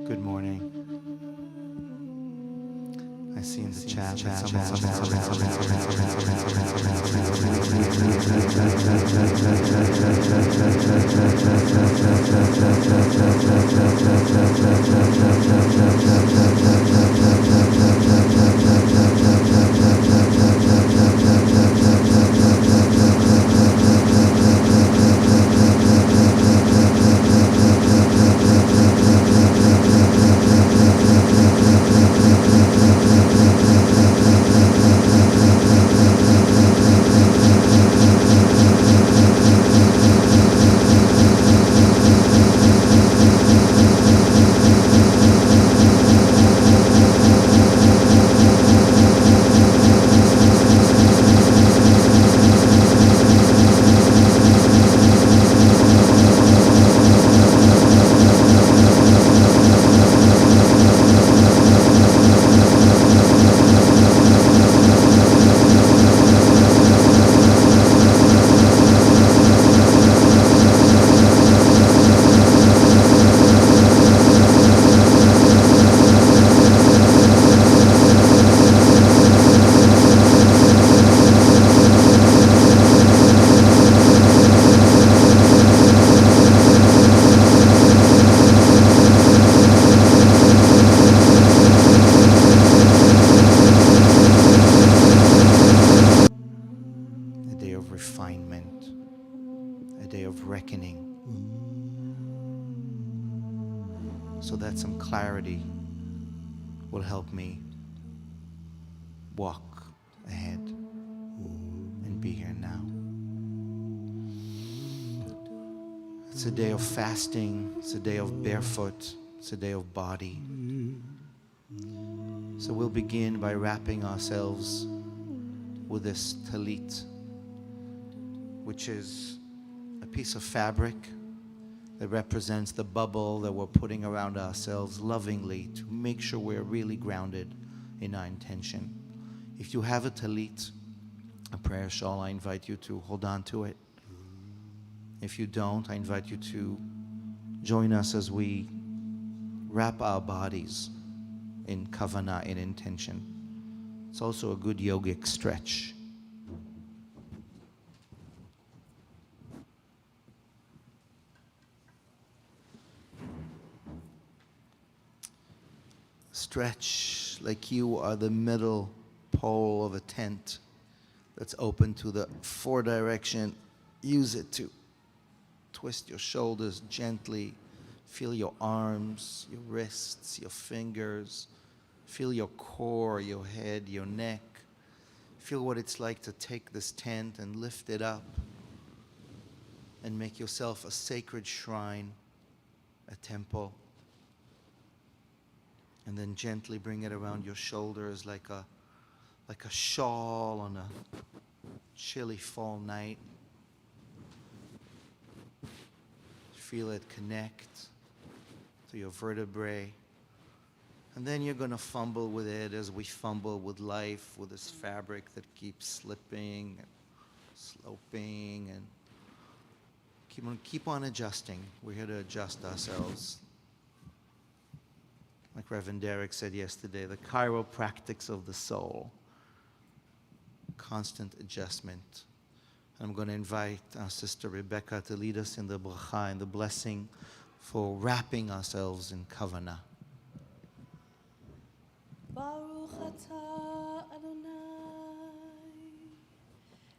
Good morning. I see in the chat. So that some clarity will help me walk ahead and be here now. It's a day of fasting. It's a day of barefoot. It's a day of body. So we'll begin by wrapping ourselves with this tallit, which is a piece of fabric that represents the bubble that we're putting around ourselves lovingly to make sure we're really grounded in our intention. If you have a tallit, a prayer shawl, I invite you to hold on to it. If you don't, I invite you to join us as we wrap our bodies in kavanah, in intention. It's also a good yogic stretch. Stretch like you are the middle pole of a tent that's open to the four direction. Use it to twist your shoulders gently. Feel your arms, your wrists, your fingers. Feel your core, your head, your neck. Feel what it's like to take this tent and lift it up and make yourself a sacred shrine, a temple. And then gently bring it around your shoulders like a shawl on a chilly fall night. Feel it connect to your vertebrae. And then you're going to fumble with it as we fumble with life, with this fabric that keeps slipping and sloping, and keep on adjusting. We're here to adjust ourselves. Like Reverend Derek said yesterday, the chiropractics of the soul. Constant adjustment. I'm going to invite our sister Rebecca to lead us in the bracha, in the blessing for wrapping ourselves in kavanah. Baruch atah Adonai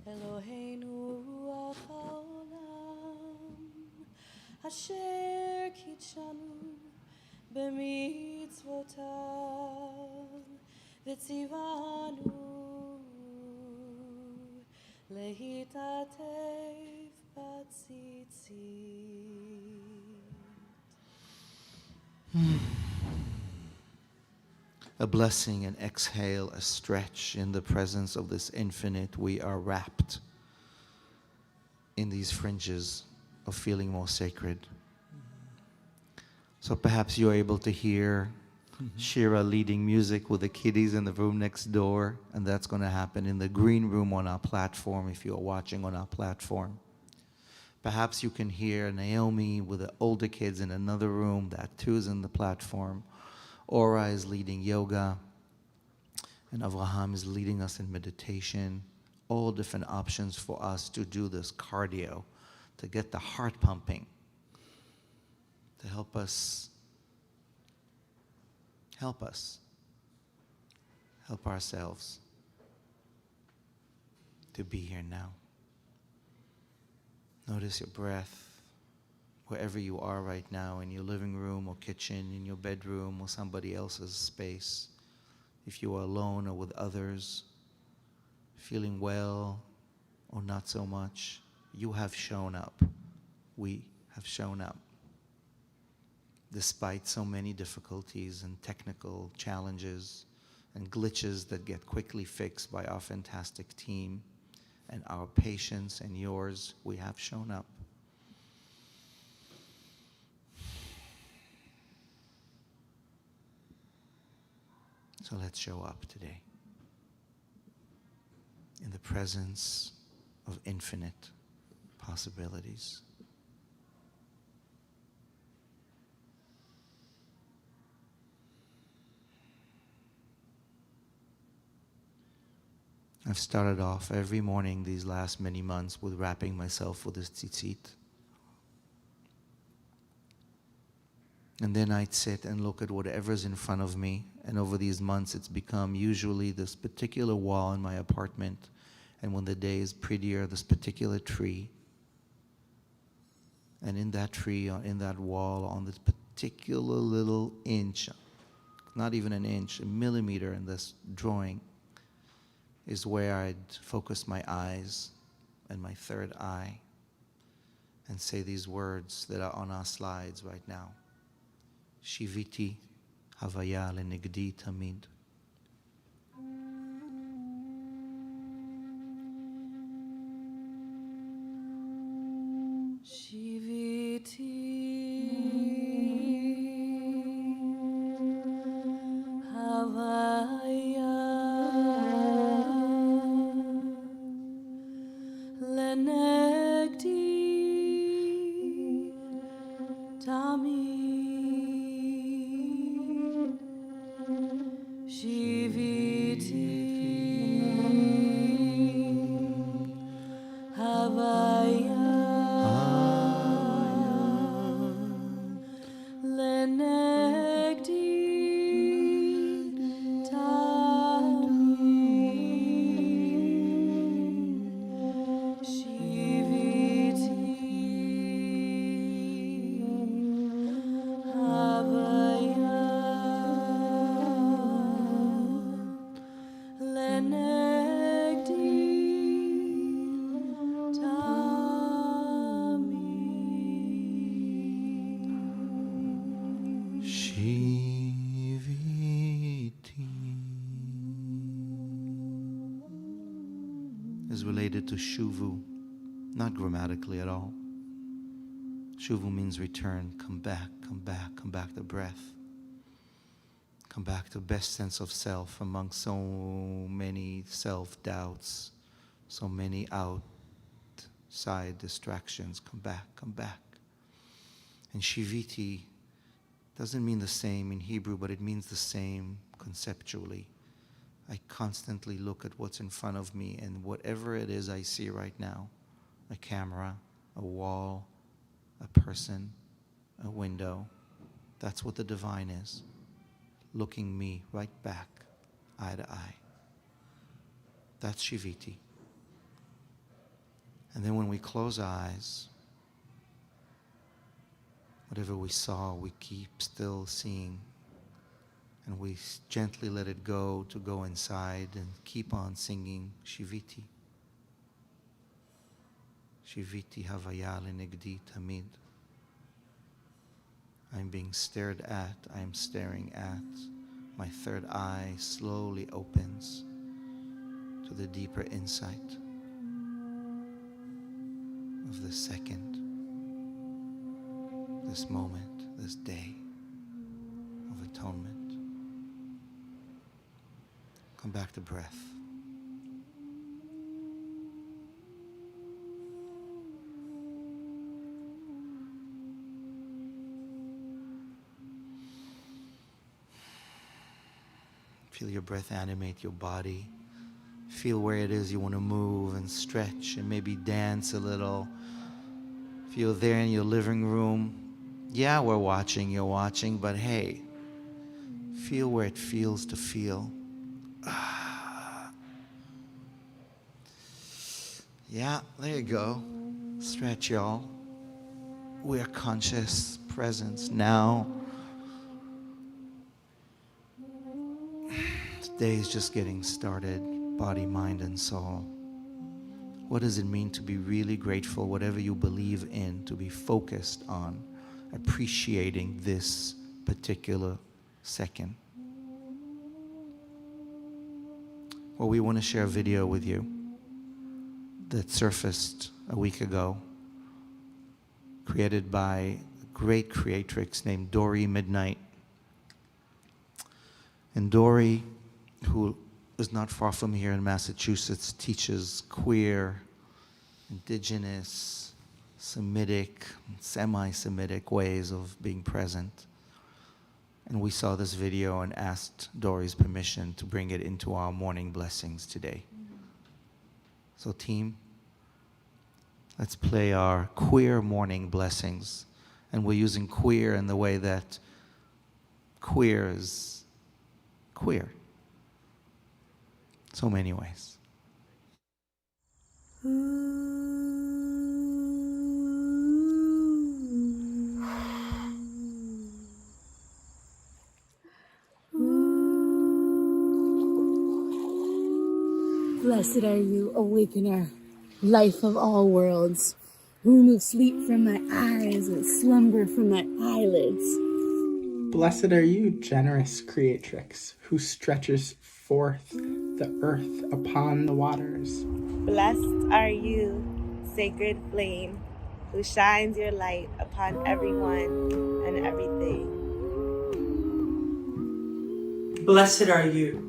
Eloheinu ruach haolam asher kitshanu b'mitzvotav v'tzivanu lehitatef batzitzit. A blessing, an exhale, a stretch in the presence of this infinite. We are wrapped in these fringes of feeling more sacred. So perhaps you're able to hear Shira leading music with the kiddies in the room next door, and that's going to happen in the green room on our platform if you're watching on our platform. Perhaps you can hear Naomi with the older kids in another room, that too is in the platform. Ora is leading yoga, and Avraham is leading us in meditation. All different options for us to do this cardio, to get the heart pumping, to help ourselves to be here now. Notice your breath. Wherever you are right now, in your living room or kitchen, in your bedroom or somebody else's space, if you are alone or with others, feeling well or not so much, you have shown up. We have shown up. Despite so many difficulties and technical challenges and glitches that get quickly fixed by our fantastic team and our patience and yours, we have shown up. So let's show up today in the presence of infinite possibilities. I've started off every morning these last many months with wrapping myself with this tzitzit. And then I'd sit and look at whatever's in front of me. And over these months, it's become usually this particular wall in my apartment. And when the day is prettier, this particular tree. And in that tree, or in that wall, on this particular little inch, not even an inch, a millimeter in this drawing, is where I'd focus my eyes and my third eye and say these words that are on our slides right now. Shiviti havaya lenegdi tamid. Shiviti havaya lenegdi tamid. is related to shuvu, not grammatically at all. Shuvu means return, come back, come back, come back to breath. Come back to best sense of self among so many self-doubts, so many outside distractions. Come back, come back. And Shiviti doesn't mean the same in Hebrew, but it means the same conceptually. I constantly look at what's in front of me, and whatever it is I see right now, a camera, a wall, a person, a window, that's what the divine is. Looking me right back, eye to eye. That's Shiviti. And then when we close our eyes, whatever we saw, we keep still seeing. And we gently let it go to go inside and keep on singing Shiviti. Shiviti havaya lenegdi tamid. I'm being stared at, I'm staring at. My third eye slowly opens to the deeper insight of this second, this moment, this day of atonement. Come back to breath. Feel your breath animate your body. Feel where it is you want to move and stretch and maybe dance a little. If you're there in your living room, yeah, we're watching, you're watching, but hey, feel where it feels to feel. Yeah, there you go. Stretch, y'all. We are conscious presence now. Today is just getting started, body, mind, and soul. What does it mean to be really grateful, whatever you believe in, to be focused on appreciating this particular second? Well, we want to share a video with you that surfaced a week ago, created by a great creatrix named Dory Midnight. And Dory, who is not far from here in Massachusetts, teaches queer, indigenous, Semitic, semi-Semitic ways of being present. And we saw this video and asked Dory's permission to bring it into our morning blessings today. So team, let's play our queer morning blessings. And we're using queer in the way that queer is queer. So many ways. Blessed are you, awakener, life of all worlds, who remove sleep from my eyes and slumber from my eyelids. Blessed are you, generous creatrix, who stretches forth the earth upon the waters. Blessed are you, sacred flame, who shines your light upon everyone and everything. Blessed are you,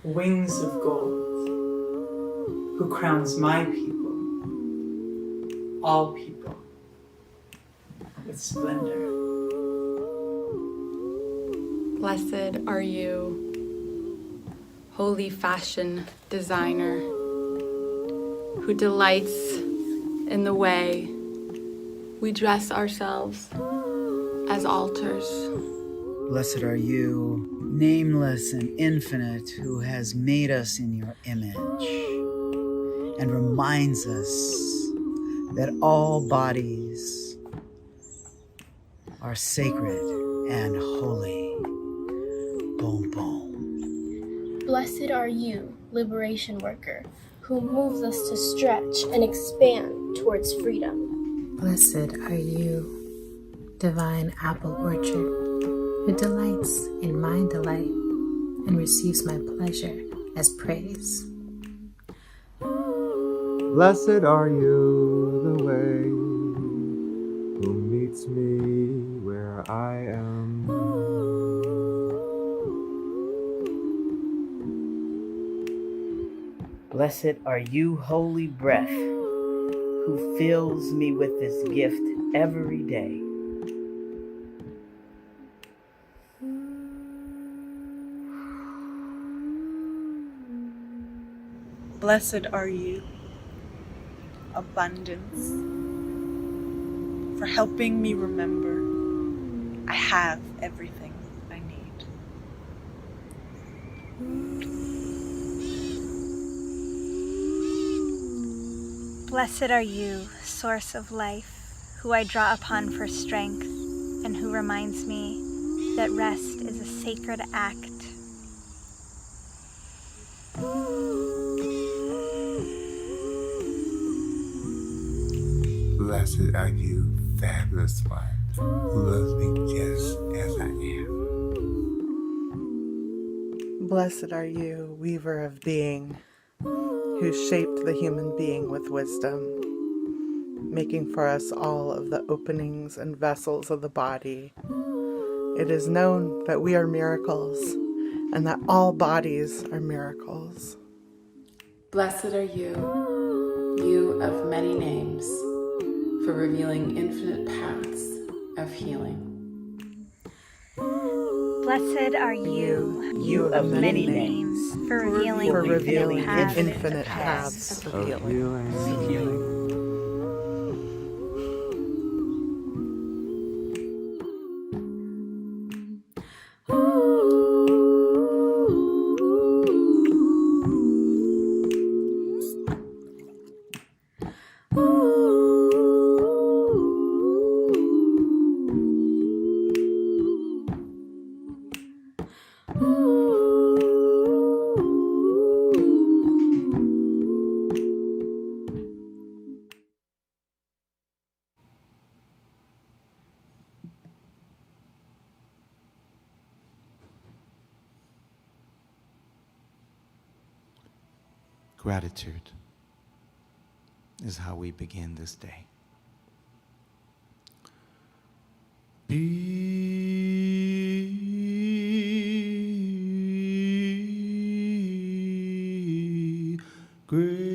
wings of gold, who crowns my people, all people, with splendor. Blessed are you, holy fashion designer, who delights in the way we dress ourselves as altars. Blessed are you, nameless and infinite, who has made us in your image and reminds us that all bodies are sacred and holy. Boom, boom. Blessed are you, liberation worker, who moves us to stretch and expand towards freedom. Blessed are you, divine apple orchard, who delights in my delight and receives my pleasure as praise. Blessed are you, the way, who meets me where I am. Blessed are you, holy breath, who fills me with this gift every day. Blessed are you, abundance, for helping me remember I have everything I need. Blessed are you, source of life, who I draw upon for strength, and who reminds me that rest is a sacred act. Blessed are you, fabulous one, who loves me just as I am. Blessed are you, weaver of being, who shaped the human being with wisdom, making for us all of the openings and vessels of the body. It is known that we are miracles, and that all bodies are miracles. Blessed are you, you of many names, for revealing infinite paths of healing. Blessed are you, you of many names, for revealing infinite paths of healing. Gratitude is how we begin this day. Be grateful.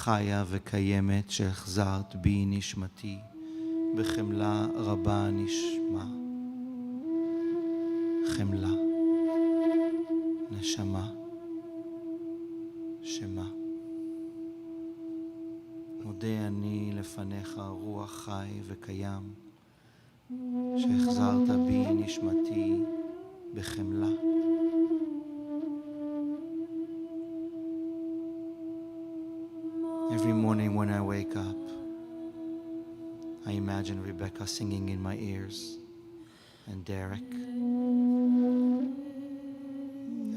חיה וקיימת שהחזרת בי נשמתי בחמלה רבה נשמה. חמלה, נשמה, שמה. מודה אני לפניך רוח חי וקיים שהחזרת בי נשמתי בחמלה. Every morning when I wake up, I imagine Rebecca singing in my ears, and Derek,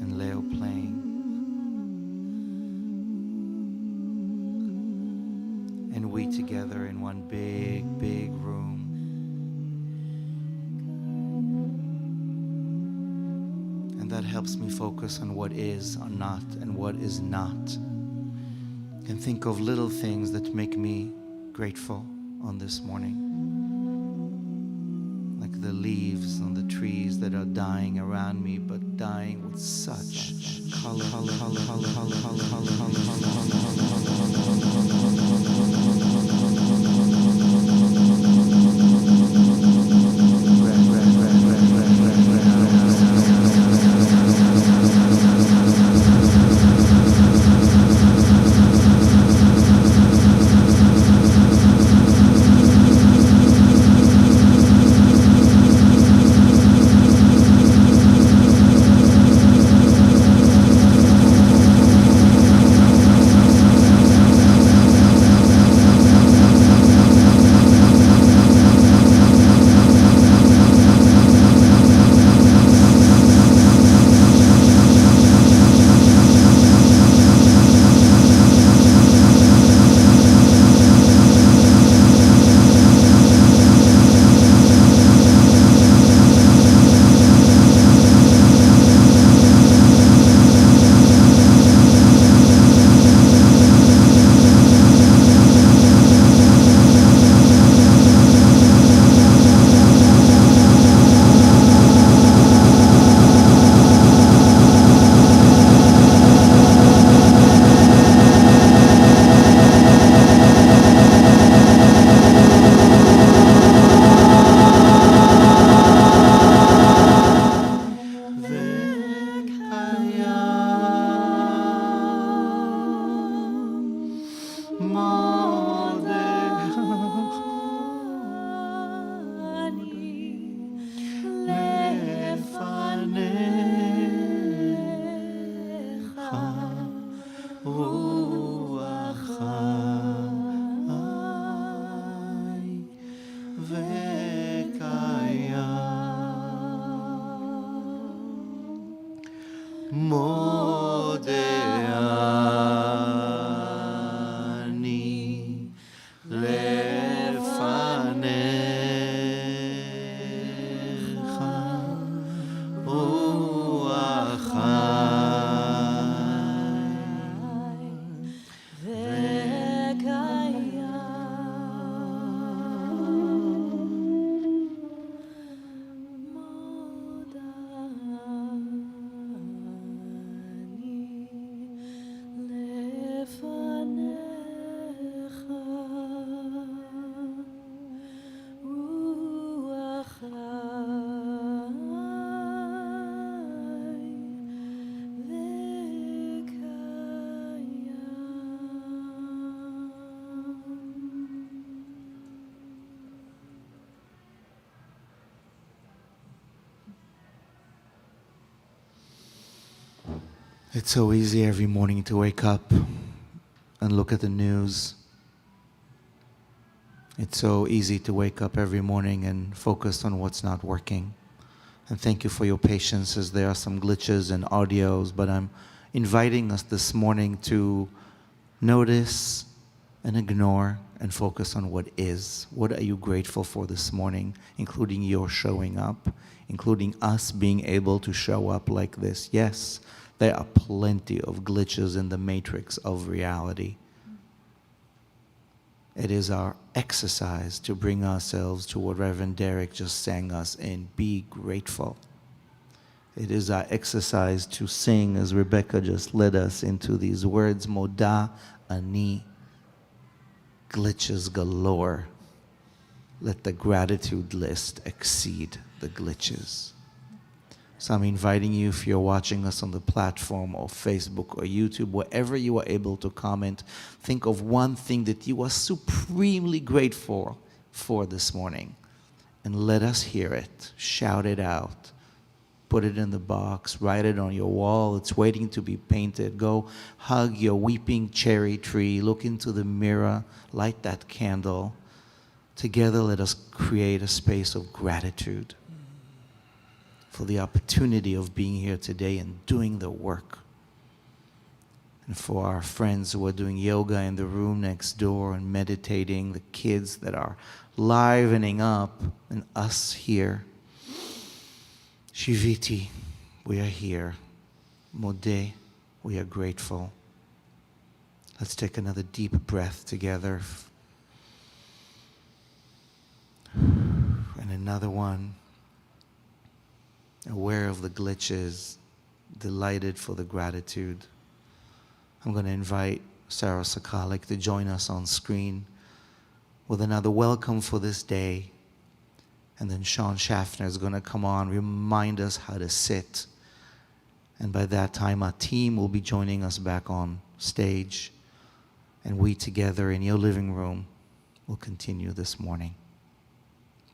and Leo playing, and we together in one big, big room. And that helps me focus on what is or not and what is not. And think of little things that make me grateful on this morning. Like the leaves on the trees that are dying around me, but dying with such color. It's so easy every morning to wake up and look at the news. It's so easy to wake up every morning and focus on what's not working. And thank you for your patience, as there are some glitches and audios, but I'm inviting us this morning to notice and ignore and focus on what is. What are you grateful for this morning, including your showing up, including us being able to show up like this? Yes, there are plenty of glitches in the matrix of reality. It is our exercise to bring ourselves to what Reverend Derek just sang us in, be grateful. It is our exercise to sing, as Rebecca just led us into these words, Moda Ani glitches galore. Let the gratitude list exceed the glitches. So I'm inviting you, if you're watching us on the platform or Facebook or YouTube, wherever you are able to comment, think of one thing that you are supremely grateful for this morning. And let us hear it. Shout it out. Put it in the box. Write it on your wall. It's waiting to be painted. Go hug your weeping cherry tree. Look into the mirror. Light that candle. Together, let us create a space of gratitude for the opportunity of being here today and doing the work. And for our friends who are doing yoga in the room next door and meditating, the kids that are livening up, and us here. Shiviti, we are here. Modeh, we are grateful. Let's take another deep breath together. And another one. Aware of the glitches, delighted for the gratitude. I'm going to invite Sarah Sakalik to join us on screen with another welcome for this day. And then Sean Schaffner is going to come on, remind us how to sit. And by that time, our team will be joining us back on stage. And we together in your living room will continue this morning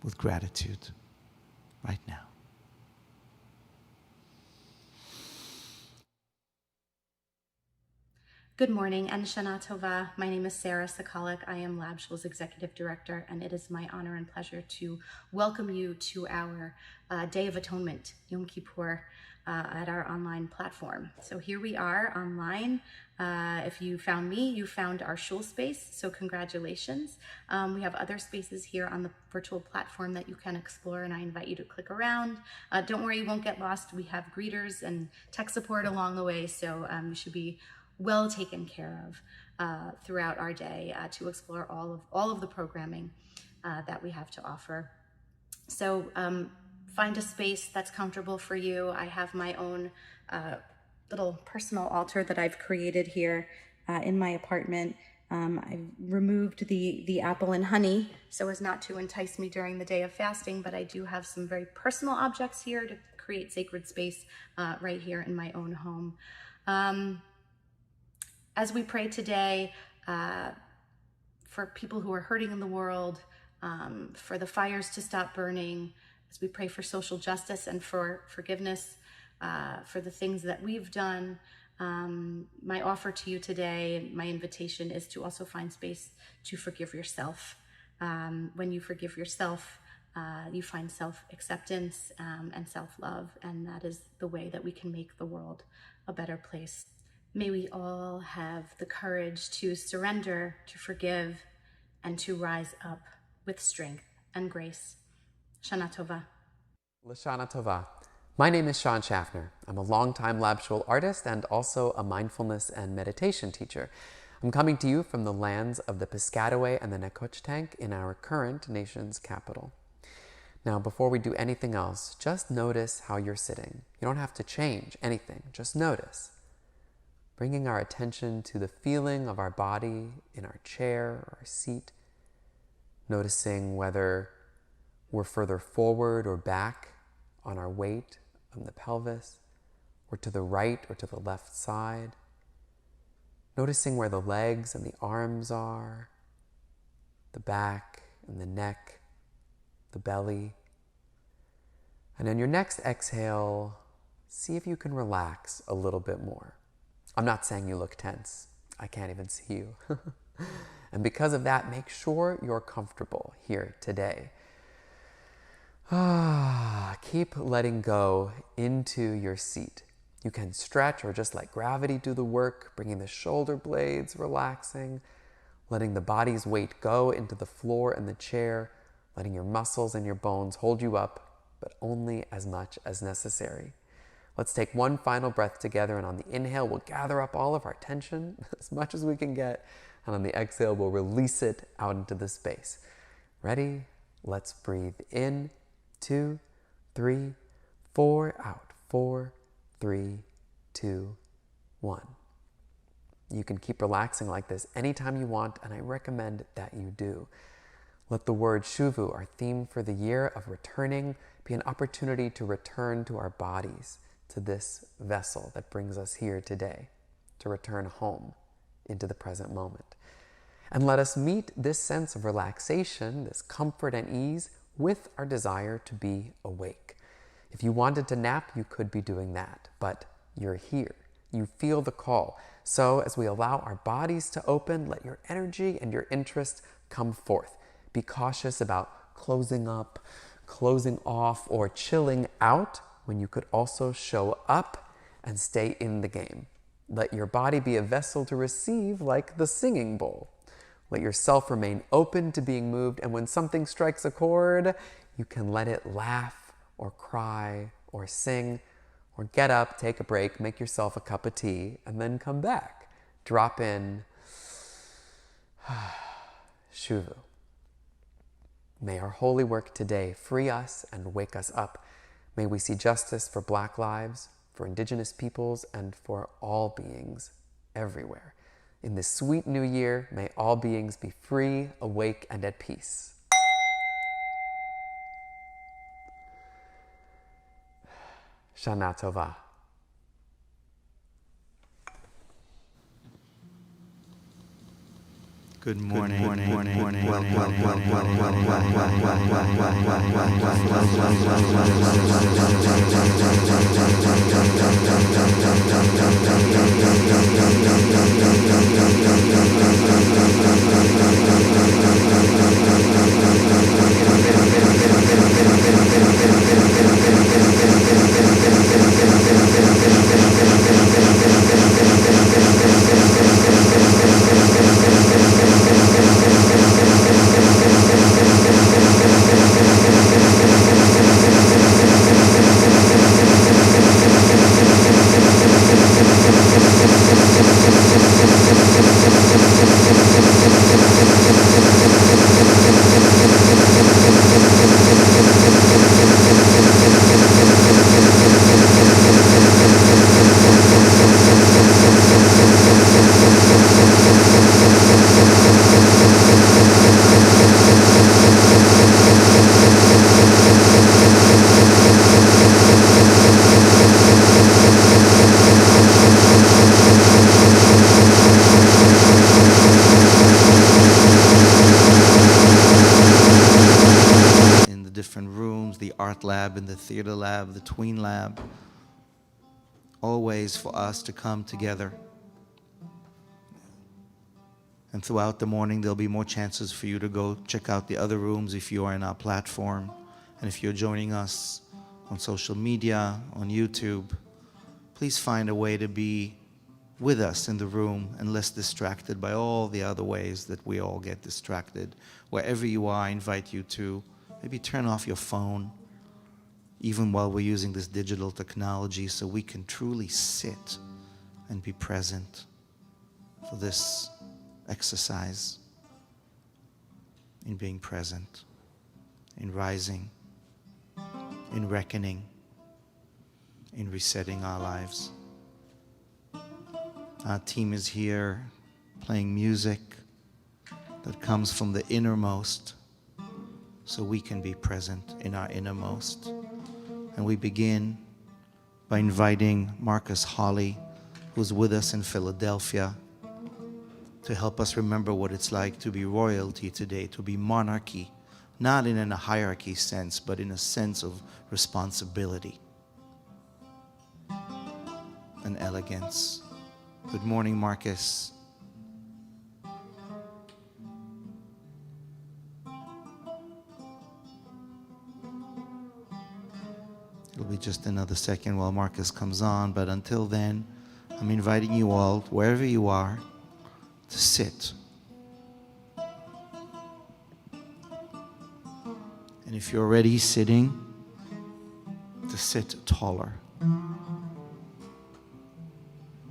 with gratitude right now. Good morning and Shana Tova. My name is Sarah Sakalik. I am Lab Shul's Executive Director, and it is my honor and pleasure to welcome you to our Day of Atonement, Yom Kippur, at our online platform. So here we are online. If you found me, you found our Shul space, so congratulations. We have other spaces here on the virtual platform that you can explore, and I invite you to click around. Don't worry, you won't get lost. We have greeters and tech support along the way, so you should be well taken care of throughout our day to explore all of the programming that we have to offer. So find a space that's comfortable for you. I have my own little personal altar that I've created here in my apartment. I've removed the apple and honey so as not to entice me during the day of fasting, but I do have some very personal objects here to create sacred space right here in my own home. As we pray today for people who are hurting in the world, for the fires to stop burning, as we pray for social justice and for forgiveness, for the things that we've done, my offer to you today, my invitation is to also find space to forgive yourself. When you forgive yourself, you find self-acceptance and self-love, and that is the way that we can make the world a better place. May we all have the courage to surrender, to forgive, and to rise up with strength and grace. Shana Tova. L'Shana Tova. My name is Sean Schaffner. I'm a longtime Lab Shul artist and also a mindfulness and meditation teacher. I'm coming to you from the lands of the Piscataway and the Nekoch tank in our current nation's capital. Now, before we do anything else, just notice how you're sitting. You don't have to change anything, just notice. Bringing our attention to the feeling of our body in our chair or our seat, noticing whether we're further forward or back on our weight on the pelvis, or to the right or to the left side, noticing where the legs and the arms are, the back and the neck, the belly. And on your next exhale, see if you can relax a little bit more. I'm not saying you look tense. I can't even see you. And because of that, make sure you're comfortable here today. Keep letting go into your seat. You can stretch or just let gravity do the work, bringing the shoulder blades relaxing, letting the body's weight go into the floor and the chair, letting your muscles and your bones hold you up, but only as much as necessary. Let's take one final breath together, and on the inhale, we'll gather up all of our tension, as much as we can get, and on the exhale, we'll release it out into the space. Ready? Let's breathe in, 2, 3, 4, out, 4, 3, 2, 1. You can keep relaxing like this anytime you want, and I recommend that you do. Let the word shuvu, our theme for the year of returning, be an opportunity to return to our bodies, to this vessel that brings us here today, to return home into the present moment. And let us meet this sense of relaxation, this comfort and ease, with our desire to be awake. If you wanted to nap, you could be doing that, but you're here. You feel the call. So as we allow our bodies to open, let your energy and your interest come forth. Be cautious about closing up, closing off, or chilling out when you could also show up and stay in the game. Let your body be a vessel to receive, like the singing bowl. Let yourself remain open to being moved, and when something strikes a chord, you can let it laugh or cry or sing or get up, take a break, make yourself a cup of tea, and then come back. Drop in Shuvu. May our holy work today free us and wake us up. May we see justice for Black lives, for Indigenous peoples, and for all beings everywhere. In this sweet new year, may all beings be free, awake, and at peace. Shana Tova. Good morning. Lab and the theater lab, the tween lab, always for us to come together. And throughout the morning, there'll be more chances for you to go check out the other rooms if you are in our platform. And if you're joining us on social media, on YouTube, please find a way to be with us in the room and less distracted by all the other ways that we all get distracted. Wherever you are, I invite you to maybe turn off your phone, even while we're using this digital technology, so we can truly sit and be present for this exercise in being present, in rising, in reckoning, in resetting our lives. Our team is here playing music that comes from the innermost, so we can be present in our innermost. And we begin by inviting Marcus Holly, who's with us in Philadelphia, to help us remember what it's like to be royalty today, to be monarchy, not in a hierarchy sense, but in a sense of responsibility and elegance. Good morning, Marcus. It'll be just another second while Marcus comes on, but until then, I'm inviting you all, wherever you are, to sit. And if you're already sitting, to sit taller.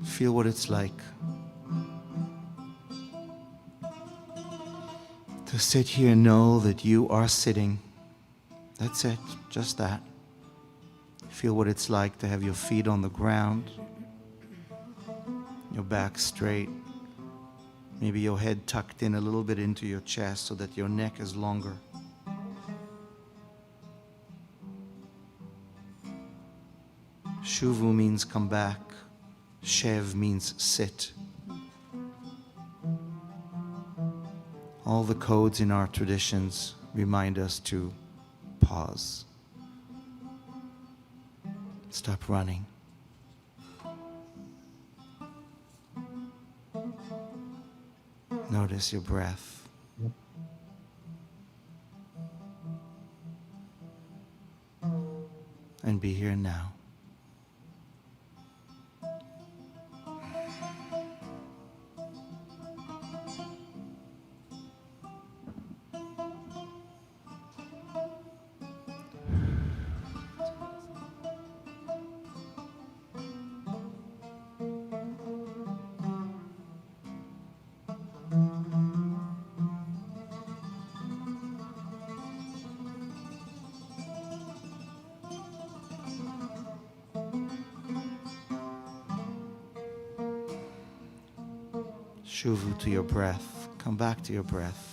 Feel what it's like to sit here and know that you are sitting. That's it, just that. Feel what it's like to have your feet on the ground, your back straight, Maybe your head tucked in a little bit into your chest so that your neck is longer. Shuvu means come back. Shev means sit. All the codes in our traditions remind us to pause. Stop running. Notice your breath. And be here now. Shuvu to your breath. Come back to your breath.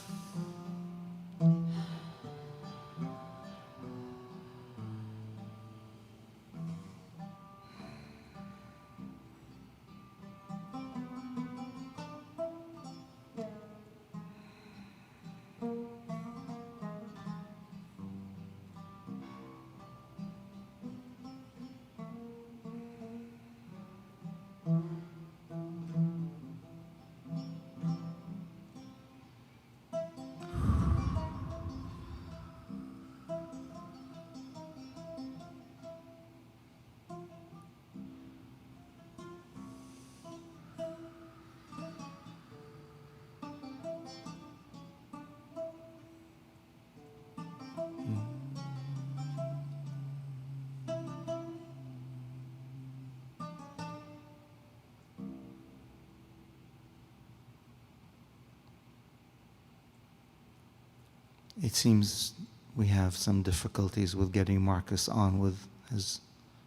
It seems we have some difficulties with getting Marcus on with his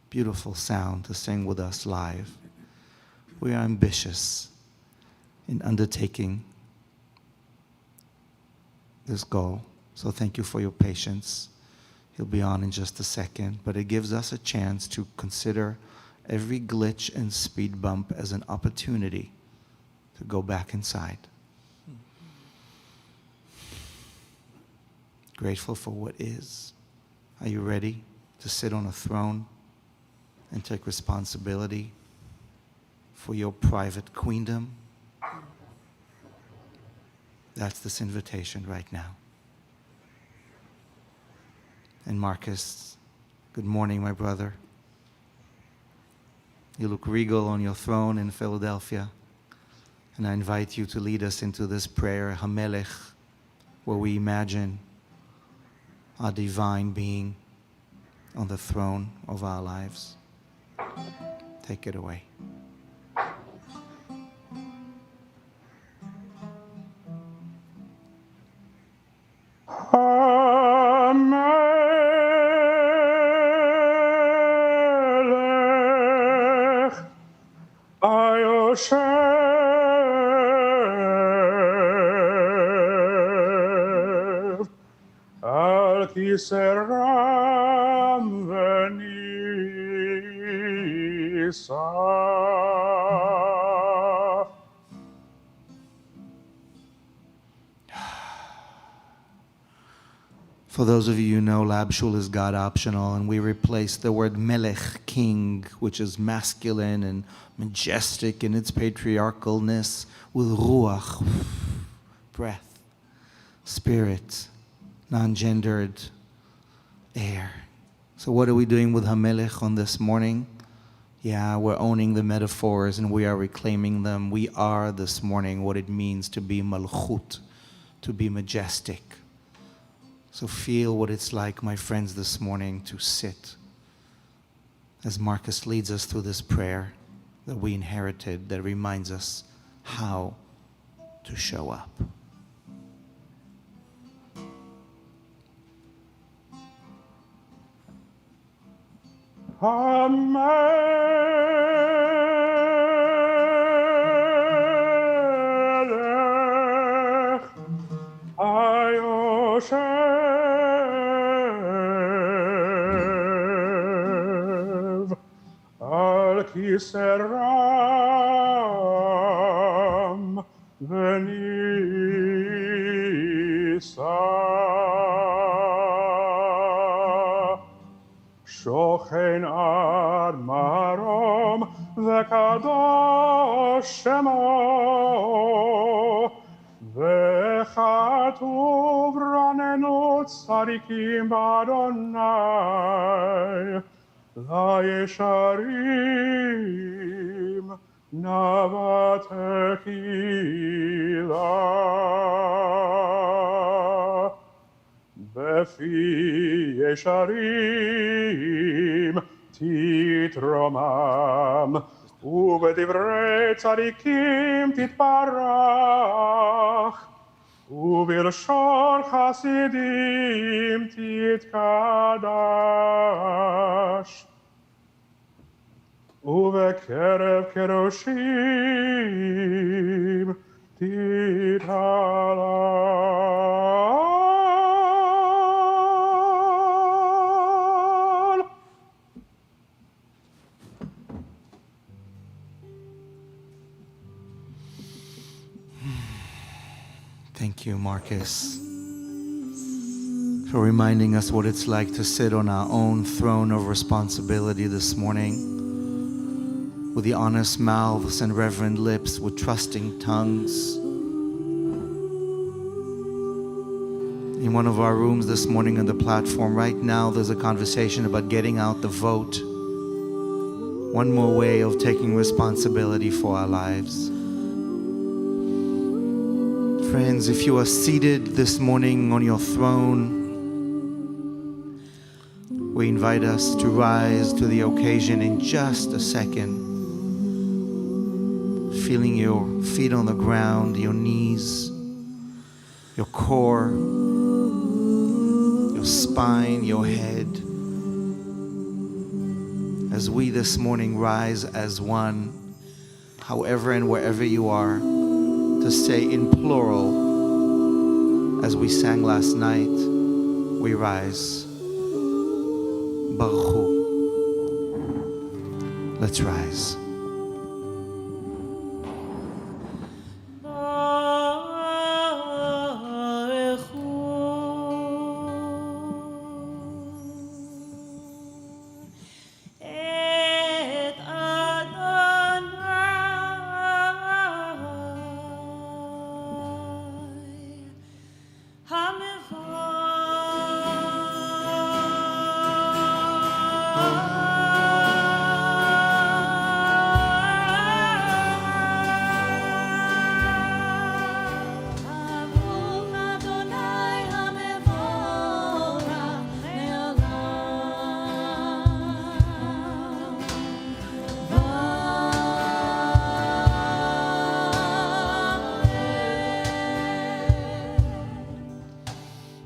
beautiful sound to sing with us live. We are ambitious in undertaking this goal, so thank you for your patience. He'll be on in just a second, but it gives us a chance to consider every glitch and speed bump as an opportunity to go back inside. Grateful for what is. Are you ready to sit on a throne and take responsibility for your private queendom? That's this invitation right now. And Marcus, good morning, my brother. You look regal on your throne in Philadelphia. And I invite you to lead us into this prayer, Hamelech, where we imagine our divine being on the throne of our lives. Take it away. Hamelech Ayoshev Al Kiseram Venisa. For those of you who know, Lab Shul is God optional, and we replace the word melech, king, which is masculine and majestic in its patriarchalness, with ruach, breath, spirit, non-gendered air. So what are we doing with Hamelech on this morning? Yeah, we're owning the metaphors and we are reclaiming them. We are this morning what it means to be malchut, to be majestic. So feel what it's like, my friends, this morning to sit as Marcus leads us through this prayer that we inherited that reminds us how to show up. יושב על כיסא רם ונישא שוכן עד מרום וקדוש שמו וכתוב רננו צדיקים באדוני לישרים נאוות תהילה בפי ישרים תתרומם ובדברי צדיקים תתברך ובלשון חסידים תתקדש ובקרב קדושים תתהלל. Thank you, Marcus, for reminding us what it's like to sit on our own throne of responsibility this morning, with the honest mouths and reverent lips, with trusting tongues. In one of our rooms this morning on the platform, right now, there's a conversation about getting out the vote. One more way of taking responsibility for our lives. Friends, if you are seated this morning on your throne, we invite us to rise to the occasion in just a second. Feeling your feet on the ground, your knees, your core, your spine, your head. As we this morning rise as one, however and wherever you are, to say in plural, as we sang last night, we rise. Baruch Hu. Let's rise.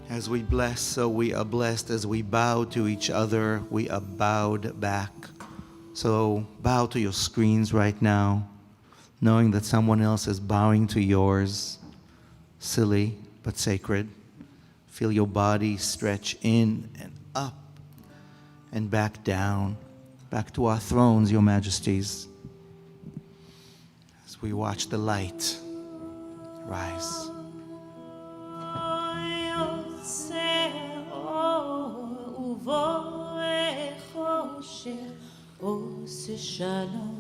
As we bless, so we are blessed. As we bow to each other, we are bowed back. So bow to your screens right now, knowing that someone else is bowing to yours. Silly, but sacred. Feel your body stretch in and up and back down, back to our thrones, your majesties. As we watch the light rise. עושה שלום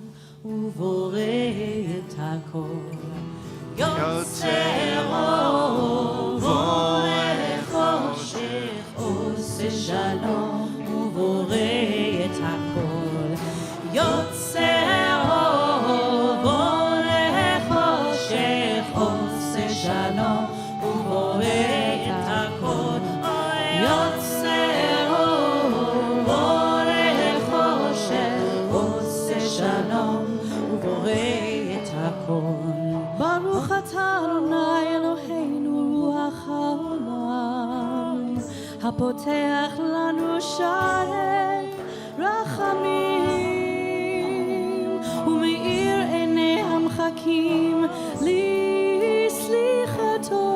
ובורא את הכל יוצר אור ובורא חושך עושה שלום ובורא את הכל יוצר אור ובורא חושך עושה שלום ובורא את הכל יוצר אור שלום ובורא את הכל. ברוך אתה אדוני אלוהינו רוח העולם הפותח לנו שערי רחמים ומאיר עיני המחכים לסליחתו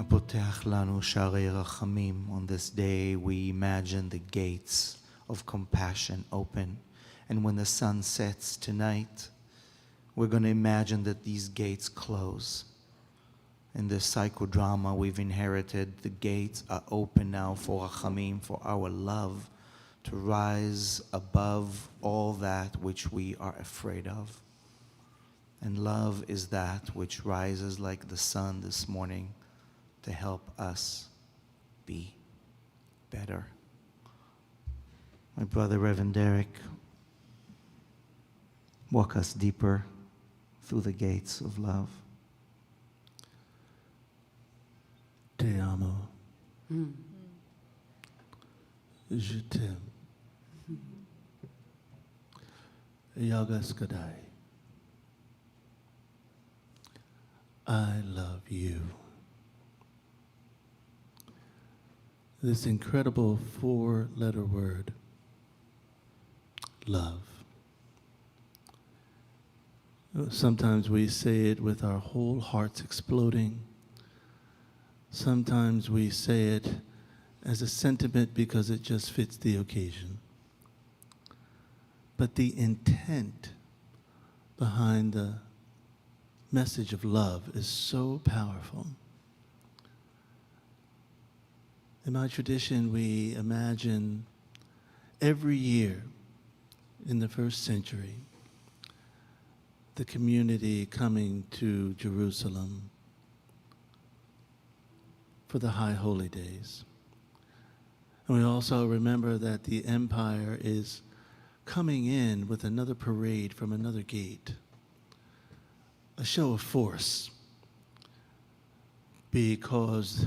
Apotech lanu sharei rachamim. On this day, we imagine the gates of compassion open. And when the sun sets tonight, we're going to imagine that these gates close. In this psychodrama we've inherited, the gates are open now for rachamim, for our love to rise above all that which we are afraid of. And love is that which rises like the sun this morning to help us be better. My brother Reverend Derek, walk us deeper through the gates of love. Te amo. Je t'aime. Yagas Kadai. I love you. This incredible 4-letter word, love. Sometimes we say it with our whole hearts exploding. Sometimes we say it as a sentiment because it just fits the occasion. But the intent behind the message of love is so powerful. In my tradition, we imagine every year in the first century, the community coming to Jerusalem for the high holy days. And we also remember that the empire is coming in with another parade from another gate, a show of force, because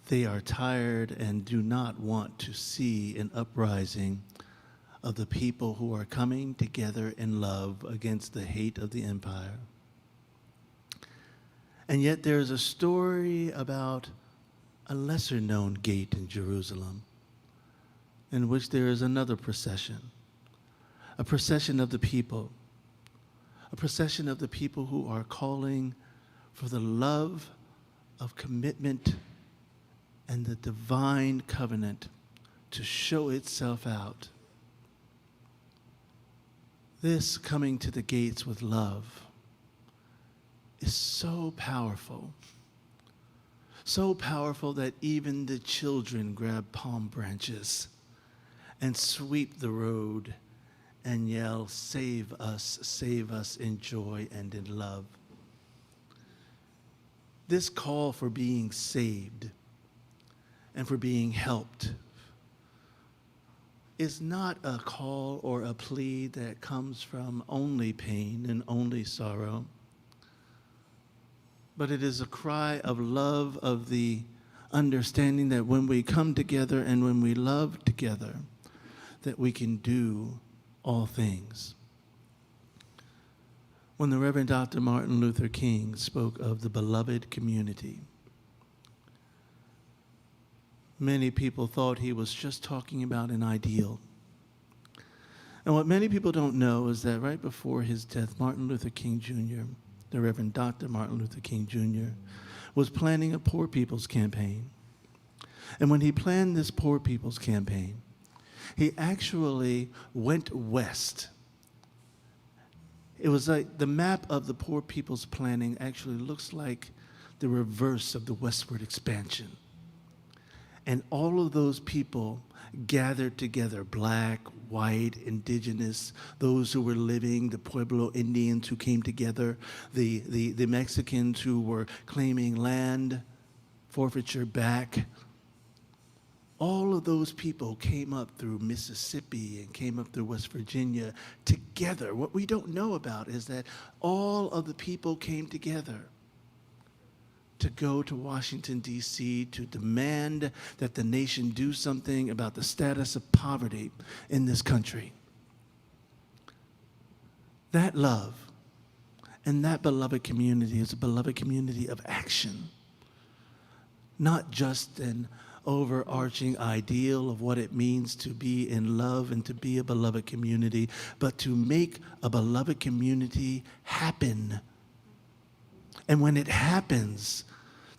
they are tired and do not want to see an uprising of the people who are coming together in love against the hate of the empire. And yet there's a story about a lesser-known gate in Jerusalem in which there is another procession, a procession of the people, a procession of the people who are calling for the love of commitment and the divine covenant to show itself out. This coming to the gates with love is so powerful that even the children grab palm branches and sweep the road and yell, save us in joy and in love. This call for being saved and for being helped is not a call or a plea that comes from only pain and only sorrow, but it is a cry of love, of the understanding that when we come together and when we love together, that we can do all things. When the Reverend Dr. Martin Luther King spoke of the beloved community, many people thought he was just talking about an ideal. And what many people don't know is that right before his death, Martin Luther King Jr., the Reverend Dr. Martin Luther King Jr., was planning a poor people's campaign. And when he planned this poor people's campaign, he actually went west. It was like the map of the poor people's planning actually looks like the reverse of the westward expansion. And all of those people gathered together, black, white, indigenous, those who were living, the Pueblo Indians who came together, the Mexicans who were claiming land, forfeiture back. All of those people came up through Mississippi and came up through West Virginia together. What we don't know about is that all of the people came together to go to Washington, D.C., to demand that the nation do something about the status of poverty in this country. That love and that beloved community is a beloved community of action, not just an overarching ideal of what it means to be in love and to be a beloved community, but to make a beloved community happen. And when it happens,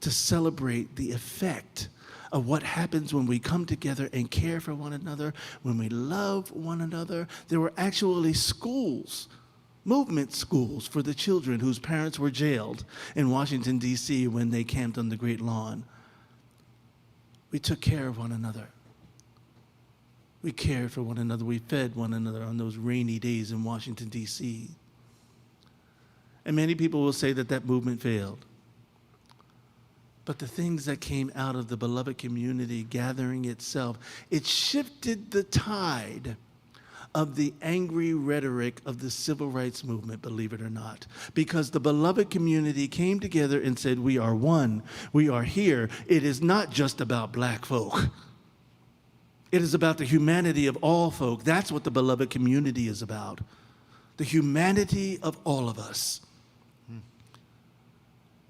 to celebrate the effect of what happens when we come together and care for one another, when we love one another. There were actually schools, movement schools for the children whose parents were jailed in Washington, D.C. when they camped on the Great Lawn. We took care of one another. We cared for one another. We fed one another on those rainy days in Washington, D.C. And many people will say that that movement failed. But the things that came out of the beloved community gathering itself, it shifted the tide of the angry rhetoric of the civil rights movement, believe it or not. Because the beloved community came together and said, we are one, we are here. It is not just about black folk. It is about the humanity of all folk. That's what the beloved community is about. The humanity of all of us.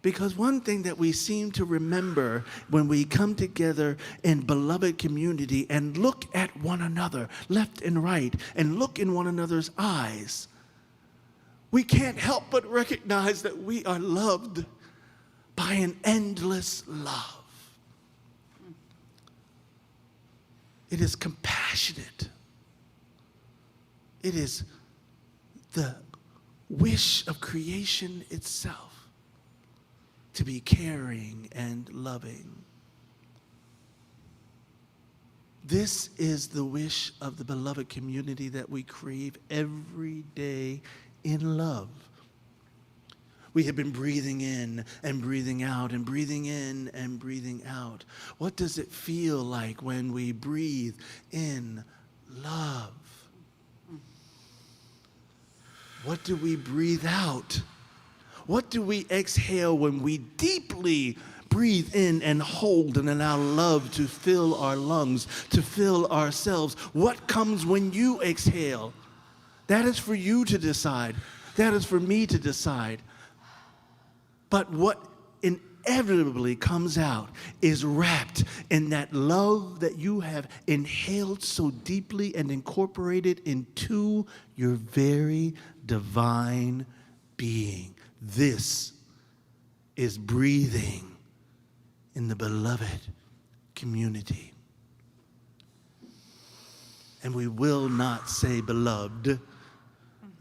Because one thing that we seem to remember when we come together in beloved community and look at one another, left and right, and look in one another's eyes, we can't help but recognize that we are loved by an endless love. It is compassionate. It is the wish of creation itself to be caring and loving. This is the wish of the beloved community that we crave every day in love. We have been breathing in and breathing out and breathing in and breathing out. What does it feel like when we breathe in love? What do we breathe out? What do we exhale when we deeply breathe in and hold and allow love to fill our lungs, to fill ourselves? What comes when you exhale? That is for you to decide. That is for me to decide. But what inevitably comes out is wrapped in that love that you have inhaled so deeply and incorporated into your very divine being. This is breathing in the beloved community. And we will not say beloved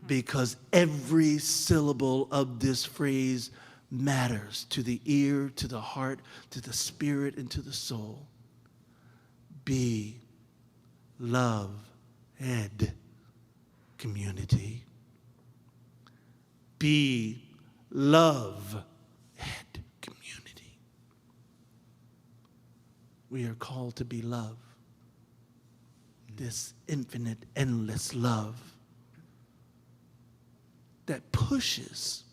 because every syllable of this phrase matters to the ear, to the heart, to the spirit, and to the soul. Be love-ed community. Be love-ed community. We are called to be love. This infinite, endless love that pushes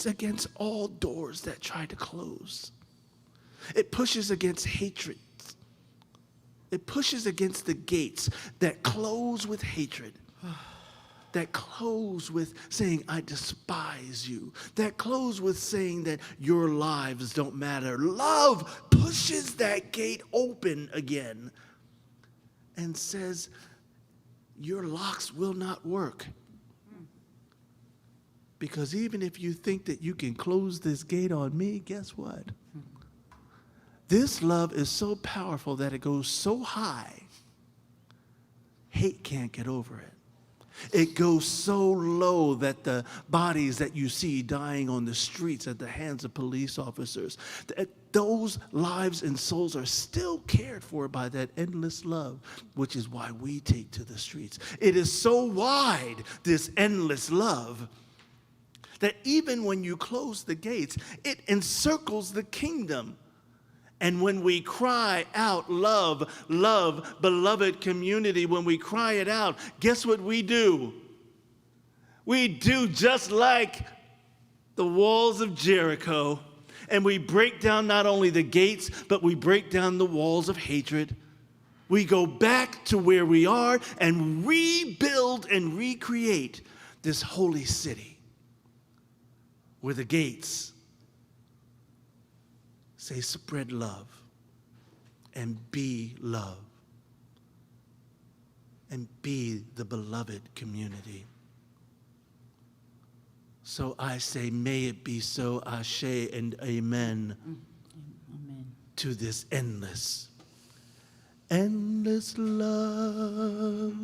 against all doors that try to close. It pushes against hatred. It pushes against the gates that close with hatred. That close with saying, I despise you. That close with saying that your lives don't matter. Love pushes that gate open again and says, your locks will not work. Because even if you think that you can close this gate on me, guess what? This love is so powerful that it goes so high, hate can't get over it. It goes so low that the bodies that you see dying on the streets at the hands of police officers, those lives and souls are still cared for by that endless love, which is why we take to the streets. It is so wide, this endless love, that even when you close the gates, it encircles the kingdom. And when we cry out, love, love, beloved community, when we cry it out, guess what we do? We do just like the walls of Jericho, and we break down not only the gates, but we break down the walls of hatred. We go back to where we are and rebuild and recreate this holy city where the gates say, spread love and be love and be the beloved community. So I say, may it be so, ashe and amen, to this endless love.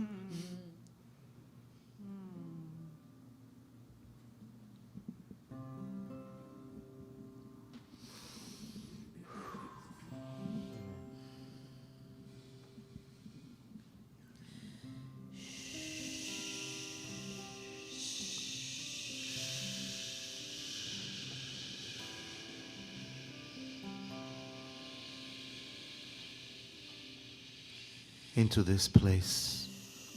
Into this place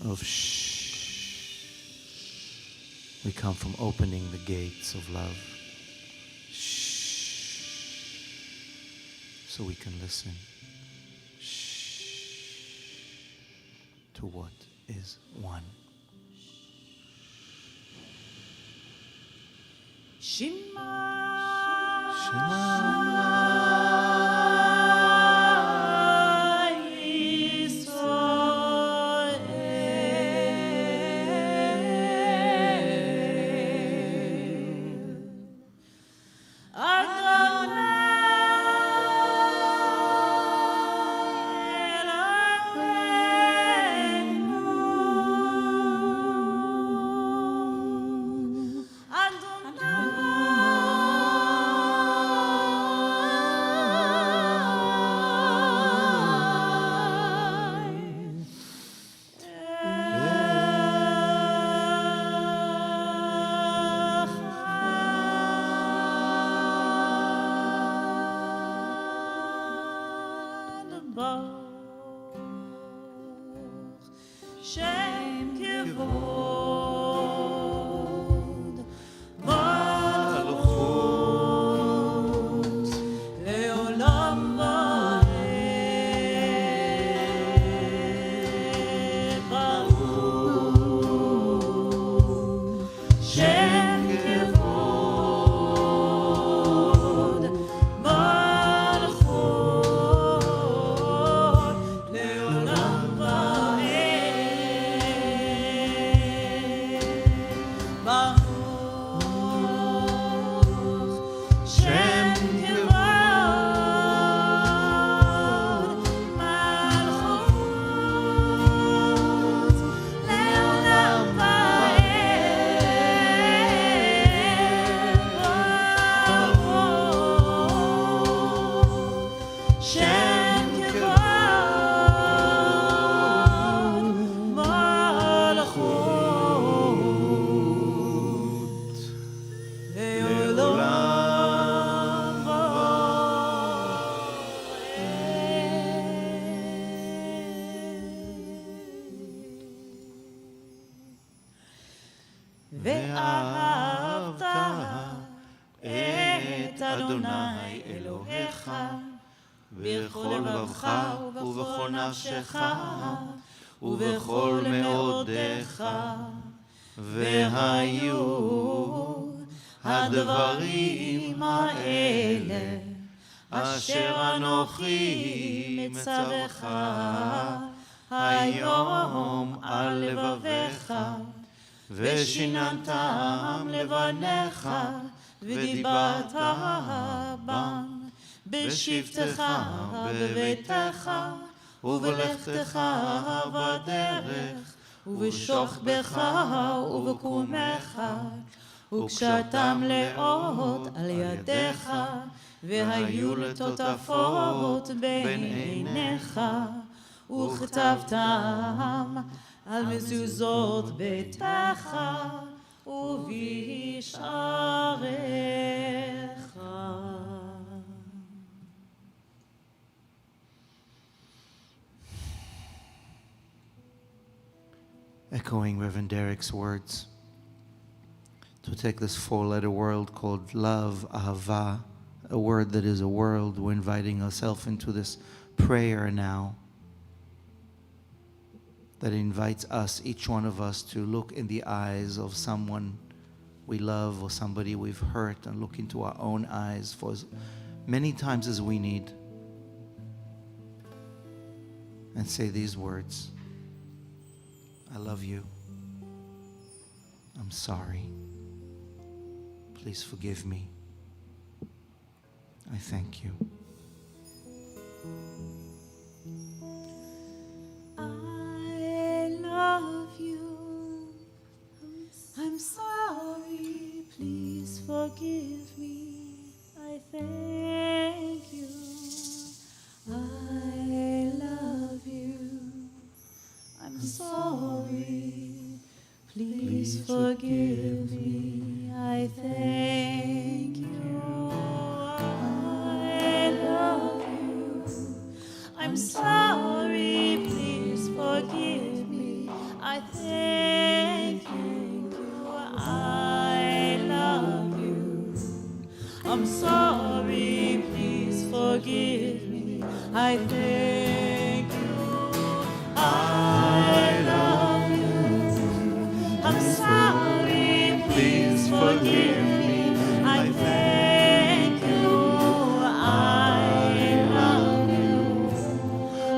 of shh. We come from opening the gates of love. Shh. So we can listen. Shh. To what is one. Shema. Shema. ואהבת את אדוני אלוהיך בכל לבבך ובכל נפשך ובכל מאודיך, והיו הדברים האלה אשר אנוכי מצווך היום על לבביך, ושיננתם לבניך ודיברת בם בשבתך בביתך ובלכתך בדרך ובשוכבך ובקומך, וקשתם לאות על ידיך, והיו לטוטפות בין עיניך, וכתבתם על מזוזות ביתך ובשעריך. Echoing Reverend Derek's words, to take this four-letter word called love, ahava, a word that is a world. We're inviting ourselves into this prayer now that invites us, each one of us, to look in the eyes of someone we love or somebody we've hurt, and look into our own eyes for as many times as we need, and say these words: I love you. I'm sorry. please forgive me. I thank you. I love you. I'm sorry, please forgive me. I thank you. I love you. I'm sorry, please forgive me. I thank you. I love you. I'm sorry, please forgive me. I thank you. I love you. I'm sorry, please forgive me. I thank you. I love you. I'm sorry, please forgive me. I thank you. I love you.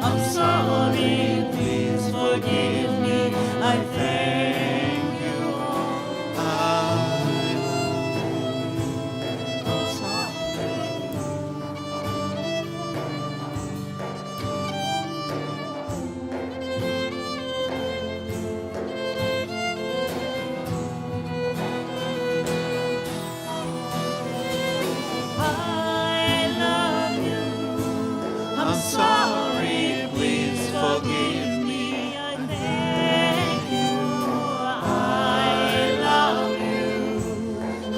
I'm sorry, please forgive me. I thank you. I love you. I'm sorry, please forgive me. I thank you. I love you.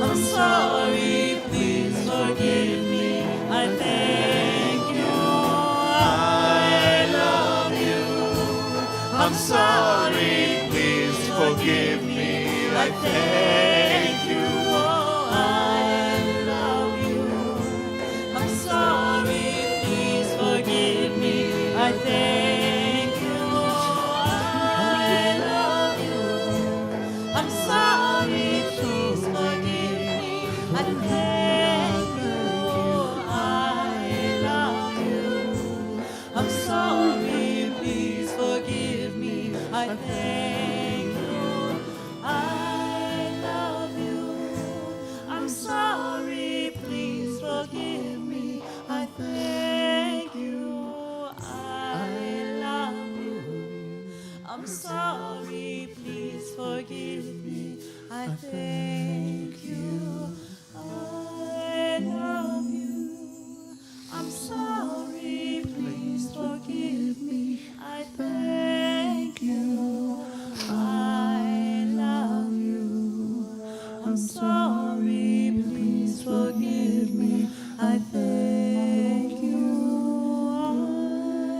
I'm sorry, please forgive me. I thank you. I love you. I'm sorry, please forgive me. I thank you. I love you. I'm sorry, please forgive me. I thank you. I love you. I'm sorry, please forgive me. I thank you. I love you. I'm sorry, please forgive me. I thank you. I love you. I'm sorry, please forgive me. I thank you. I love you. I'm sorry, please forgive me. I thank you. I love you. I'm sorry, please forgive me. I thank you. I love you. I'm sorry, please forgive me. I thank you. I love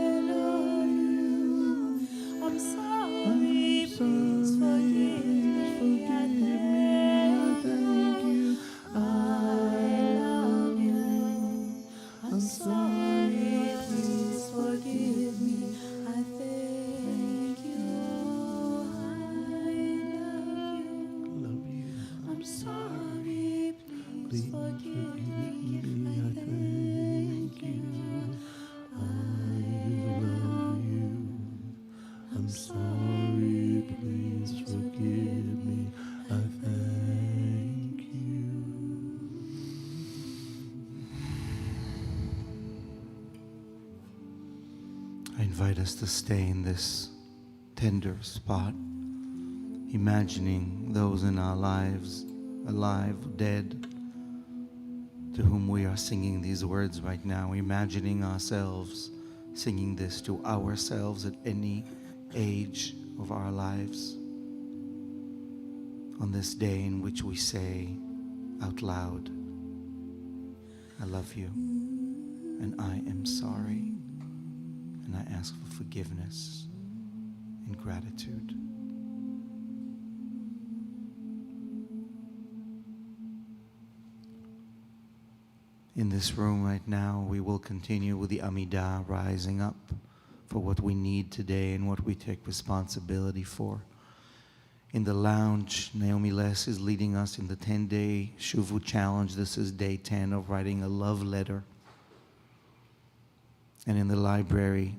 you. I'm sorry, please forgive me. I thank you. I love you. I'm sorry, please forgive me. I thank you. I love you. I'm sorry, please forgive me. I thank you. I love you. I'm sorry, please forgive me. I thank you. I invite us to stay in this tender spot, imagining those in our lives, alive, dead, to whom we are singing these words right now, imagining ourselves singing this to ourselves at any age of our lives, on this day in which we say out loud, I love you, and I am sorry, and I ask for forgiveness and gratitude. In this room right now, we will continue with the Amidah, rising up for what we need today and what we take responsibility for. In the lounge, Naomi Les is leading us in the 10-day Shuvu challenge. This is day 10 of writing a love letter. And in the library,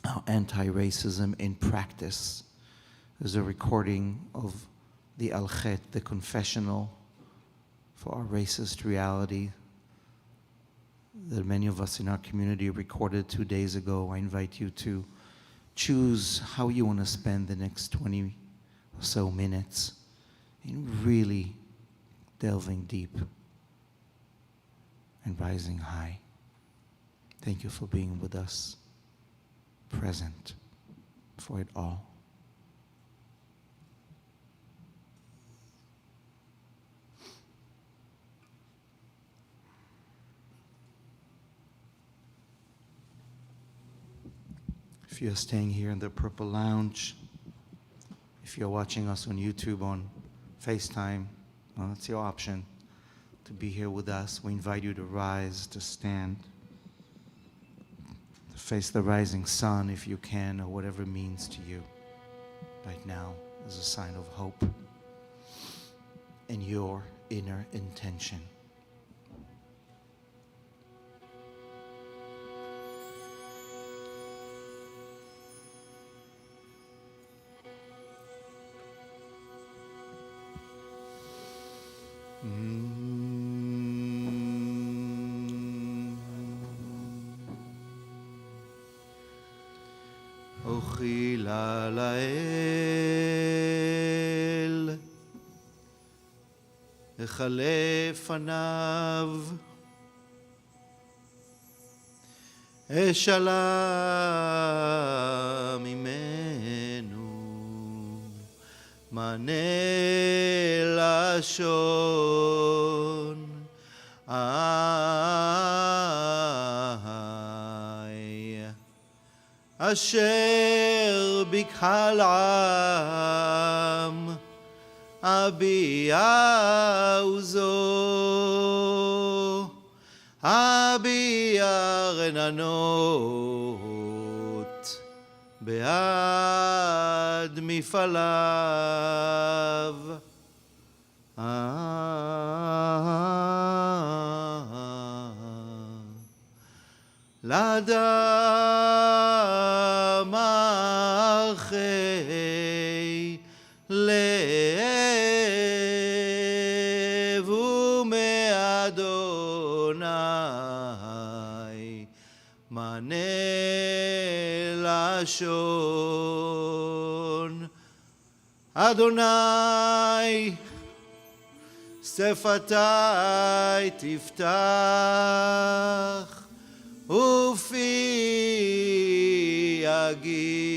our anti-racism in practice. There's a recording of the Al-Chet, the Confessional, for our racist reality that many of us in our community recorded 2 days ago. I invite you to choose how you want to spend the next 20 or so minutes in really delving deep and rising high. Thank you for being with us, present for it all. If you're staying here in the Purple Lounge, if you're watching us on YouTube, on FaceTime, well, that's your option to be here with us. We invite you to rise, to stand, to face the rising sun if you can, or whatever it means to you right now as a sign of hope and your inner intention. אוכילה לאל, אכלה פניו, אשאלה ממנו, מענה לשון, אשר בקהל עם אביע עוזו, אביע רננות בעד מפעליו. לאדם אחי לב ומאדוני מענה לשון. אדוני שפתי תפתח ופי יגיד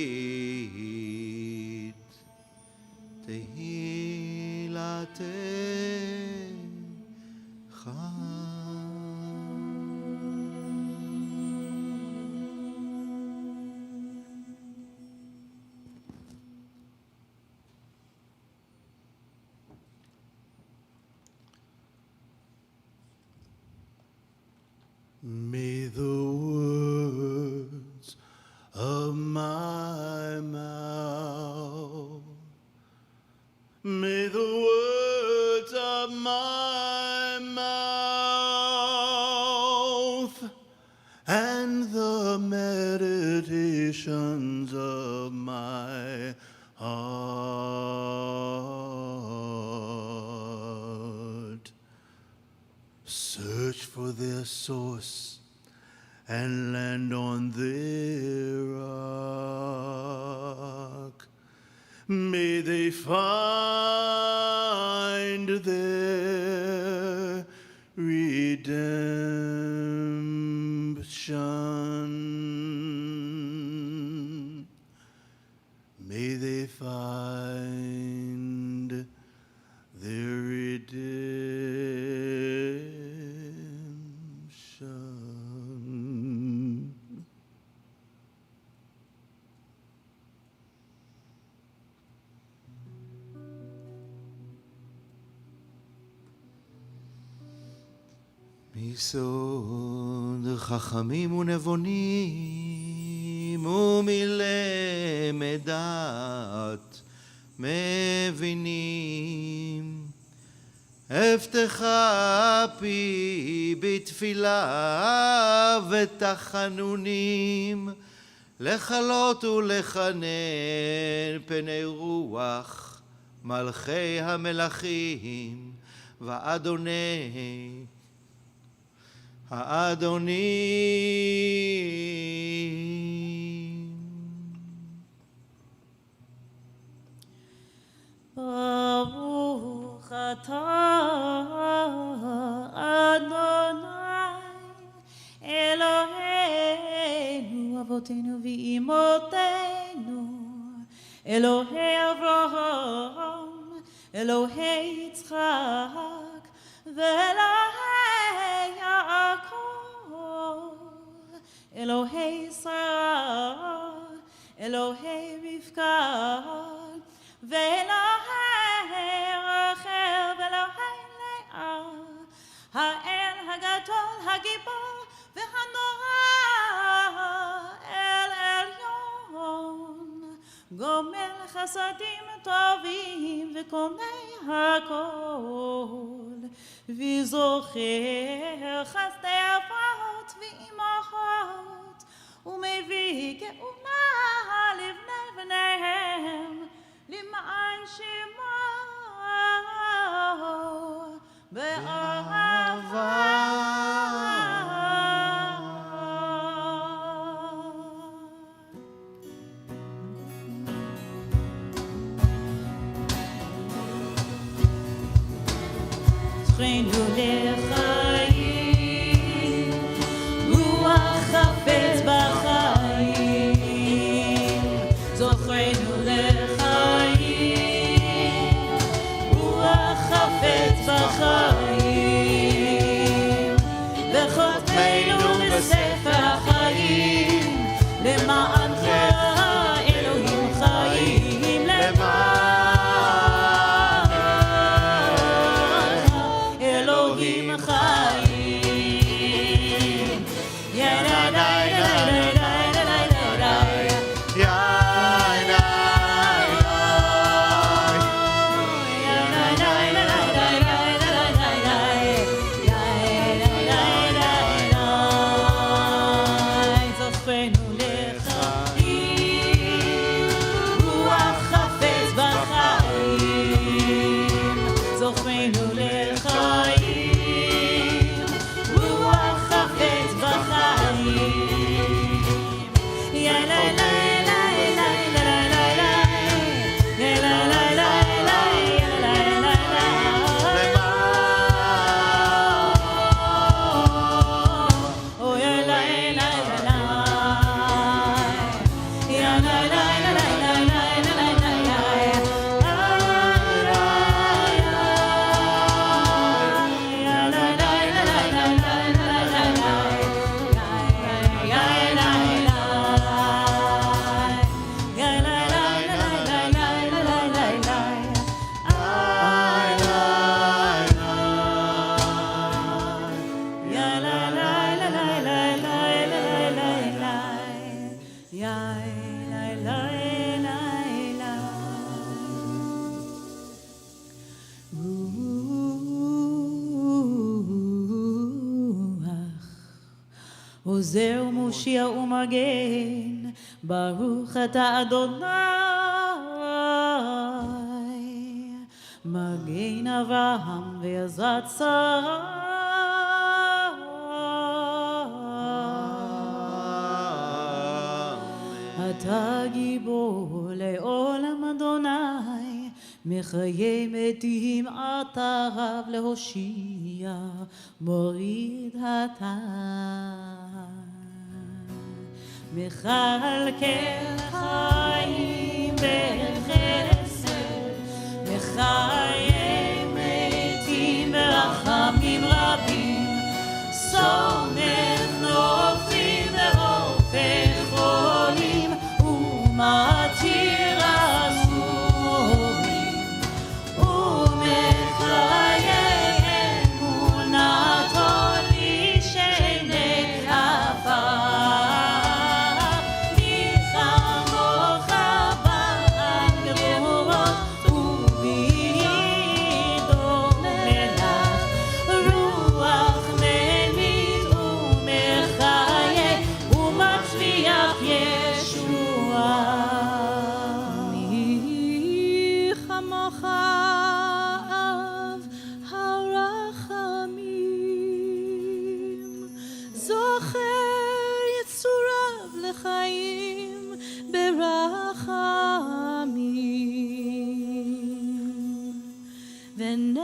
תהילתך. May the words of my mouth, may the words of my mouth and the meditations of my heart search for their source and land on their rock. May they find their redemption. May they find their redemption. מיסוד חכמים ונבונים ומלמד דעת מבינים, אפתחה פי בתפילה ותחנונים, לחלות ולחנן פני רוח מלכי המלכים, ואדוני האדונים. ברוך אתה אדוני אלוהינו אבותינו ואימותינו אלוהי אברהם אלוהי יצחק ואלוהי יעקב אלוהי שרה אלוהי רבקה ואלוהי רחל ואלוהי לאה האל הגדול הגיבור והנורא אל עליון גומל חסדים טובים וקונה הכל וזוכר חסדי אבות ואימהות ומביא גאולה לבני בניהם למען שמו באהבה. זכרנו לחיים רוח חפץ בחיים זוכרנו לחיים רוח חפץ בחיים וחותמנו בספר החיים למענך אלוהים חיים למען אלוהים חיים יא לה לה לה לה לה לה עוזר ומושיע ומגן ברוך אתה אדוני מגן אברהם ועזרת שרה אתה גיבור לעולם אדוני מחיי מתים אתה רב להושיע מוריד הטעם מכלכל חיים בחסד מחיי מתים ברחמים רבים סומך נופלים ורופא חולים ומתיר אסורים ומחיי אמונתו לשני עפר מחמוך בעל גבורות ובימים ונאמן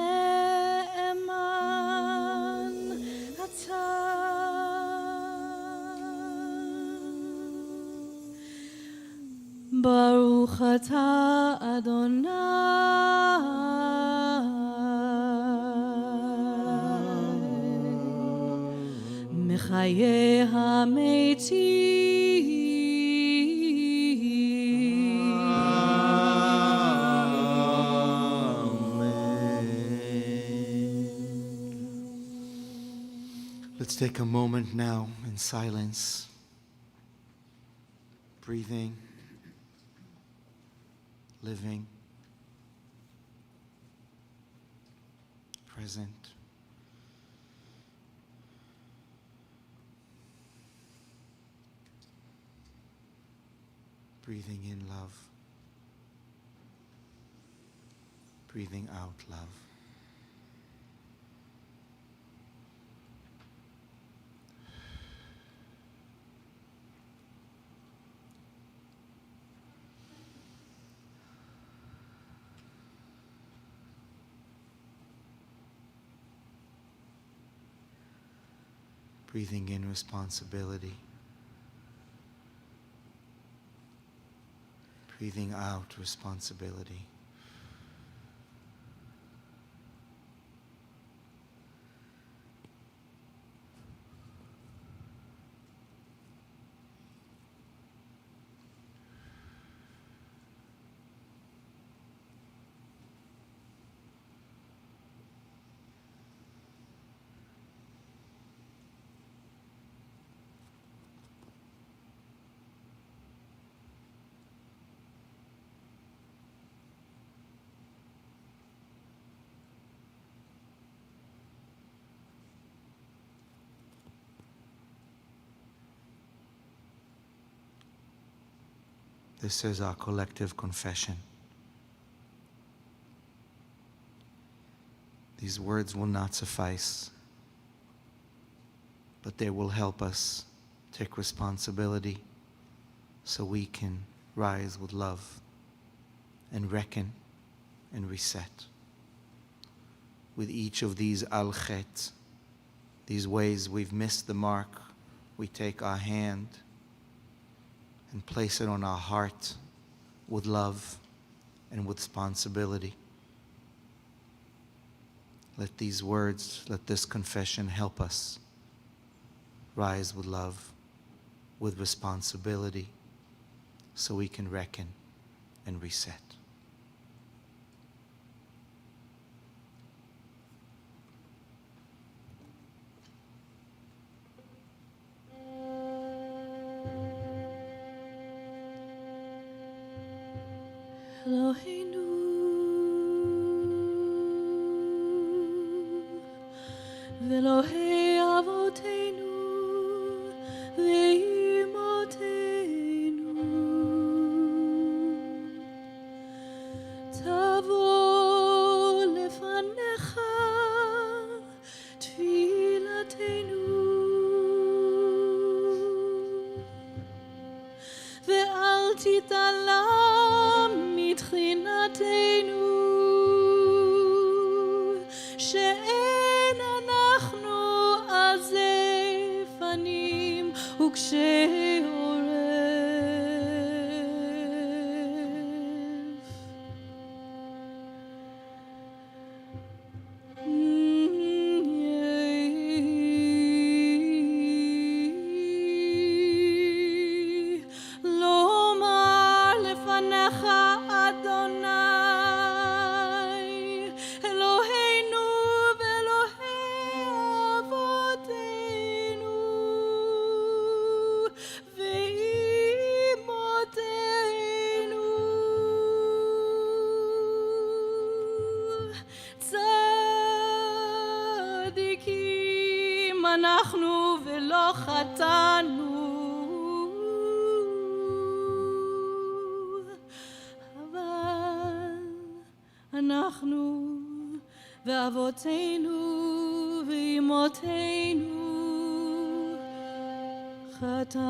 אתה. ברוך אתה אדוני מחיי המתים. Let's take a moment now in silence, breathing, living, present. Breathing in love, breathing out love. Breathing in responsibility. Breathing out responsibility. This is our collective confession. These words will not suffice, but they will help us take responsibility so we can rise with love and reckon and reset. With each of these al-khet, these ways we've missed the mark, we take our hand and place it on our heart with love and with responsibility. Let these words, let this confession help us rise with love, with responsibility, so we can reckon and reset. Eloheinu ve'Elohei avoteinu ve'imotenu tavo lefanecha tfilatenu ve'al titala מתחינתנו שאין אנחנו עזי פנים וקשי עורף לומר לפניך אנחנו ולא חטאנו אבל אנחנו ואבותינו ואימותינו חטאנו.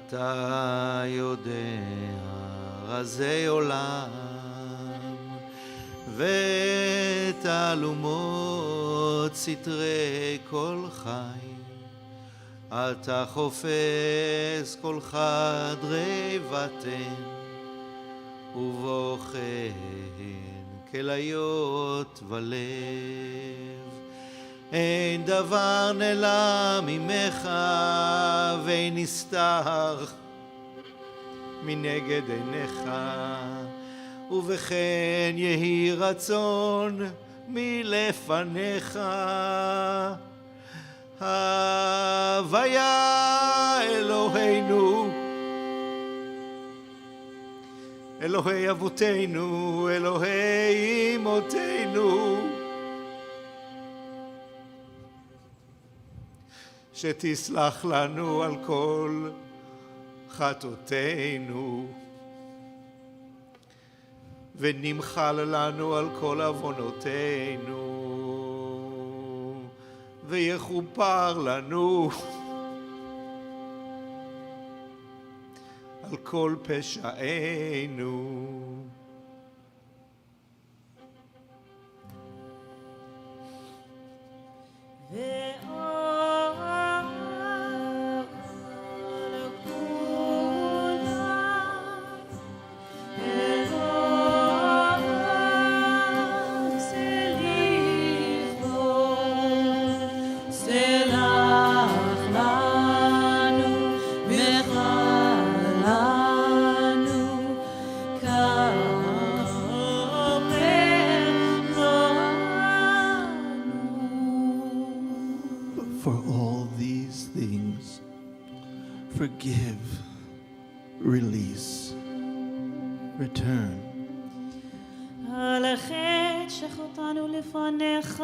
אתה יודע רזי עולם ותעלומות סתרי כל חי, אתה חופש כל חדרי בטן ובוחן כליות ולב, אין דבר נעלם ממך ואין נסתר מנגד עיניך, ובכן יהי רצון מלפניך. הוויה אלוהינו, אלוהי אבותינו, אלוהי אמותינו, שתסלח לנו על כל חטאותינו ונמחל לנו על כל עוונותינו ויכופר לנו על כל פשעינו. Forgive, release, return. על החטא שחטאנו לפניך.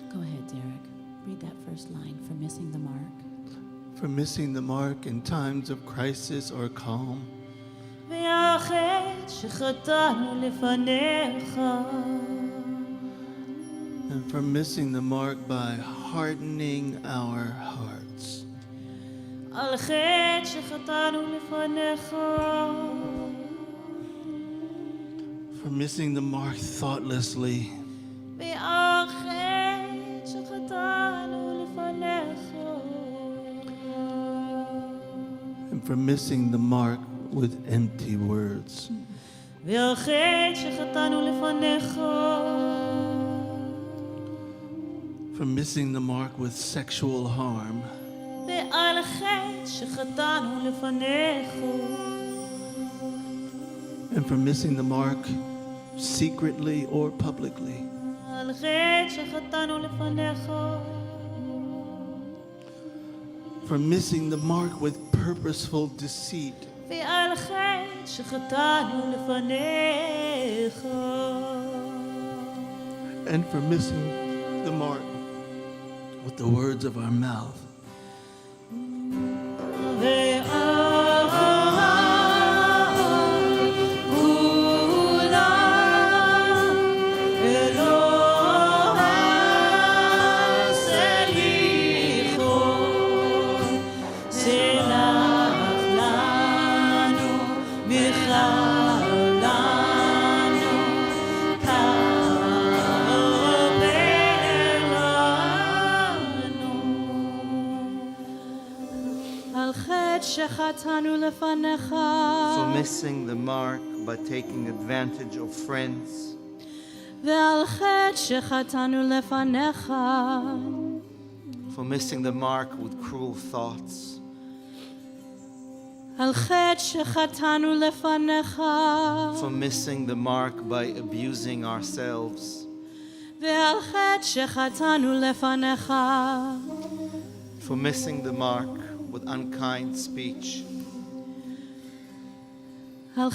Go ahead, Derek. Read that first line for missing the mark. For missing the mark in times of crisis or calm. והחטא שחטאנו לפניך. And for missing the mark by hardening our hearts. על חטא שחטאנו לפניך. For missing the mark thoughtlessly. ועל חטא שחטאנו לפניך. And for missing the mark with empty words. ועל חטא שחטאנו לפניך. For missing the mark with sexual harm. ועל חטא שחטאנו לפניך. And for missing the mark secretly or publicly. על חטא שחטאנו לפניך. For missing the mark with purposeful deceit. ועל חטא שחטאנו לפניך. And for missing the mark with the words of our mouth. For missing the mark by taking advantage of friends. For missing the mark with cruel thoughts. For missing the mark by abusing ourselves. For missing the mark with unkind speech. For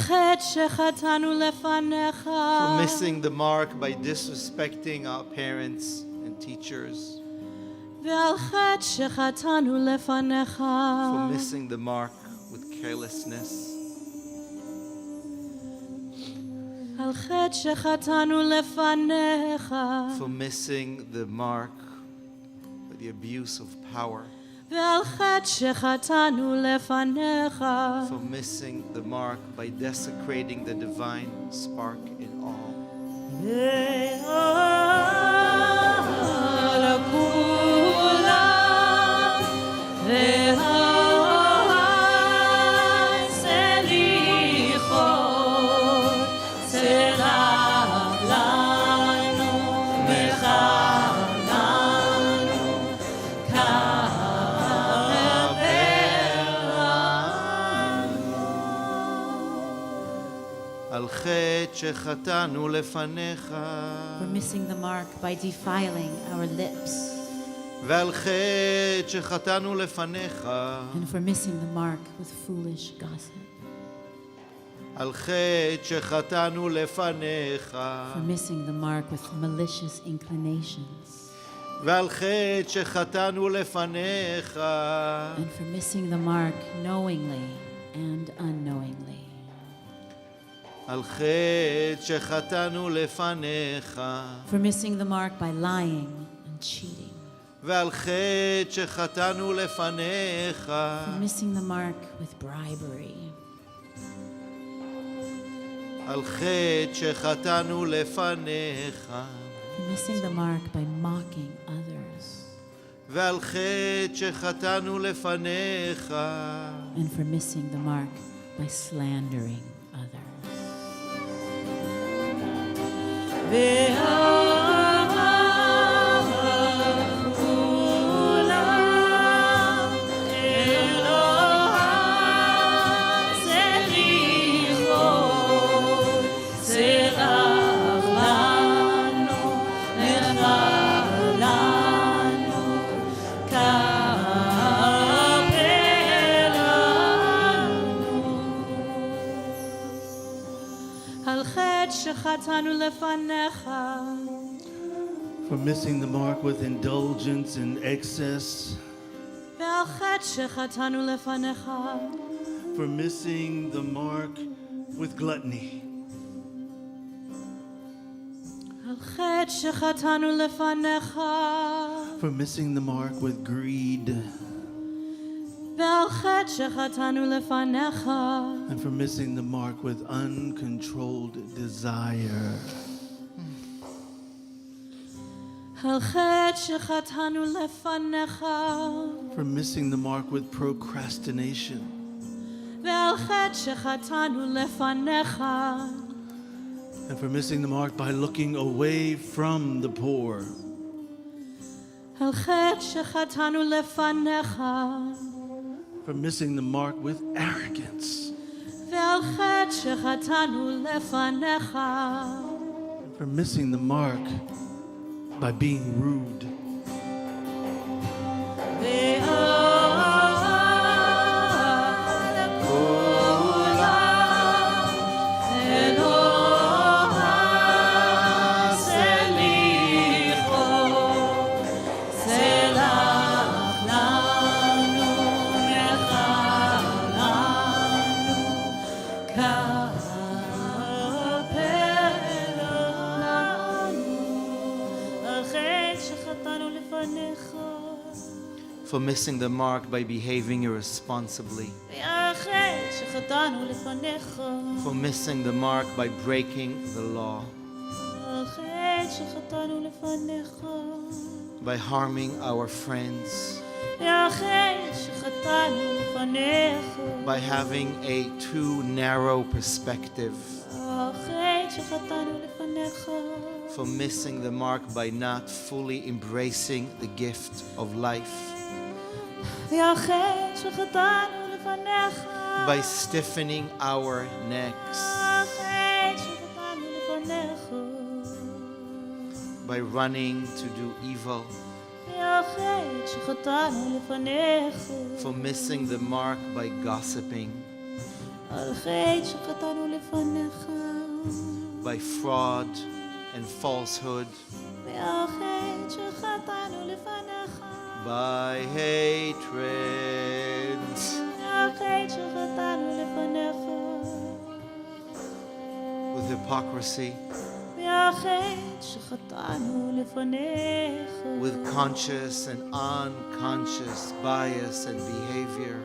missing the mark by disrespecting our parents and teachers. For missing the mark with carelessness. על חטא שחטאנו לפניך. For missing the mark, the abuse of power. ועל חטא שחטאנו לפניך. For missing the mark by desecrating the divine spark in all. ועל כולם והסליחות סלח לנו וחננו על חטא שחטאנו לפניך. For missing the mark by defiling our lips. ועל חטא שחטאנו לפניך. And for missing the mark with foolish gossip. על חטא שחטאנו לפניך. For missing the mark with malicious inclinations. ועל חטא שחטאנו לפניך. And for missing the mark knowingly and unknowingly. על חטא שחטאנו לפניך. For missing the mark by lying and cheating. ועל חטא שחטאנו לפניך. For missing the mark with bribery. על חטא שחטאנו לפניך. For missing the mark by mocking others. ועל חטא שחטאנו לפניך. And for missing the mark by slandering others. For missing the mark with indulgence and excess. For missing the mark with gluttony. For missing the mark with greed. And for missing the mark with uncontrolled desire. For missing the mark with procrastination. And for missing the mark by looking away from the poor. For missing the mark with arrogance. And for missing the mark by being rude. For missing the mark by behaving irresponsibly. For missing the mark by breaking the law. By harming our friends. By having a too narrow perspective. For missing the mark by not fully embracing the gift of life. By stiffening our necks. By running to do evil. For missing the mark by gossiping. By fraud and falsehood. By hatred. With hypocrisy, והחטא שחטאנו לפניך. with conscious and unconscious bias and behavior.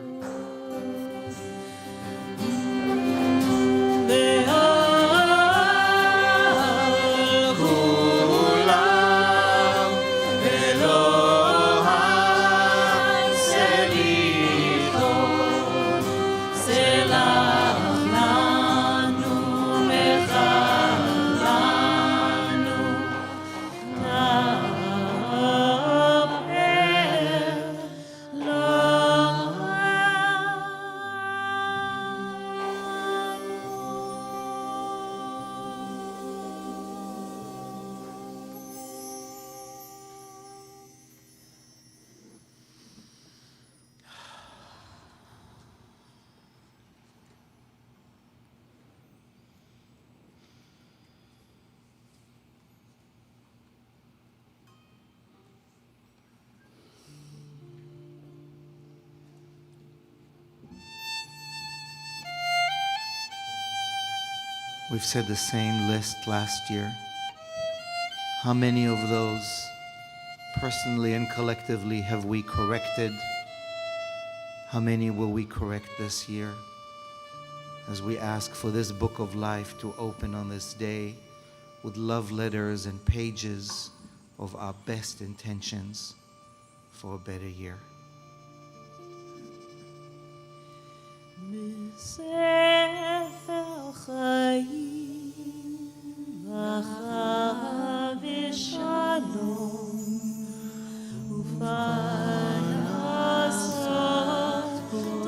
We've said the same list last year. How many of those, personally and collectively, have we corrected? How many will we correct this year? As we ask for this book of life to open on this day with love letters and pages of our best intentions for a better year. בספר חיים ברכה ושלום ופרנסות טובות.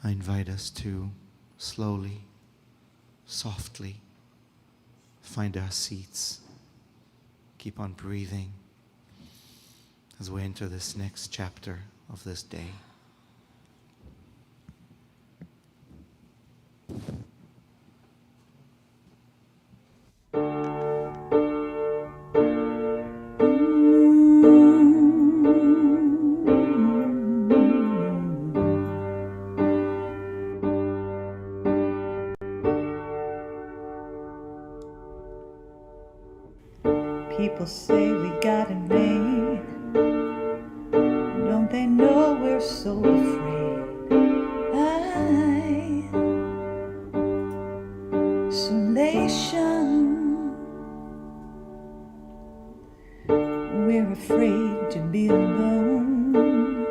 I invite us to slowly, softly find our seats. Keep on breathing as we enter this next chapter of this day. People say we got it made. Don't they know we're so afraid? Isolation. We're afraid to be alone.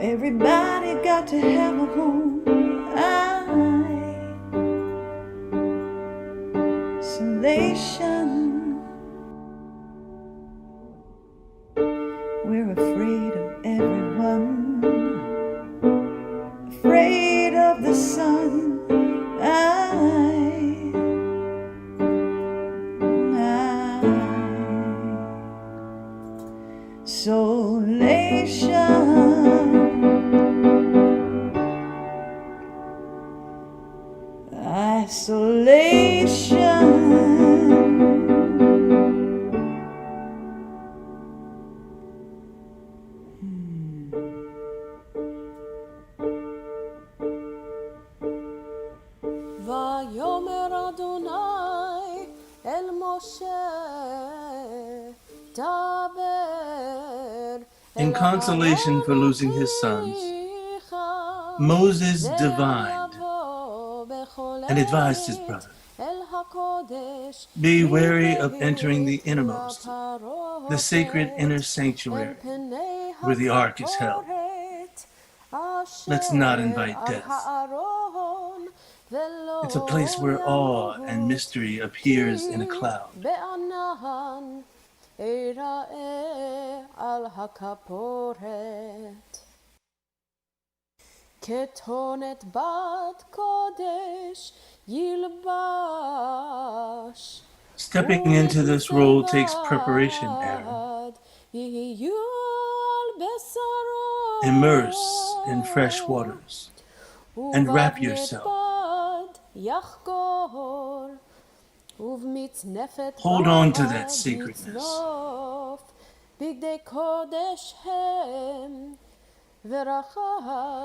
Everybody got to have a home. Isolation. We're afraid of everyone. Afraid of the sun. Isolation. ויאמר אדוני אל משה דבר In consolation for losing his sons, Moses divined and advised his brother, be wary of entering the innermost, the sacred inner sanctuary where the ark is held. Let's not invite death. It's a place where awe and mystery appears in a cloud. כתונת בת קודש ילבש. Stepping into this role takes preparation, Aaron. יהיו על בשרו. Immerse in fresh waters and wrap yourself. יחקור. ובמצנפת Hold on to that sacredness. לצלוף. בגדי קודש הם.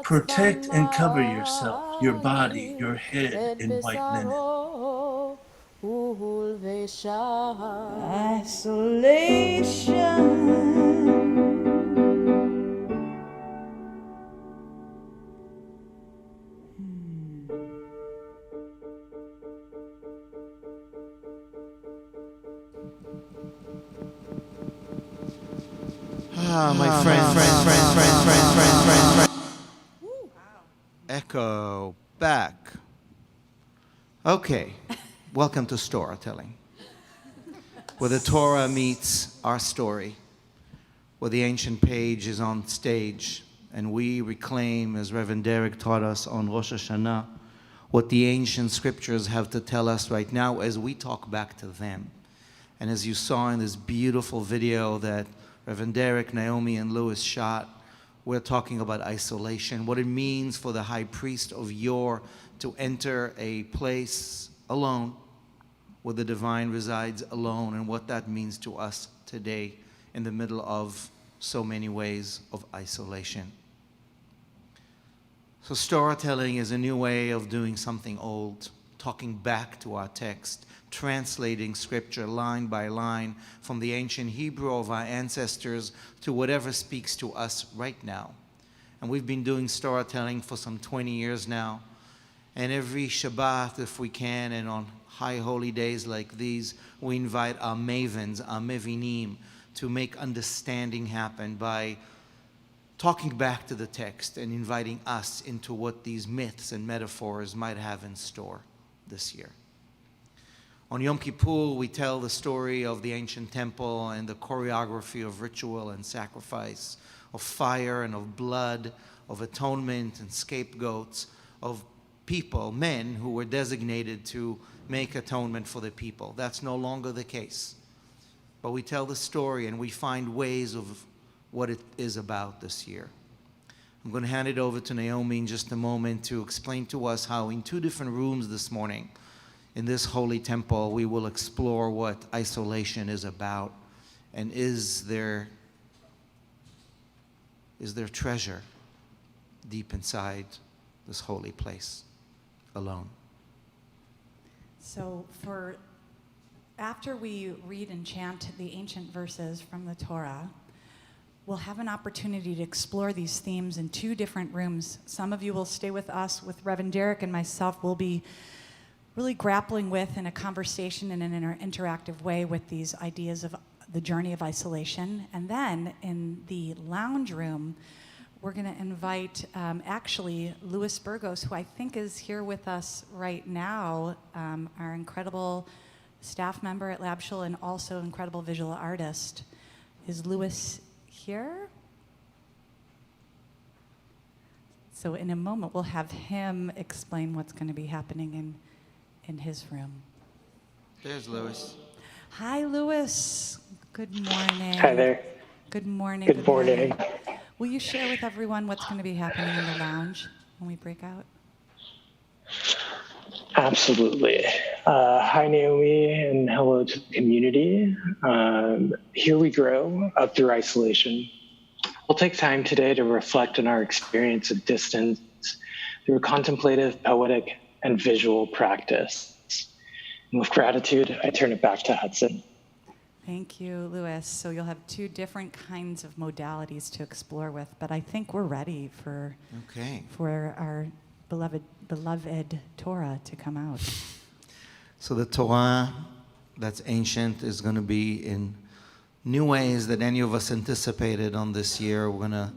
Protect and cover yourself, your body, your head in white linen. Isolation. My friend. Echo back. Okay, welcome to storytelling, where the Torah meets our story, where the ancient page is on stage, and we reclaim, as Reverend Derek taught us on Rosh Hashanah, what the ancient scriptures have to tell us right now as we talk back to them. And as you saw in this beautiful video that Reverend Derek, Naomi, and Lewis shot, we're talking about isolation, what it means for the high priest of yore to enter a place alone where the divine resides alone, and what that means to us today in the middle of so many ways of isolation. So storytelling is a new way of doing something old, talking back to our text, translating scripture line by line from the ancient Hebrew of our ancestors to whatever speaks to us right now. And we've been doing storytelling for some 20 years now. And every Shabbat, if we can, and on high holy days like these, we invite our mavens, our mevinim, to make understanding happen by talking back to the text and inviting us into what these myths and metaphors might have in store this year. On Yom Kippur, we tell the story of the ancient temple and the choreography of ritual and sacrifice, of fire and of blood, of atonement and scapegoats, of people, men who were designated to make atonement for the people. That's no longer the case. But we tell the story and we find ways of what it is about this year. I'm going to hand it over to Naomi in just a moment to explain to us how in two different rooms this morning in this holy temple we will explore what isolation is about, and is there treasure deep inside this holy place alone. So for after we read and chant the ancient verses from the Torah, we'll have an opportunity to explore these themes in 2 different rooms. Some of you will stay with us, with Reverend Derek and myself. We'll be really grappling with in a conversation and in an interactive way with these ideas of the journey of isolation. And then in the lounge room, we're going to invite actually Louis Burgos, who I think is here with us right now, our incredible staff member at Lab Shul and also incredible visual artist. Is Louis here? So in a moment, we'll have him explain what's going to be happening in his room. There's Louis. Hi, Louis. Good morning. Hi there. Good morning. Good morning. Will you share with everyone what's going to be happening in the lounge when we break out? Absolutely. Hi, Naomi, and hello to the community. Here we grow up through isolation. We'll take time today to reflect on our experience of distance through contemplative, poetic, and visual practice. And with gratitude, I turn it back to Hudson. Thank you, Louis. So you'll have 2 different kinds of modalities to explore with, but I think we're ready for our beloved Torah to come out. So the Torah that's ancient is going to be in new ways that any of us anticipated on this year. We're going to,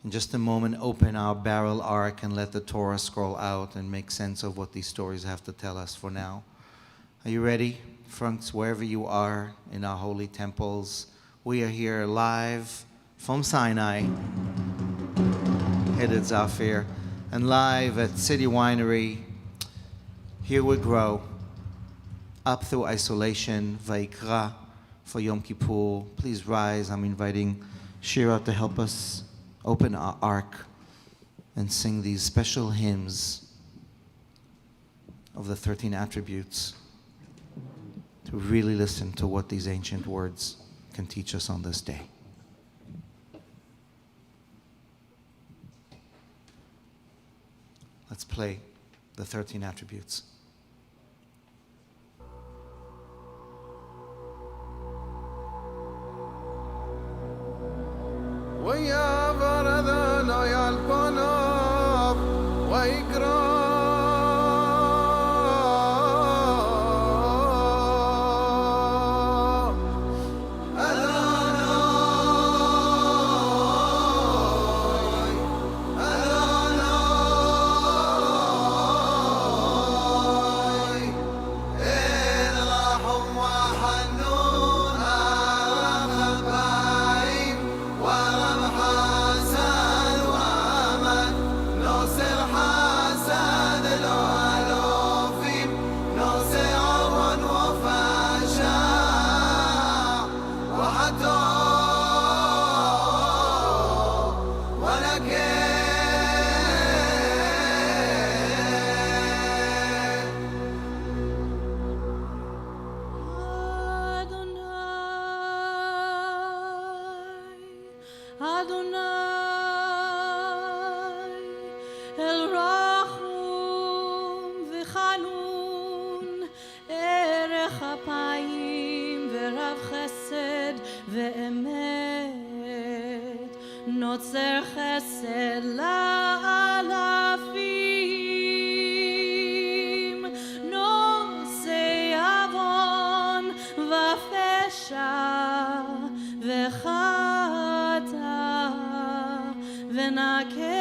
in just a moment, open our barrel arc and let the Torah scroll out and make sense of what these stories have to tell us for now. Are you ready, Franks, wherever you are in our holy temples? We are here live from Sinai, headed Zafir, and live at City Winery. Here we grow, up through isolation, Vaikra, for Yom Kippur. Please rise. I'm inviting Shira to help us open our ark and sing these special hymns of the 13 attributes, to really listen to what these ancient words can teach us on this day. Let's play the 13 attributes. ويعبر ذانا يالبناب ويقرأ נוצר חסד לאלפים, נושא עוון ופשע וחטא ונקה.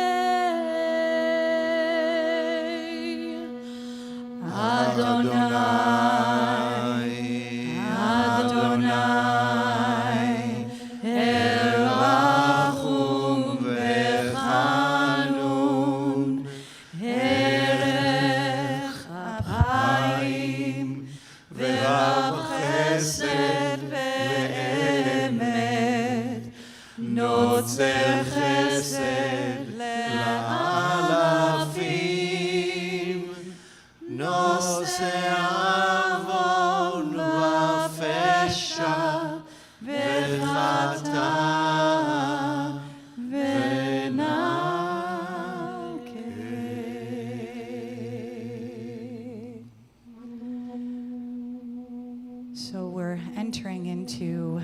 So we're entering into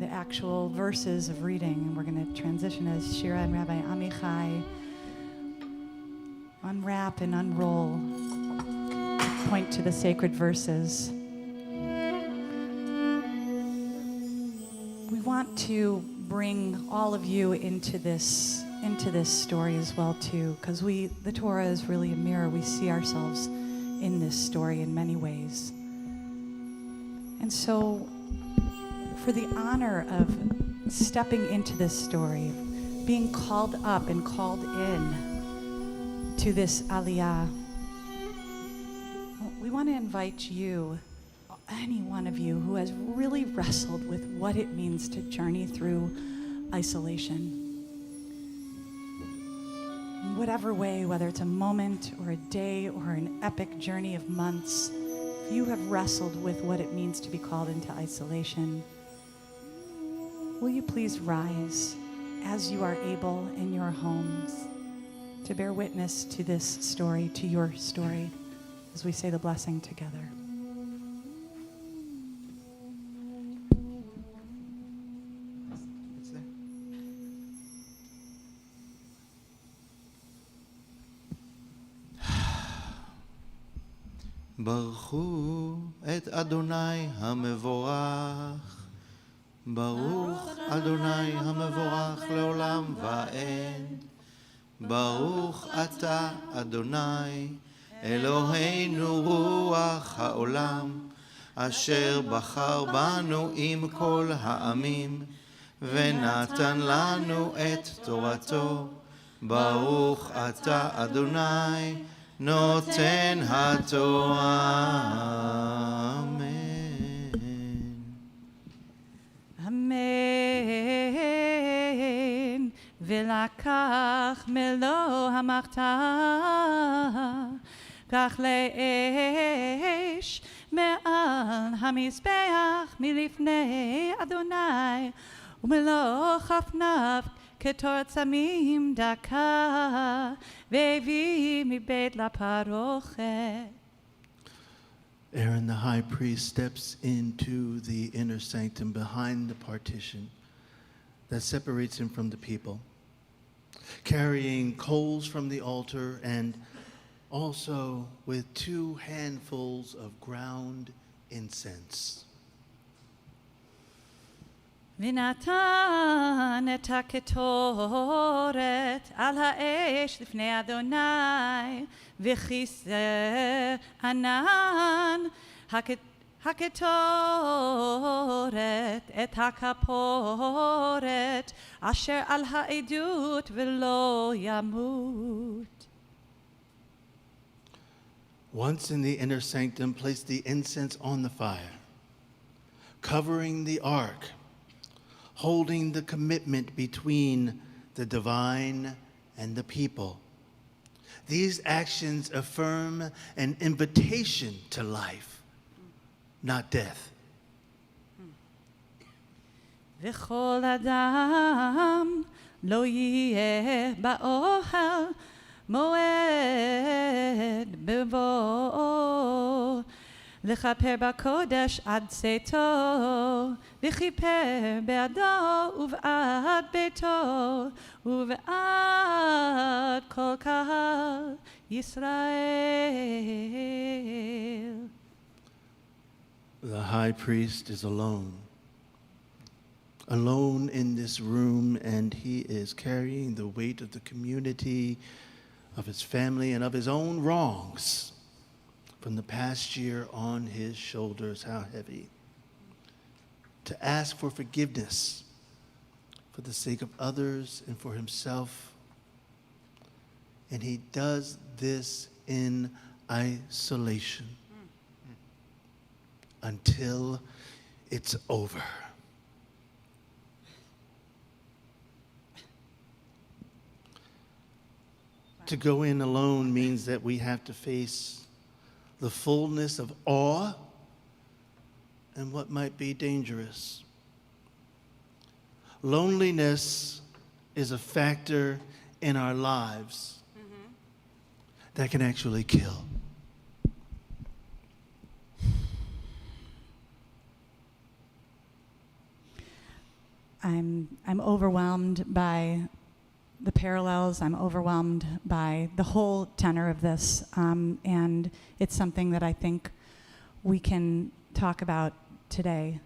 the actual verses of reading, and we're going to transition as Shira and Rabbi Amichai unwrap and unroll, point to the sacred verses. We want to bring all of you into this story as well too, because the Torah is really a mirror. We see ourselves in this story in many ways. And so for the honor of stepping into this story, being called up and called in to this Aliyah, we want to invite you, any one of you who has really wrestled with what it means to journey through isolation. In whatever way, whether it's a moment or a day or an epic journey of months, if you have wrestled with what it means to be called into isolation, will you please rise as you are able in your homes to bear witness to this story, to your story, as we say the blessing together. ברכו את אדוני המבורך, ברוך אדוני המבורך לעולם ועד. ברוך אתה אדוני אלוהינו רוח העולם, אשר בחר בנו עם כל העמים, ונתן לנו את תורתו. ברוך אתה אדוני נותן התורה. אמן. אמן. ולקח מלוא המחתה, כך לאש מעל המזבח מלפני אדוני, ומלוא כפניו כתור צמים דקה, והביא מבית לפרוכת. Aaron the high priest steps into the inner sanctum behind the partition that separates him from the people, carrying coals from the altar and also with 2 handfuls of ground incense. ונתן את הקטורת על האש לפני אדוני, וכיסא ענן הקטורת את הכפורת, אשר על העדות ולא ימות. Once in the inner sanctum, place the incense on the fire, covering the ark, holding the commitment between the divine and the people. These actions affirm an invitation to life, not death. וכל אדם לא יהיה באוהל מועד בבוא, לכפר בקודש עד צאתו, וכיפר בעדו ובעד ביתו ובעד כל קהל ישראל. The high priest is alone in this room, and he is carrying the weight of the community, of his family, and of his own wrongs from the past year on his shoulders. How heavy. To ask for forgiveness for the sake of others and for himself. And he does this in isolation until it's over. To go in alone means that we have to face the fullness of awe and what might be dangerous. Loneliness is a factor in our lives that can actually kill. I'm overwhelmed by the parallels. I'm overwhelmed by the whole tenor of this, and it's something that I think we can talk about today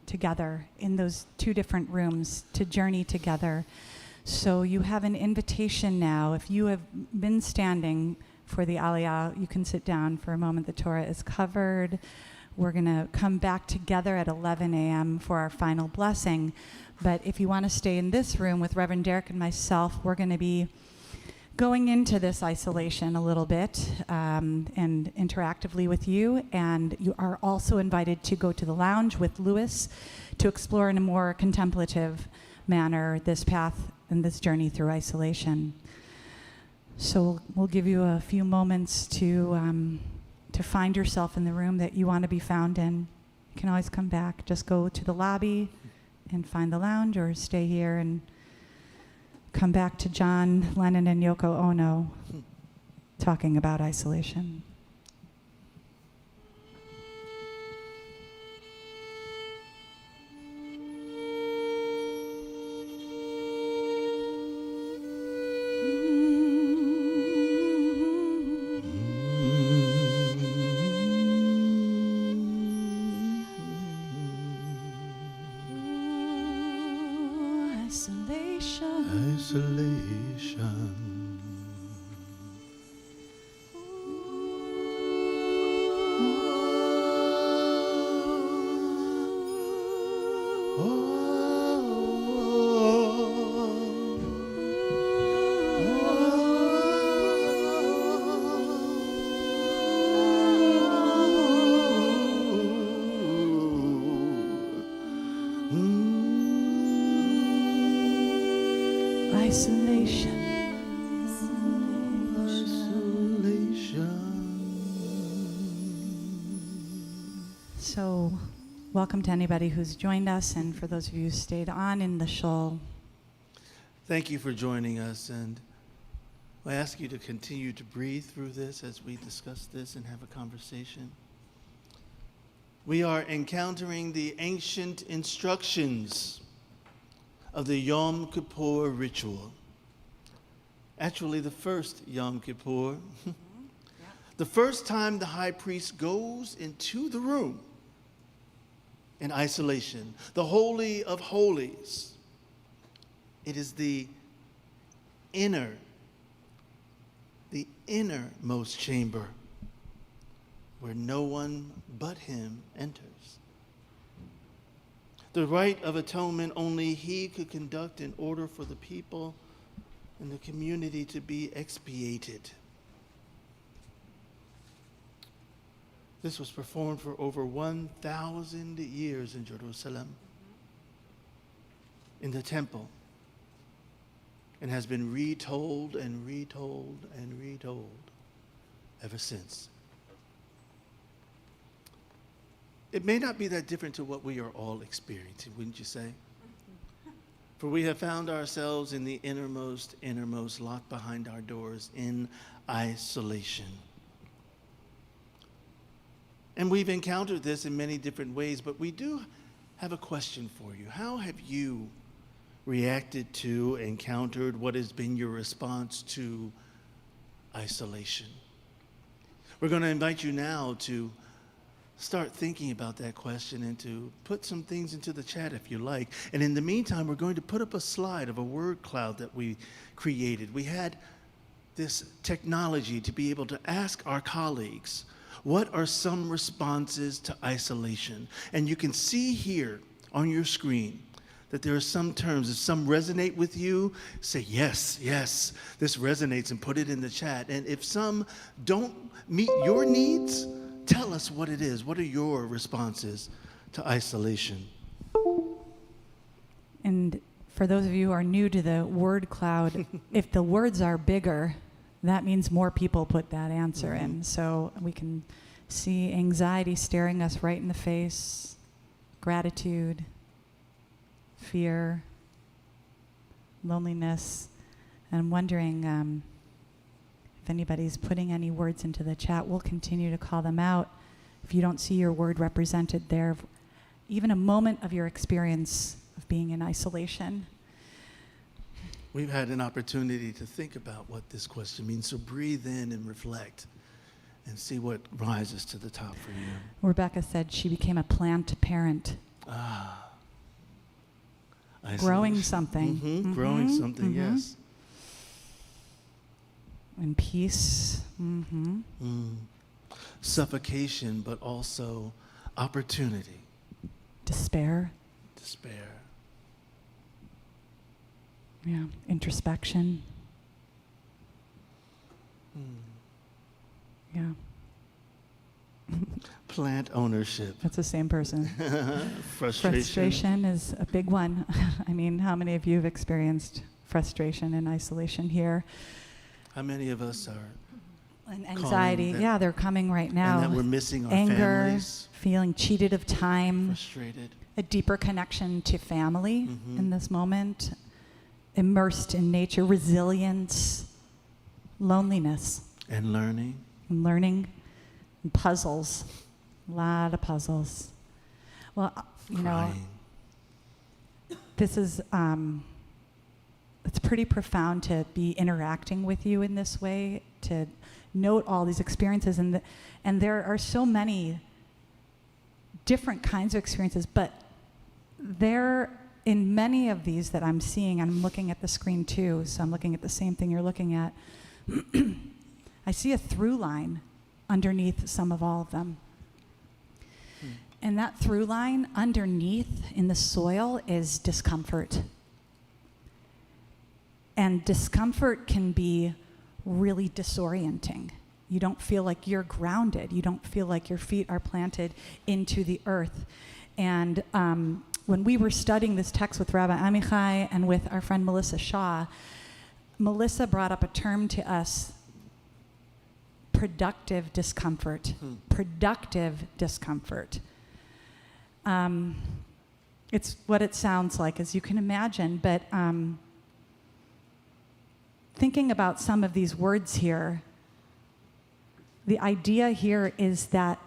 together in those two different rooms to journey together. So you have an invitation now. If you have been standing for the Aliyah, you can sit down for a moment. The Torah is covered. We're going to come back together at 11 a.m. for our final blessing. But if you want to stay in this room with Reverend Derek and myself, we're going to be going into this isolation a little bit and interactively with you. And you are also invited to go to the lounge with Louis to explore in a more contemplative manner this path and this journey through isolation. So we'll give you a few moments to find yourself in the room that you want to be found in. You can always come back. Just go to the lobby and find the lounge, or stay here and come back to John Lennon and Yoko Ono talking about isolation. So, welcome to anybody who's joined us, and for those of you who stayed on in the Shul. Thank you for joining us, and I ask you to continue to breathe through this as we discuss this and have a conversation. We are encountering the ancient instructions of the Yom Kippur ritual. Actually, the first Yom Kippur. The first time the high priest goes into the room in isolation, the Holy of Holies. It is the innermost chamber where no one but him enters. The rite of atonement only he could conduct in order for the people and the community to be expiated. This was performed for over 1,000 years in Jerusalem, in the temple, and has been retold and retold and retold ever since. It may not be that different to what we are all experiencing, wouldn't you say? For we have found ourselves in the innermost, locked behind our doors in isolation. And we've encountered this in many different ways, but we do have a question for you. How have you reacted to, encountered, what has been your response to isolation? We're going to invite you now to start thinking about that question and to put some things into the chat if you like. And in the meantime, we're going to put up a slide of a word cloud that we created. We had this technology to be able to ask our colleagues, what are some responses to isolation? And you can see here on your screen that there are some terms. If some resonate with you, say, yes, yes, this resonates, and put it in the chat. And if some don't meet your needs, tell us what it is. What are your responses to isolation? And for those of you who are new to the word cloud, if the words are bigger, that means more people put that answer in. So we can see anxiety staring us right in the face, gratitude, fear, loneliness. And I'm wondering if anybody's putting any words into the chat. We'll continue to call them out. If you don't see your word represented there, even a moment of your experience of being in isolation. We've had an opportunity to think about what this question means, so breathe in and reflect and see what rises to the top for you. Rebecca said she became a plant parent. Growing something. Mm-hmm. Growing something, yes. And peace. Suffocation, but also opportunity. Despair. Yeah, introspection. Yeah. Plant ownership. That's the same person. Frustration. Frustration is a big one. I mean, how many of you have experienced frustration and isolation here? How many of us are? And anxiety. Yeah, they're coming right now. And that we're missing our anger, families. Feeling cheated of time. Frustrated. A deeper connection to family in this moment. Immersed in nature. Resilience. Loneliness. And learning. And puzzles. A lot of puzzles. Well, you know, this is, it's pretty profound to be interacting with you in this way, to note all these experiences. And there are so many different kinds of experiences, but in many of these that I'm seeing, I'm looking at the screen too, so I'm looking at the same thing you're looking at. I see a through line underneath some of all of them. And that through line underneath in the soil is discomfort. And discomfort can be really disorienting. You don't feel like you're grounded. You don't feel like your feet are planted into the earth. And when we were studying this text with Rabbi Amichai and with our friend Melissa Shaw, Melissa brought up a term to us, productive discomfort. Productive discomfort. It's what it sounds like, as you can imagine, but thinking about some of these words here, the idea here is that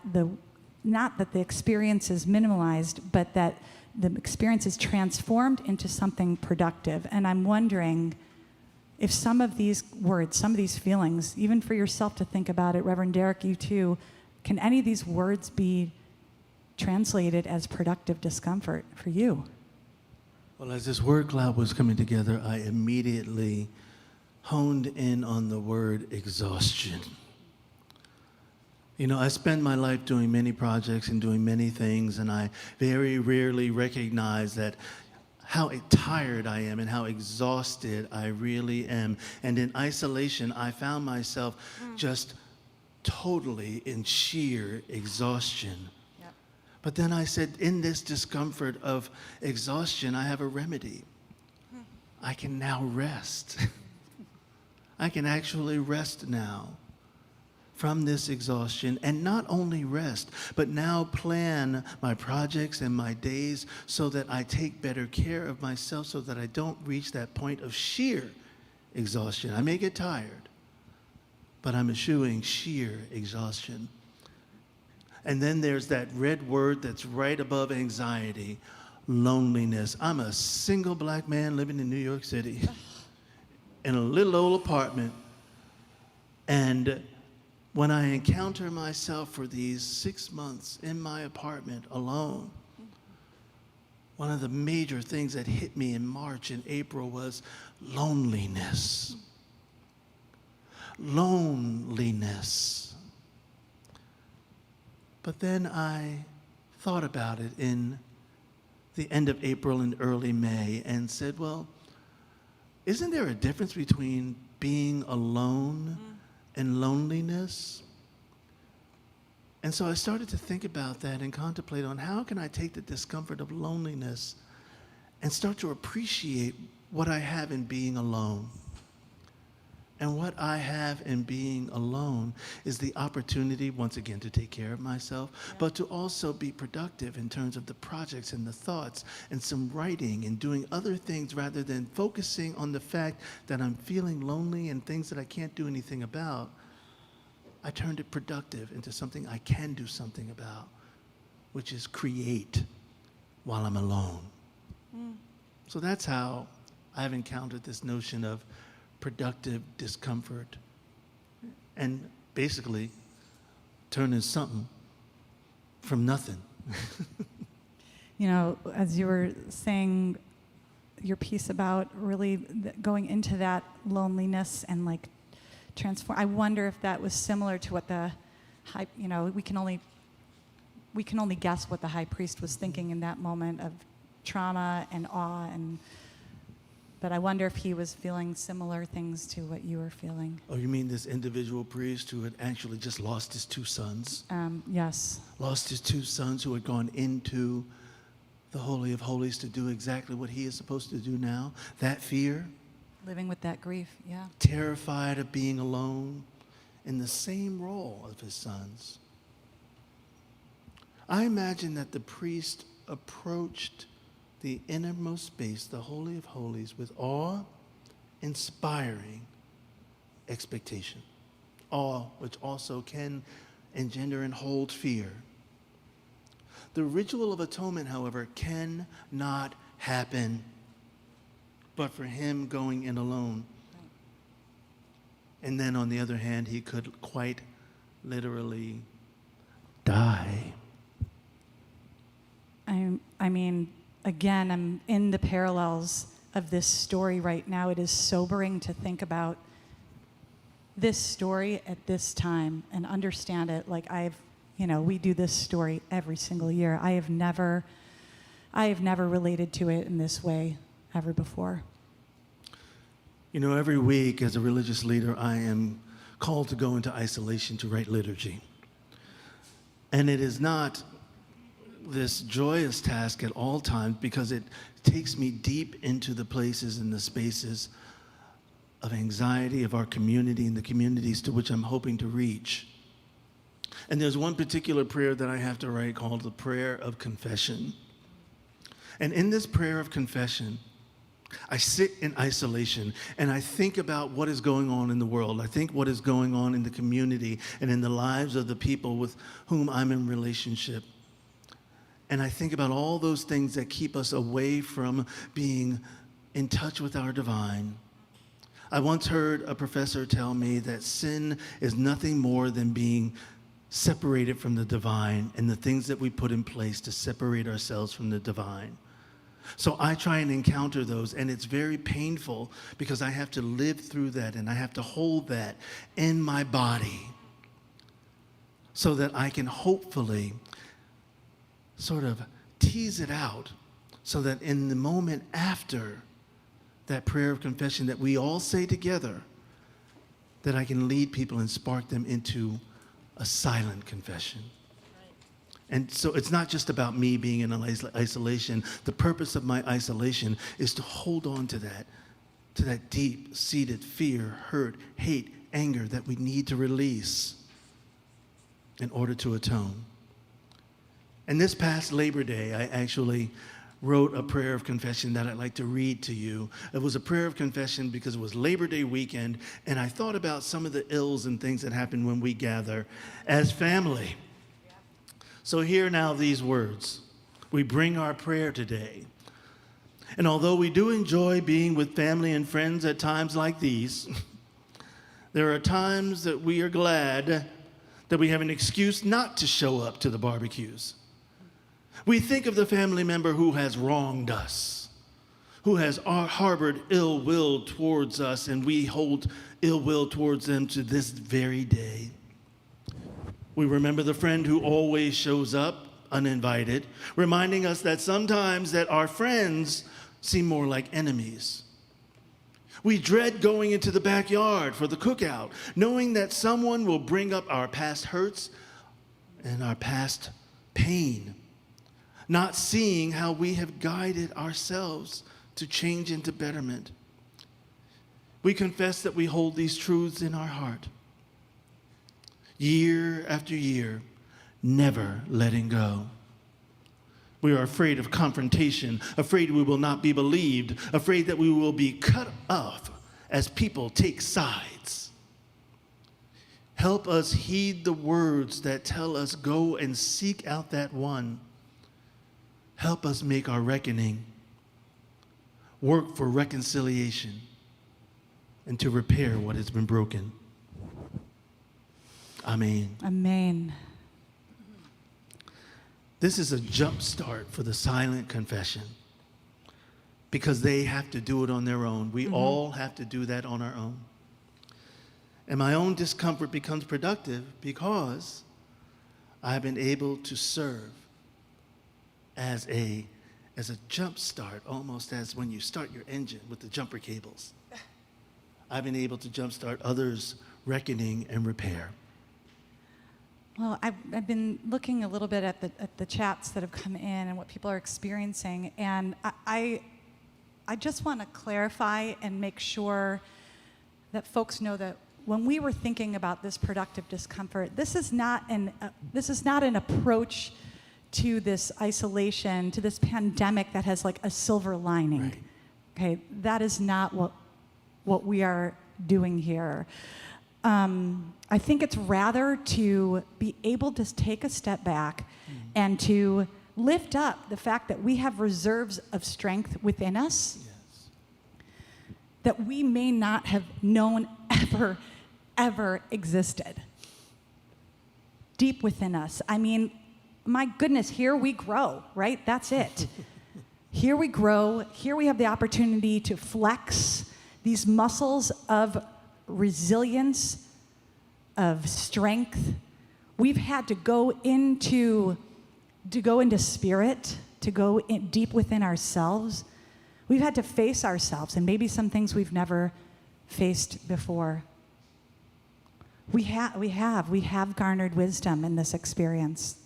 not that the experience is minimalized, but that the experience is transformed into something productive. And I'm wondering if some of these words, some of these feelings, even for yourself to think about it, Reverend Derek, you too, can any of these words be translated as productive discomfort for you? Well, as this word cloud was coming together, I immediately honed in on the word exhaustion. You know, I spend my life doing many projects and doing many things, and I very rarely recognize that how tired I am and how exhausted I really am. And in isolation, I found myself just totally in sheer exhaustion. Yep. But then I said, in this discomfort of exhaustion, I have a remedy. I can now rest. I can actually rest now from this exhaustion, and not only rest, but now plan my projects and my days so that I take better care of myself so that I don't reach that point of sheer exhaustion. I may get tired, but I'm eschewing sheer exhaustion. And then there's that red word that's right above anxiety, loneliness. I'm a single black man living in New York City in a little old apartment, and when I encounter myself for these 6 months in my apartment alone, one of the major things that hit me in March and April was loneliness. Loneliness. But then I thought about it in the end of April and early May and said, well, isn't there a difference between being alone and loneliness? And so I started to think about that and contemplate on how can I take the discomfort of loneliness and start to appreciate what I have in being alone. And what I have in being alone is the opportunity, once again, to take care of myself, but to also be productive in terms of the projects and the thoughts and some writing and doing other things rather than focusing on the fact that I'm feeling lonely and things that I can't do anything about. I turned it productive into something I can do something about, which is create while I'm alone. So that's how I've encountered this notion of productive discomfort and basically turning something from nothing. You know, as you were saying your piece about really going into that loneliness and like transform, I wonder if that was similar to what the high, you know, we can only guess what the high priest was thinking in that moment of trauma and awe, but I wonder if he was feeling similar things to what you were feeling. Oh, you mean this individual priest who had actually just lost his 2 sons? Yes. Lost his 2 sons who had gone into the Holy of Holies to do exactly what he is supposed to do now. That fear. Living with that grief, yeah. Terrified of being alone in the same role of his sons. I imagine that the priest approached the innermost space, the Holy of Holies, with awe-inspiring expectation. Awe, which also can engender and hold fear. The ritual of atonement, however, cannot happen but for him going in alone. And then on the other hand, he could quite literally die. I mean, again, I'm in the parallels of this story right now. It is sobering to think about this story at this time and understand it. Like we do this story every single year. I have never related to it in this way ever before. You know, every week as a religious leader, I am called to go into isolation to write liturgy. And it is not this joyous task at all times because it takes me deep into the places and the spaces of anxiety of our community and the communities to which I'm hoping to reach. And there's one particular prayer that I have to write called the prayer of confession. And in this prayer of confession, I sit in isolation and I think about what is going on in the world. I think what is going on in the community and in the lives of the people with whom I'm in relationship. And I think about all those things that keep us away from being in touch with our divine. I once heard a professor tell me that sin is nothing more than being separated from the divine and the things that we put in place to separate ourselves from the divine. So I try and encounter those, and it's very painful because I have to live through that and I have to hold that in my body so that I can hopefully sort of tease it out so that in the moment after that prayer of confession that we all say together, that I can lead people and spark them into a silent confession. And so it's not just about me being in isolation. The purpose of my isolation is to hold on to that deep-seated fear, hurt, hate, anger that we need to release in order to atone. And this past Labor Day, I actually wrote a prayer of confession that I'd like to read to you. It was a prayer of confession because it was Labor Day weekend, and I thought about some of the ills and things that happen when we gather as family. So hear now these words. We bring our prayer today. And although we do enjoy being with family and friends at times like these, there are times that we are glad that we have an excuse not to show up to the barbecues. We think of the family member who has wronged us, who has harbored ill will towards us, and we hold ill will towards them to this very day. We remember the friend who always shows up uninvited, reminding us that sometimes that our friends seem more like enemies. We dread going into the backyard for the cookout, knowing that someone will bring up our past hurts and our past pain, not seeing how we have guided ourselves to change into betterment. We confess that we hold these truths in our heart, year after year, never letting go. We are afraid of confrontation, afraid we will not be believed, afraid that we will be cut off as people take sides. Help us heed the words that tell us, go and seek out that one. Help us make our reckoning work for reconciliation and to repair what has been broken. Amen. Amen. This is a jump start for the silent confession because they have to do it on their own. We all have to do that on our own. And my own discomfort becomes productive because I've been able to serve as a jump start, almost as when you start your engine with the jumper cables. I've been able to jump start others' reckoning and repair. Well, I've been looking a little bit at the chats that have come in and what people are experiencing, and I just want to clarify and make sure that folks know that when we were thinking about this productive discomfort, this is not an approach to this isolation, to this pandemic that has like a silver lining. Right. Okay, that is not what we are doing here. I think it's rather to be able to take a step back and to lift up the fact that we have reserves of strength within us that we may not have known ever existed deep within us. I mean, my goodness, here we grow, right? That's it. Here we grow. Here we have the opportunity to flex these muscles of resilience, of strength. We've had to go into spirit, to go in deep within ourselves. We've had to face ourselves and maybe some things we've never faced before. We have garnered wisdom in this experience.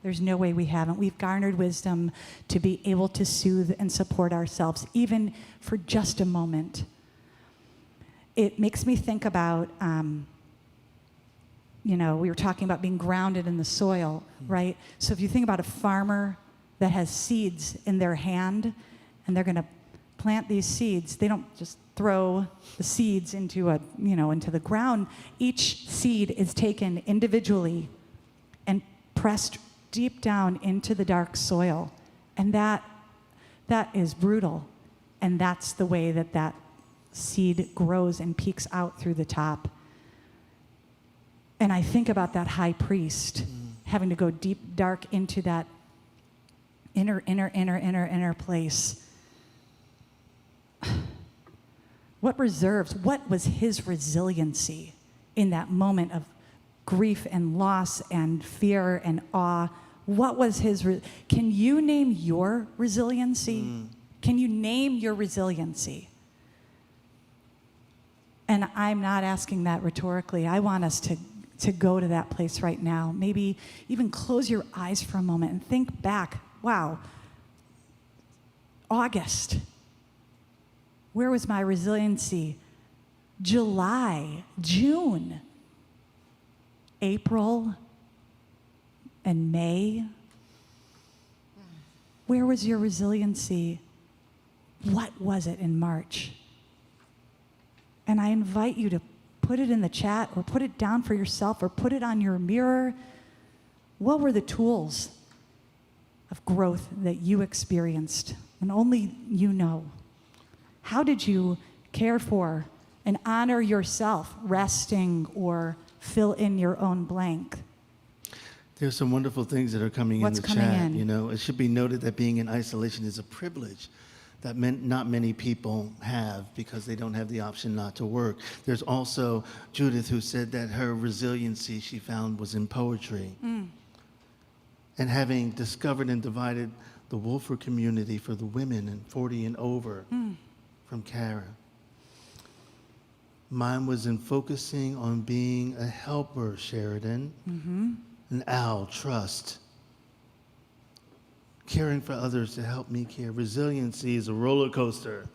There's no way we haven't. We've garnered wisdom to be able to soothe and support ourselves, even for just a moment. It makes me think about, we were talking about being grounded in the soil, right? So if you think about a farmer that has seeds in their hand and they're going to plant these seeds, they don't just throw the seeds into the ground. Each seed is taken individually and pressed deep down into the dark soil. And that is brutal. And that's the way that seed grows and peeks out through the top. And I think about that high priest having to go deep, dark into that inner place. What was his resiliency in that moment of grief and loss and fear and awe? What was can you name your resiliency? Can you name your resiliency? And I'm not asking that rhetorically. I want us to go to that place right now. Maybe even close your eyes for a moment and think back. Wow, August. Where was my resiliency? July, June, April, and May. Where was your resiliency? What was it in March? And I invite you to put it in the chat or put it down for yourself or put it on your mirror. What were the tools of growth that you experienced? And only you know. How did you care for and honor yourself, resting or fill in your own blank? There's some wonderful things that are coming in the chat. It should be noted that being in isolation is a privilege that not many people have because they don't have the option not to work. There's also Judith who said that her resiliency she found was in poetry. And having discovered and divided the Wolfer community for the women and 40 and over from Kara. Mine was in focusing on being a helper, Sheridan. And Al, trust. Caring for others to help me care. Resiliency is a roller coaster.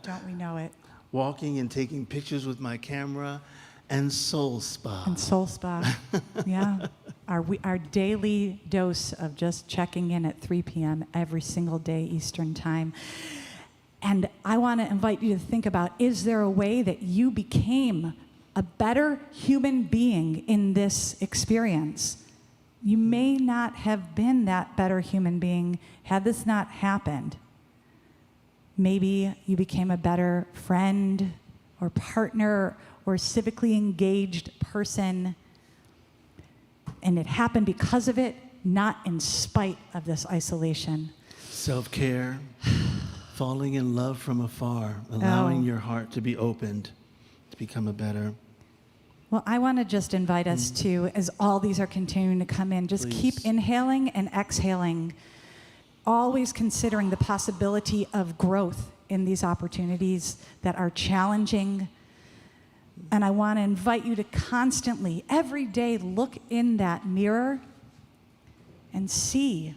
Don't we know it? Walking and taking pictures with my camera and soul spa. And soul spa, yeah. Our daily dose of just checking in at 3 p.m. every single day Eastern time. And I want to invite you to think about, is there a way that you became a better human being in this experience? You may not have been that better human being had this not happened. Maybe you became a better friend or partner or civically engaged person, and it happened because of it, not in spite of this isolation. Self-care, falling in love from afar, allowing your heart to be opened to become a better. Well, I want to just invite us to, as all these are continuing to come in, just keep inhaling and exhaling, always considering the possibility of growth in these opportunities that are challenging. And I want to invite you to constantly, every day, look in that mirror and see,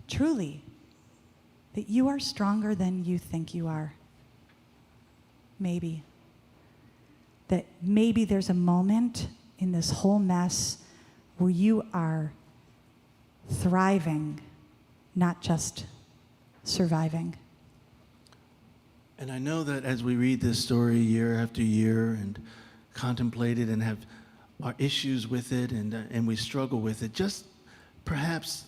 truly, that you are stronger than you think you are. Maybe. That maybe there's a moment in this whole mess where you are thriving, not just surviving. And I know that as we read this story year after year and contemplate it and have our issues with it and we struggle with it, just perhaps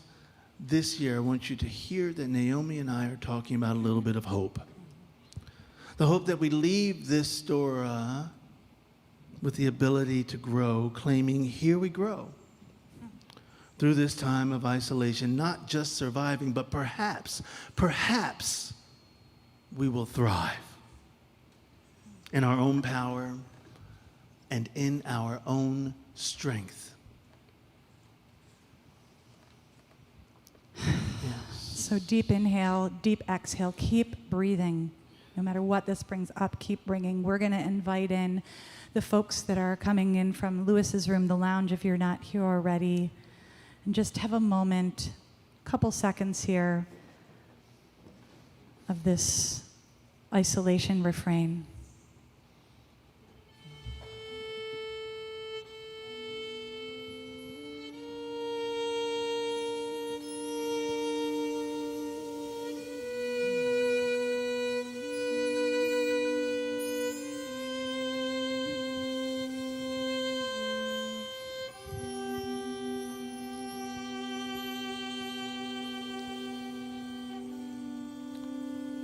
this year I want you to hear that Naomi and I are talking about a little bit of hope. The hope that we leave this Torah with the ability to grow, claiming here we grow through this time of isolation, not just surviving, but perhaps we will thrive in our own power and in our own strength. So deep inhale, deep exhale, keep breathing. No matter what this brings up, keep bringing. We're going to invite in the folks that are coming in from Lewis's room, the lounge, if you're not here already. And just have a moment, a couple seconds here of this isolation refrain.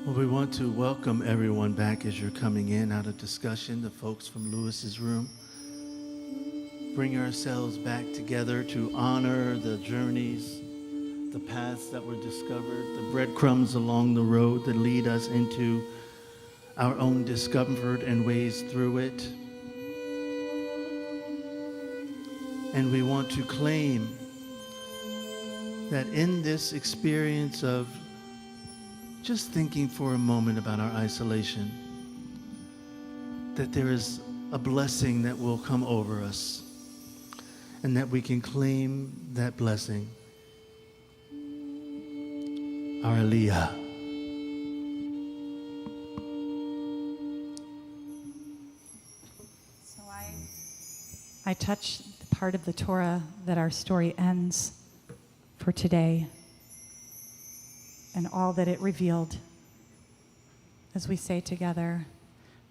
Well, we want to welcome everyone back as you're coming in out of discussion, the folks from Lewis's room. Bring ourselves back together to honor the journeys, the paths that were discovered, the breadcrumbs along the road that lead us into our own discomfort and ways through it. And we want to claim that in this experience of just thinking for a moment about our isolation, that there is a blessing that will come over us and that we can claim that blessing, our Aliyah. So I touch the part of the Torah that our story ends for today, and all that it revealed. As we say together,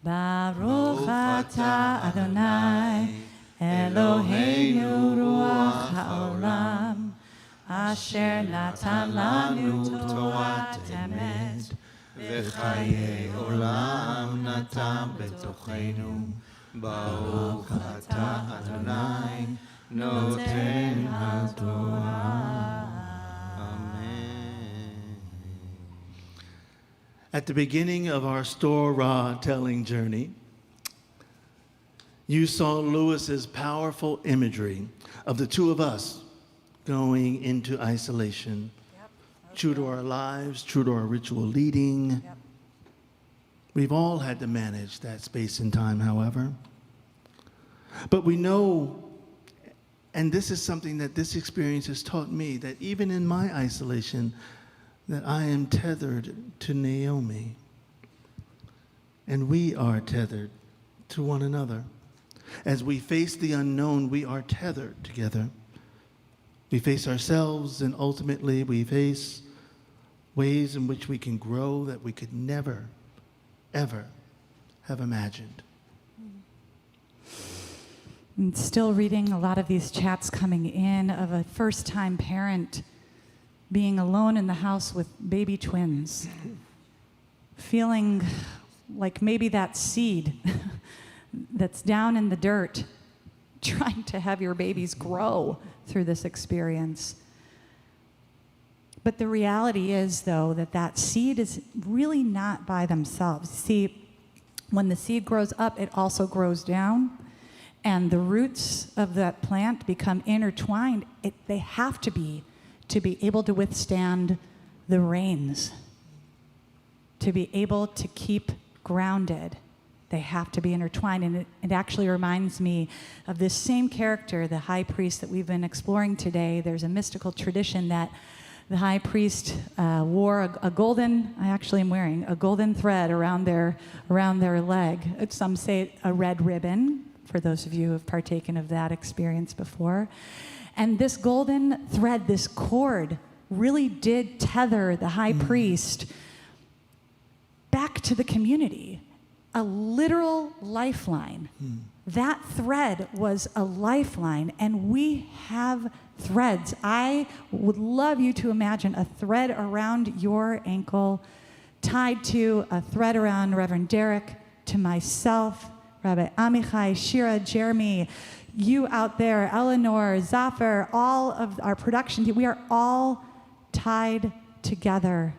Baruch atah Adonai, Eloheinu ruach haolam, asher natan lanu Torah emet, v'chayei olam natan betochenu. Baruch atah Adonai, noten haTorah. At the beginning of our Torah telling journey, you saw Lewis's powerful imagery of the two of us going into isolation, true to our lives, true to our ritual leading. We've all had to manage that space and time, however. But we know, and this is something that this experience has taught me, that even in my isolation, that I am tethered to Naomi, and we are tethered to one another. As we face the unknown, we are tethered together. We face ourselves, and ultimately we face ways in which we can grow that we could never, ever have imagined. I'm still reading a lot of these chats coming in of a first-time parent being alone in the house with baby twins. feeling like maybe that seed that's down in the dirt, trying to have your babies grow through this experience. But the reality is, though, that seed is really not by themselves. See, when the seed grows up, it also grows down, and the roots of that plant become intertwined. They have to be able to withstand the rains, to be able to keep grounded. They have to be intertwined. And it actually reminds me of this same character, the high priest that we've been exploring today. There's a mystical tradition that the high priest wore a golden, I actually am wearing, a golden thread around their leg. Some say a red ribbon, for those of you who have partaken of that experience before. And this golden thread, this cord, really did tether the high priest back to the community. A literal lifeline. That thread was a lifeline, and we have threads. I would love you to imagine a thread around your ankle, tied to a thread around Reverend Derek, to myself, Rabbi Amichai, Shira, Jeremy, you out there, Eleanor, Zafar, all of our production team. We are all tied together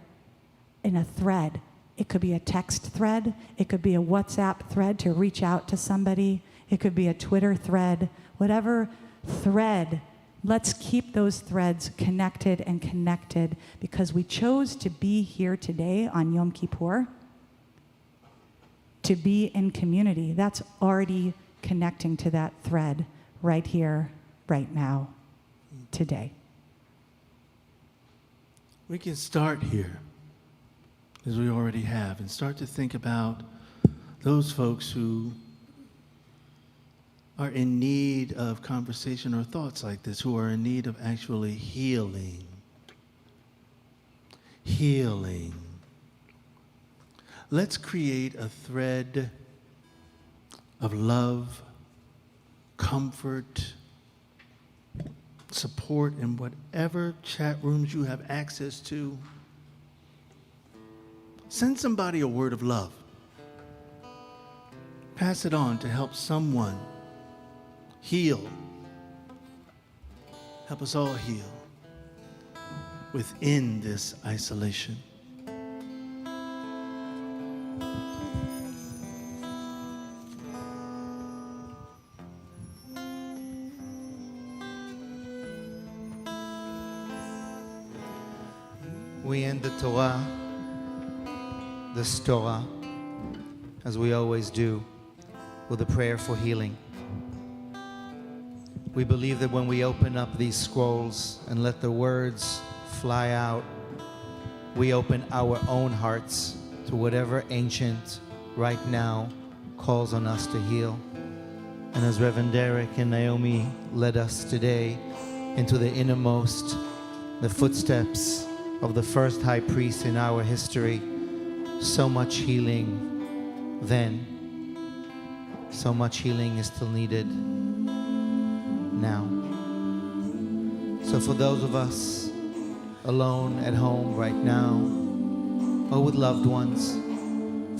in a thread. It could be a text thread. It could be a WhatsApp thread to reach out to somebody. It could be a Twitter thread. Whatever thread, let's keep those threads connected because we chose to be here today on Yom Kippur, to be in community. That's already connecting to that thread right here, right now, today. We can start here, as we already have, and start to think about those folks who are in need of conversation or thoughts like this, who are in need of actually healing. Healing. Let's create a thread of love, comfort, support in whatever chat rooms you have access to. Send somebody a word of love. Pass it on to help someone heal. Help us all heal within this isolation. We end the Torah, this Torah, as we always do, with a prayer for healing. We believe that when we open up these scrolls and let the words fly out, we open our own hearts to whatever ancient right now calls on us to heal. And as Reverend Derek and Naomi led us today into the innermost, the footsteps of the first high priest in our history, so much healing then, so much healing is still needed now. So for those of us alone at home right now, or with loved ones,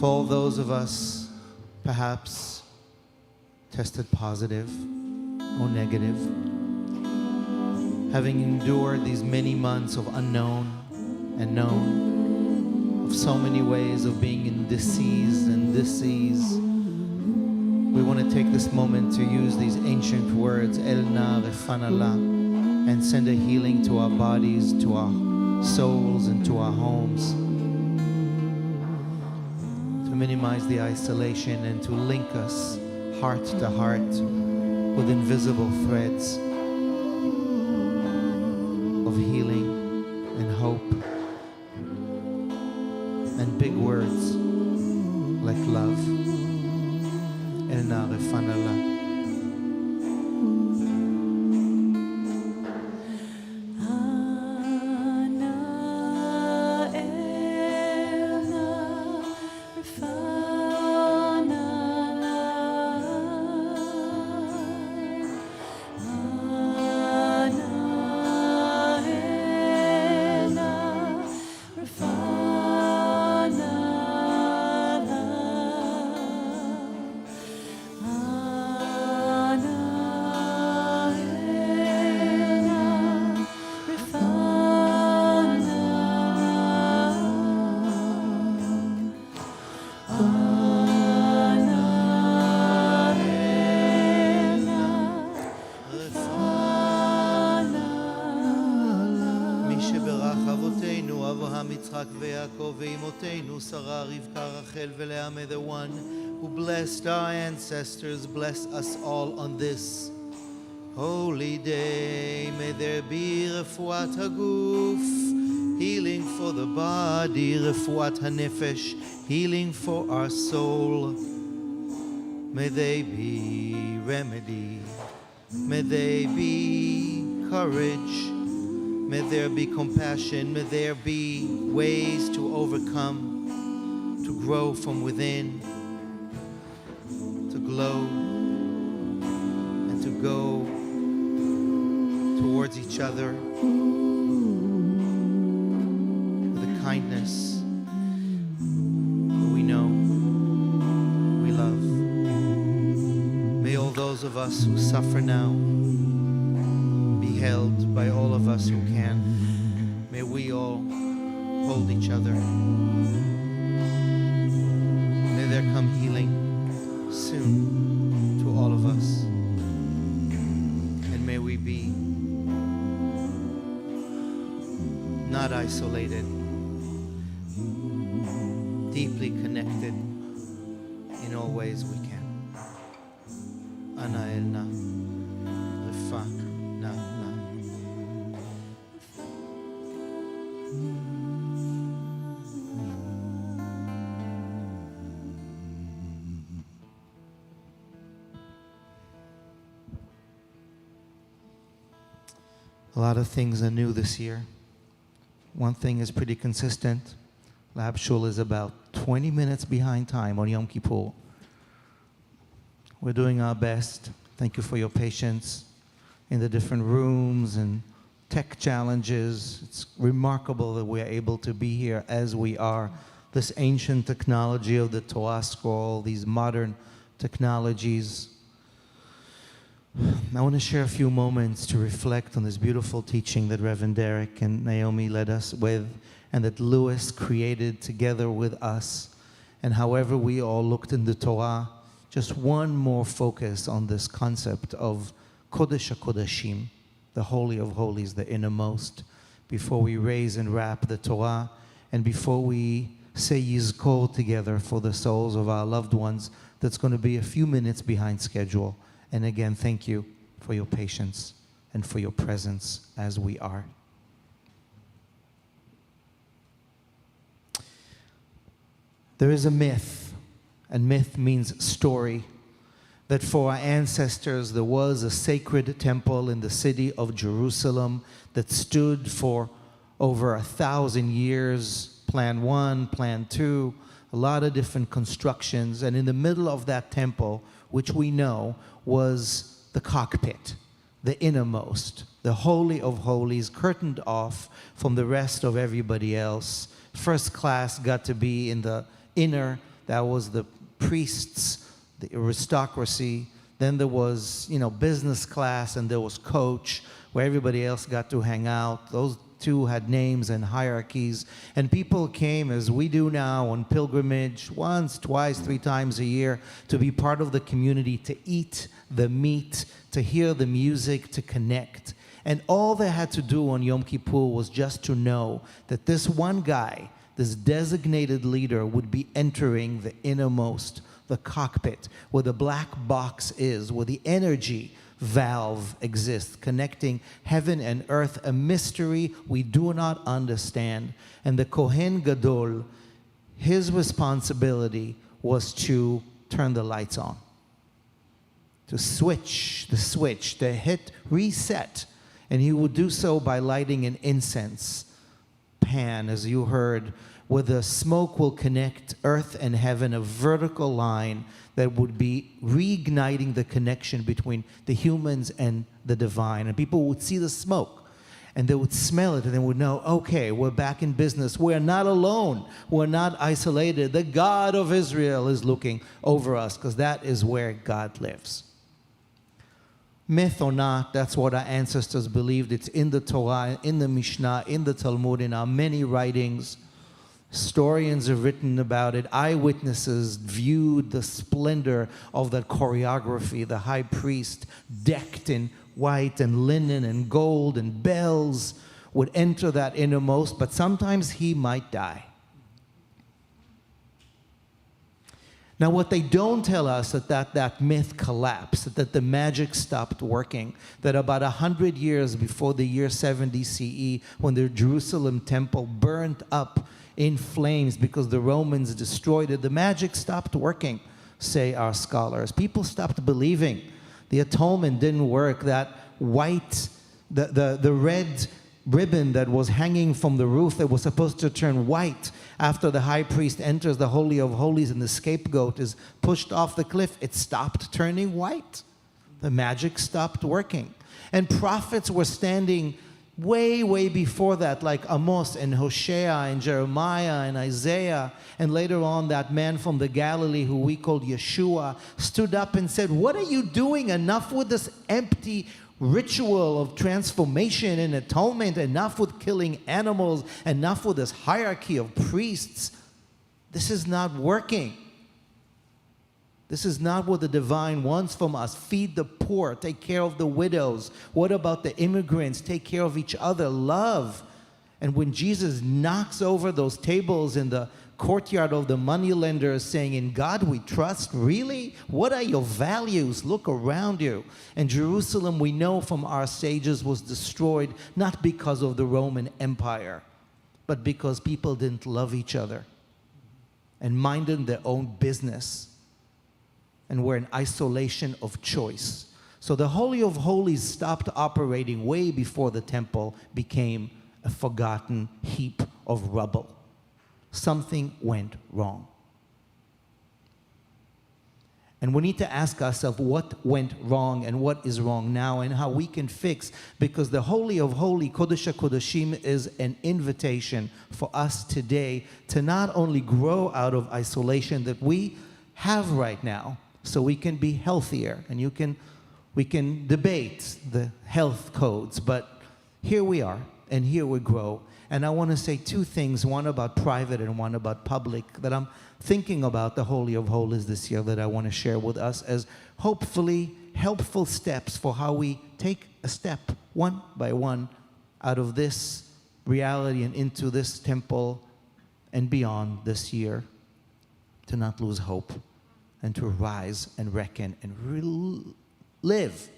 for all those of us perhaps tested positive or negative, having endured these many months of unknown and known, of so many ways of being in dis-ease and dis-ease, we want to take this moment to use these ancient words, Elna Refanala, and send a healing to our bodies, to our souls, and to our homes, to minimize the isolation and to link us heart to heart with invisible threads of healing and hope and big words like love. Elna Refanala. Refana Abraham, Yitzchak, Ve'Yaakov, Ve'imotenu, Sarah, Rivka, Rachel, ve'Leah. May the one who blessed our ancestors bless us all on this holy day. May there be refuat haguf, healing for the body, refuat hanefesh, healing for our soul. May they be remedy. May they be courage. May there be compassion. May there be ways to overcome, to grow from within, to glow, and to go towards each other with a kindness that we know, we love. May all those of us who suffer now be held by all of us who can. May we all hold each other. May there come healing soon to all of us. And may we be not isolated, deeply connected in all ways we can. Ana elna, lefa na na. A lot of things are new this year. One thing is pretty consistent. Lab Shul is about 20 minutes behind time on Yom Kippur. We're doing our best. Thank you for your patience in the different rooms and tech challenges. It's remarkable that we're able to be here as we are. This ancient technology of the Torah scroll, these modern technologies. I want to share a few moments to reflect on this beautiful teaching that Reverend Derek and Naomi led us with, and that Lewis created together with us. And however we all looked in the Torah, just one more focus on this concept of Kodesh HaKodashim, the Holy of Holies, the innermost, before we raise and wrap the Torah, and before we say Yizkor together for the souls of our loved ones. That's going to be a few minutes behind schedule. And again, thank you for your patience and for your presence as we are. There is a myth, and myth means story, that for our ancestors there was a sacred temple in the city of Jerusalem that stood for over 1,000 years, plan 1, plan 2, a lot of different constructions, and in the middle of that temple, which we know was the cockpit, the innermost, the Holy of Holies, curtained off from the rest of everybody else. First class got to be in the inner, that was the priests, the aristocracy. Then there was, business class, and there was coach, where everybody else got to hang out. Those two had names and hierarchies, and people came, as we do now, on pilgrimage once, twice, 3 times a year to be part of the community, to eat the meat, to hear the music, to connect. And all they had to do on Yom Kippur was just to know that this one guy, this designated leader, would be entering the innermost, the cockpit, where the black box is, where the energy valve exists, connecting heaven and earth, a mystery we do not understand. And the Kohen Gadol, his responsibility was to turn the lights on, to switch the switch, to hit reset. And he would do so by lighting an incense pan, as you heard, where the smoke will connect earth and heaven, a vertical line that would be reigniting the connection between the humans and the divine. And people would see the smoke, and they would smell it, and they would know, okay, we're back in business. We're not alone. We're not isolated. The God of Israel is looking over us, because that is where God lives. Myth or not, that's what our ancestors believed. It's in the Torah, in the Mishnah, in the Talmud, in our many writings. Historians have written about it. Eyewitnesses viewed the splendor of that choreography, the high priest decked in white and linen and gold and bells, would enter that innermost, but sometimes he might die. Now, what they don't tell us is that myth collapsed, that the magic stopped working, that about 100 years before the year 70 CE, when the Jerusalem temple burned up in flames because the Romans destroyed it, the magic stopped working, say our scholars. People stopped believing. The atonement didn't work. That white, the red ribbon that was hanging from the roof that was supposed to turn white after the high priest enters the Holy of Holies and the scapegoat is pushed off the cliff, it stopped turning white. The magic stopped working. And prophets were standing way before that, like Amos and Hosea and Jeremiah and Isaiah. And later on, that man from the Galilee who we called Yeshua stood up and said, "What are you doing? Enough with this empty ritual of transformation and atonement. Enough with killing animals. Enough with this hierarchy of priests. This is not working. This is not what the divine wants from us. Feed the poor. Take care of the widows. What about the immigrants? Take care of each other. Love." And when Jesus knocks over those tables in the courtyard of the moneylenders saying, "In God we trust," really? What are your values? Look around you. And Jerusalem, we know from our sages, was destroyed not because of the Roman Empire, but because people didn't love each other and minded their own business and were in isolation of choice. So the Holy of Holies stopped operating way before the temple became a forgotten heap of rubble. Something went wrong. And we need to ask ourselves what went wrong and what is wrong now and how we can fix, because the Holy of Holies, Kodesh HaKodeshim, is an invitation for us today to not only grow out of isolation that we have right now, so we can be healthier, and we can debate the health codes, but here we are, and here we grow. And I want to say two things, one about private and one about public, that I'm thinking about the Holy of Holies this year that I want to share with us as hopefully helpful steps for how we take a step one by one out of this reality and into this temple and beyond this year, to not lose hope and to rise and reckon and live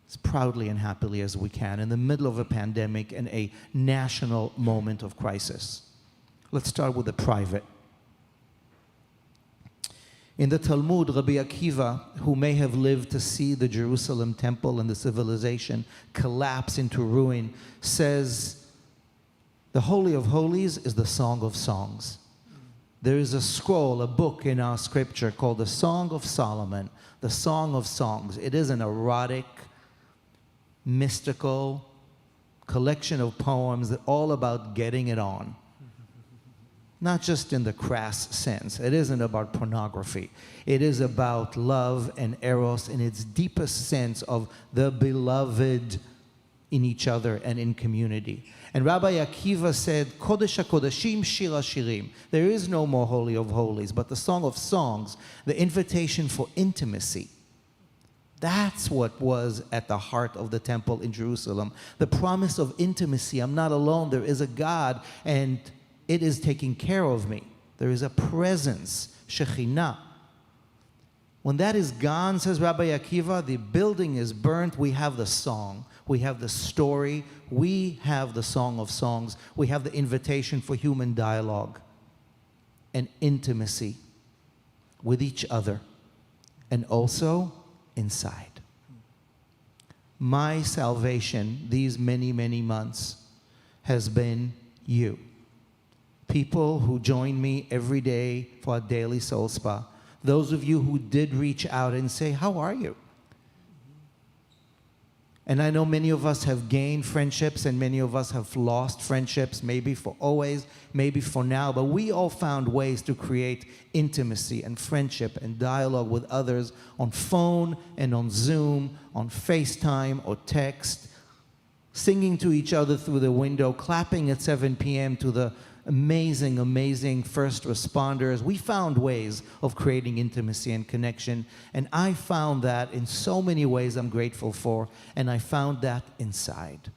as proudly and happily as we can in the middle of a pandemic and a national moment of crisis. Let's start with the private. In the Talmud, Rabbi Akiva, who may have lived to see the Jerusalem temple and the civilization collapse into ruin, says the Holy of Holies is the Song of Songs. There is a scroll, a book in our scripture called the Song of Solomon, the Song of Songs. It is an erotic, mystical collection of poems that all about getting it on. Not just in the crass sense. It isn't about pornography. It is about love and eros in its deepest sense of the beloved in each other and in community. And Rabbi Akiva said, Kodesh HaKodeshim, Shir HaShirim. There is no more Holy of Holies, but the Song of Songs, the invitation for intimacy. That's what was at the heart of the temple in Jerusalem. The promise of intimacy. I'm not alone. There is a God, and it is taking care of me. There is a presence, Shekhinah. When that is gone, says Rabbi Akiva, the building is burnt. We have the song. We have the story. We have the Song of Songs. We have the invitation for human dialogue and intimacy with each other, and also inside. My salvation these many, many months has been you. People who join me every day for a daily soul spa. Those of you who did reach out and say, "How are you?" And I know many of us have gained friendships and many of us have lost friendships, maybe for always, maybe for now, but we all found ways to create intimacy and friendship and dialogue with others on phone and on Zoom, on FaceTime or text, singing to each other through the window, clapping at 7 p.m. to the amazing, amazing first responders. We found ways of creating intimacy and connection, and I found that in so many ways I'm grateful for, and I found that inside.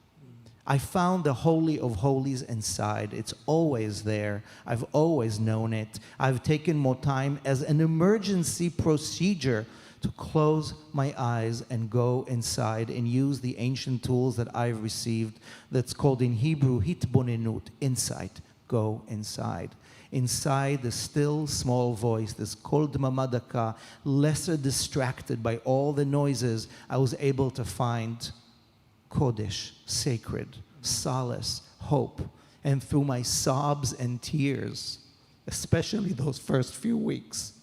I found the Holy of Holies inside. It's always there. I've always known it. I've taken more time as an emergency procedure to close my eyes and go inside and use the ancient tools that I've received that's called in Hebrew, hitbonenut, insight. Go inside. Inside the still small voice, this kol dmama daka, lesser distracted by all the noises, I was able to find Kodesh, sacred, solace, hope. And through my sobs and tears, especially those first few weeks,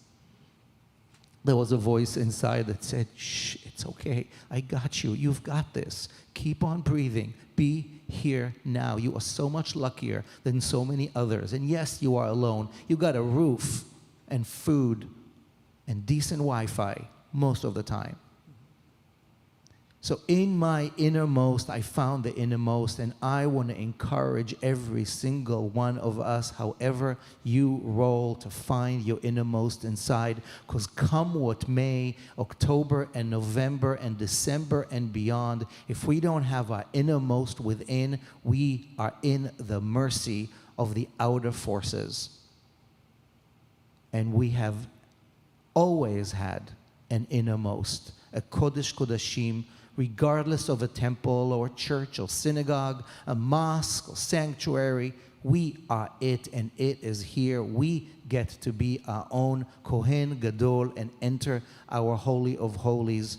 there was a voice inside that said, shh, it's okay. I got you. You've got this. Keep on breathing. Be here now. You are so much luckier than so many others. And yes, you are alone. You got a roof and food and decent Wi-Fi most of the time. So in my innermost, I found the innermost, and I want to encourage every single one of us, however you roll, to find your innermost inside, because come what may, October and November and December and beyond, if we don't have our innermost within, we are in the mercy of the outer forces. And we have always had an innermost, a Kodesh Kodashim, regardless of a temple or church or synagogue, a mosque or sanctuary. We are it, and it is here. We get to be our own Kohen Gadol and enter our Holy of Holies.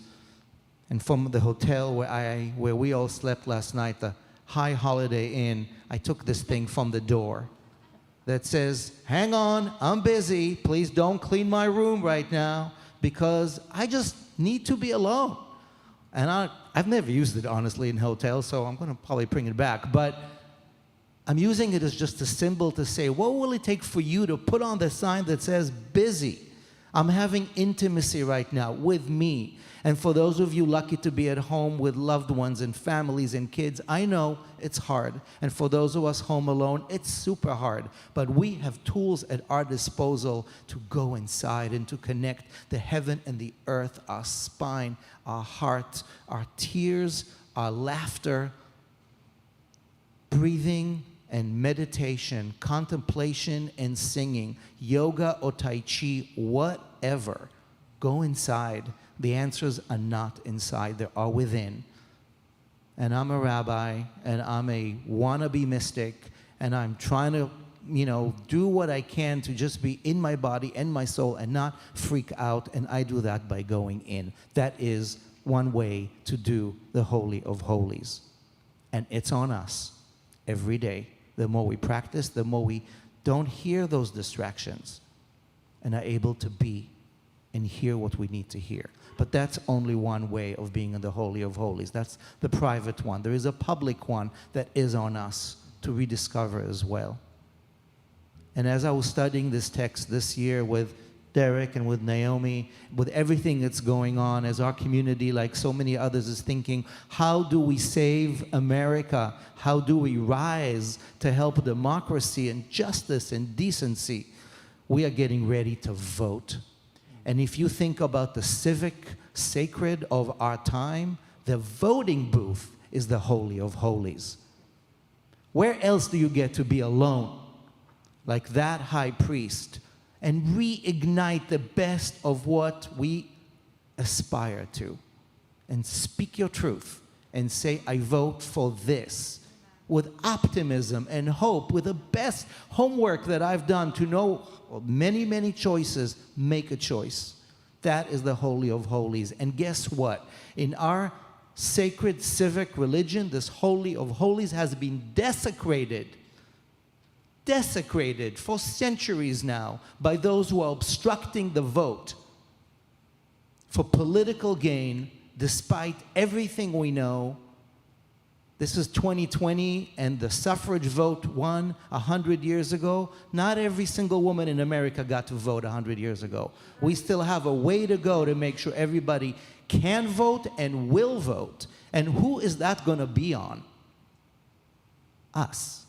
And from the hotel where we all slept last night, the High Holiday Inn, I took this thing from the door that says, hang on, I'm busy. Please don't clean my room right now, because I just need to be alone. And I've never used it, honestly, in hotels, so I'm going to probably bring it back. But I'm using it as just a symbol to say, what will it take for you to put on the sign that says busy? I'm having intimacy right now with me. And for those of you lucky to be at home with loved ones and families and kids, I know it's hard. And for those of us home alone, it's super hard. But we have tools at our disposal to go inside and to connect the heaven and the earth, our spine, our heart, our tears, our laughter, breathing and meditation, contemplation and singing, yoga or tai chi, whatever. Go inside. The answers are not inside, they are within. And I'm a rabbi, and I'm a wannabe mystic, and I'm trying to, do what I can to just be in my body and my soul and not freak out, and I do that by going in. That is one way to do the Holy of Holies. And it's on us every day. The more we practice, the more we don't hear those distractions and are able to be and hear what we need to hear. But that's only one way of being in the Holy of Holies. That's the private one. There is a public one that is on us to rediscover as well. And as I was studying this text this year with Derek and with Naomi, with everything that's going on, as our community, like so many others, is thinking, how do we save America? How do we rise to help democracy and justice and decency? We are getting ready to vote. And if you think about the civic sacred of our time, the voting booth is the Holy of Holies. Where else do you get to be alone, like that high priest, and reignite the best of what we aspire to? And speak your truth and say, I vote for this, with optimism and hope, with the best homework that I've done to know many, many choices, make a choice. That is the Holy of Holies. And guess what? In our sacred civic religion, this Holy of Holies has been desecrated for centuries now by those who are obstructing the vote for political gain, despite everything we know. This is 2020, and the suffrage vote won 100 years ago. Not every single woman in America got to vote 100 years ago. We still have a way to go to make sure everybody can vote and will vote. And who is that going to be on? Us.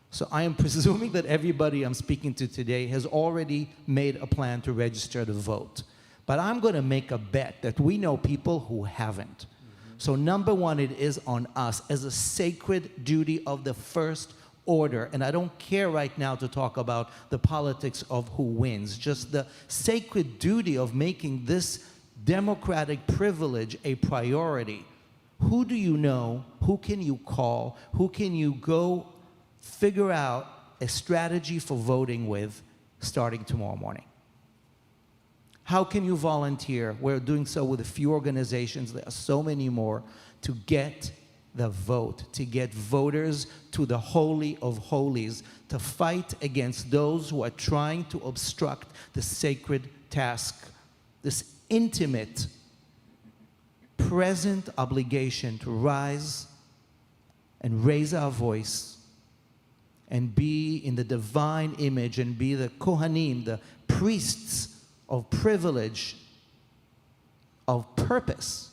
So I am presuming that everybody I'm speaking to today has already made a plan to register to vote. But I'm going to make a bet that we know people who haven't. So number one, it is on us as a sacred duty of the first order. And I don't care right now to talk about the politics of who wins, just the sacred duty of making this democratic privilege a priority. Who do you know? Who can you call? Who can you go figure out a strategy for voting with starting tomorrow morning? How can you volunteer? We're doing so with a few organizations. There are so many more to get the vote, to get voters to the Holy of Holies, to fight against those who are trying to obstruct the sacred task, this intimate, present obligation to rise and raise our voice and be in the divine image and be the Kohanim, the priests of privilege, of purpose,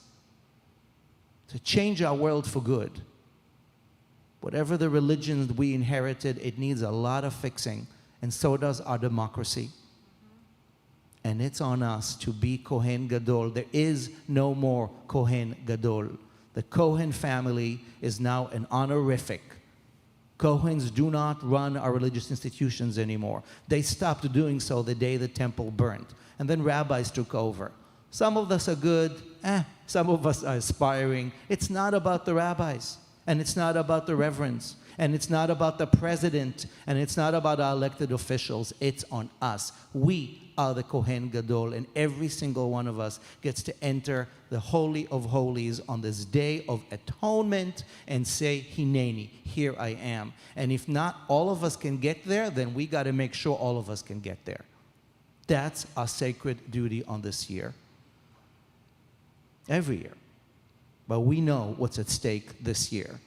to change our world for good. Whatever the religions we inherited, it needs a lot of fixing, and so does our democracy. And it's on us to be Kohen Gadol. There is no more Kohen Gadol. The Kohen family is now an honorific. Kohens do not run our religious institutions anymore. They stopped doing so the day the temple burned. And then rabbis took over. Some of us are good, some of us are aspiring. It's not about the rabbis, and it's not about the reverends, and it's not about the president, and it's not about our elected officials. It's on us. We are the Kohen Gadol, and every single one of us gets to enter the Holy of Holies on this day of atonement and say, Hineni, here I am. And if not all of us can get there, then we got to make sure all of us can get there. That's our sacred duty on this year. Every year. But we know what's at stake this year.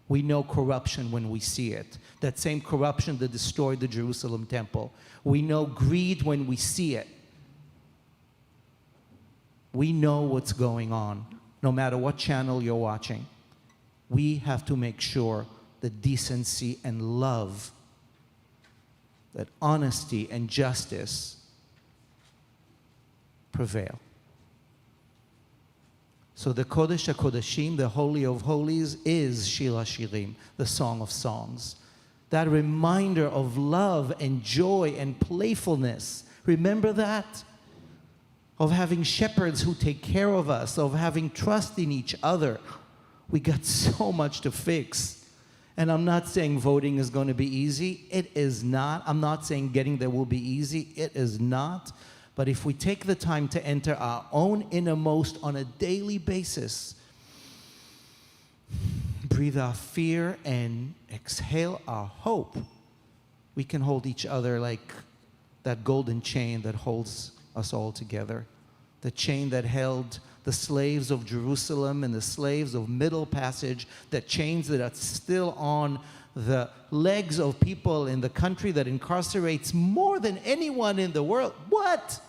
We know corruption when we see it. That same corruption that destroyed the Jerusalem temple. We know greed when we see it. We know what's going on, no matter what channel you're watching. We have to make sure that decency and love, that honesty and justice prevail. So the Kodesh HaKodeshim, the Holy of Holies, is Shir HaShirim, the Song of Songs. That reminder of love and joy and playfulness. Remember that? Of having shepherds who take care of us, of having trust in each other. We got so much to fix. And I'm not saying voting is going to be easy. It is not. I'm not saying getting there will be easy. It is not. But if we take the time to enter our own innermost on a daily basis, breathe our fear and exhale our hope, we can hold each other like that golden chain that holds us all together. The chain that held the slaves of Jerusalem and the slaves of Middle Passage, the chains that are still on the legs of people in the country that incarcerates more than anyone in the world. What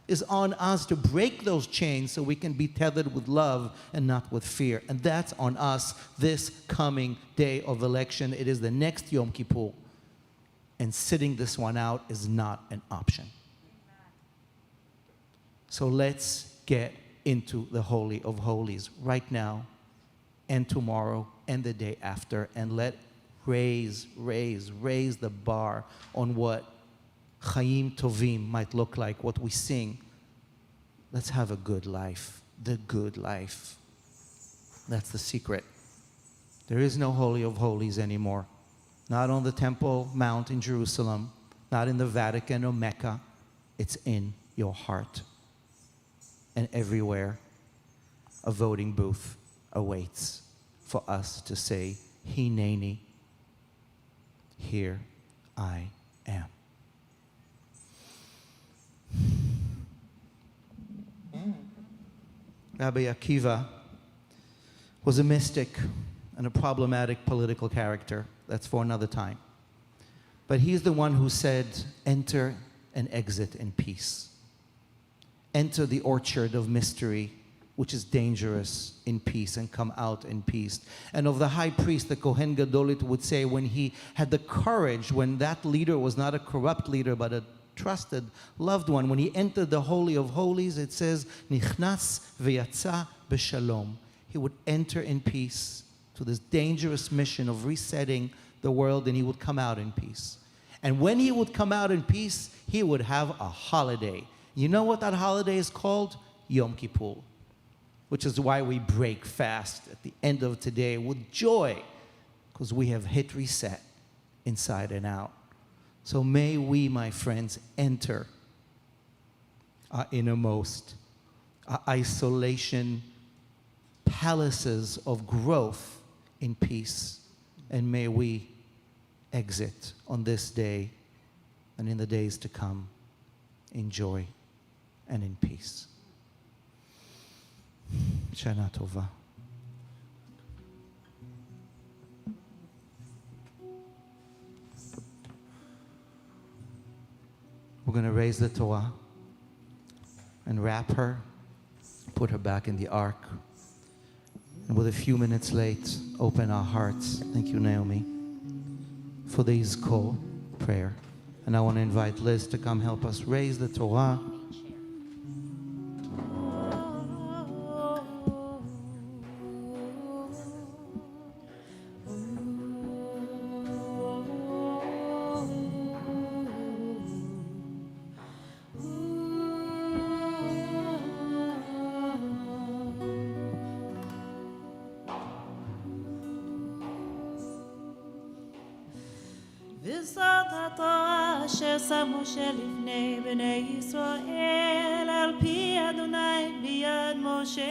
is on us to break those chains so we can be tethered with love and not with fear? And that's on us this coming day of election. It is the next Yom Kippur. And sitting this one out is not an option. So let's get into the Holy of Holies right now and tomorrow and the day after, and let raise the bar on what Chaim Tovim might look like, what we sing. Let's have a good life, the good life. That's the secret. There is no Holy of Holies anymore. Not on the Temple Mount in Jerusalem, not in the Vatican or Mecca. It's in your heart. And everywhere, a voting booth awaits for us to say, Hineni, here I am. Rabbi Akiva was a mystic and a problematic political character. That's for another time. But he's the one who said, enter and exit in peace. Enter the orchard of mystery, which is dangerous, in peace, and come out in peace. And of the high priest, the Kohen Gadolit would say, when he had the courage, when that leader was not a corrupt leader, but a trusted, loved one, when he entered the Holy of Holies, it says, Nichnas v'yatza b'shalom. he would enter in peace to this dangerous mission of resetting the world, and he would come out in peace. And when he would come out in peace, he would have a holiday. You know what that holiday is called? Yom Kippur, which is why we break fast at the end of today with joy, because we have hit reset inside and out. So may we, my friends, enter our innermost, our isolation palaces of growth in peace. And may we exit on this day and in the days to come in joy and in peace. Shana Tova. We're going to raise the Torah and wrap her, put her back in the ark. And with a few minutes late, open our hearts. Thank you, Naomi, for the Yizkor prayer. And I want to invite Liz to come help us raise the Torah. וזאת התורה אשר שם משה לפני בני ישראל על פי אדוני ביד משה.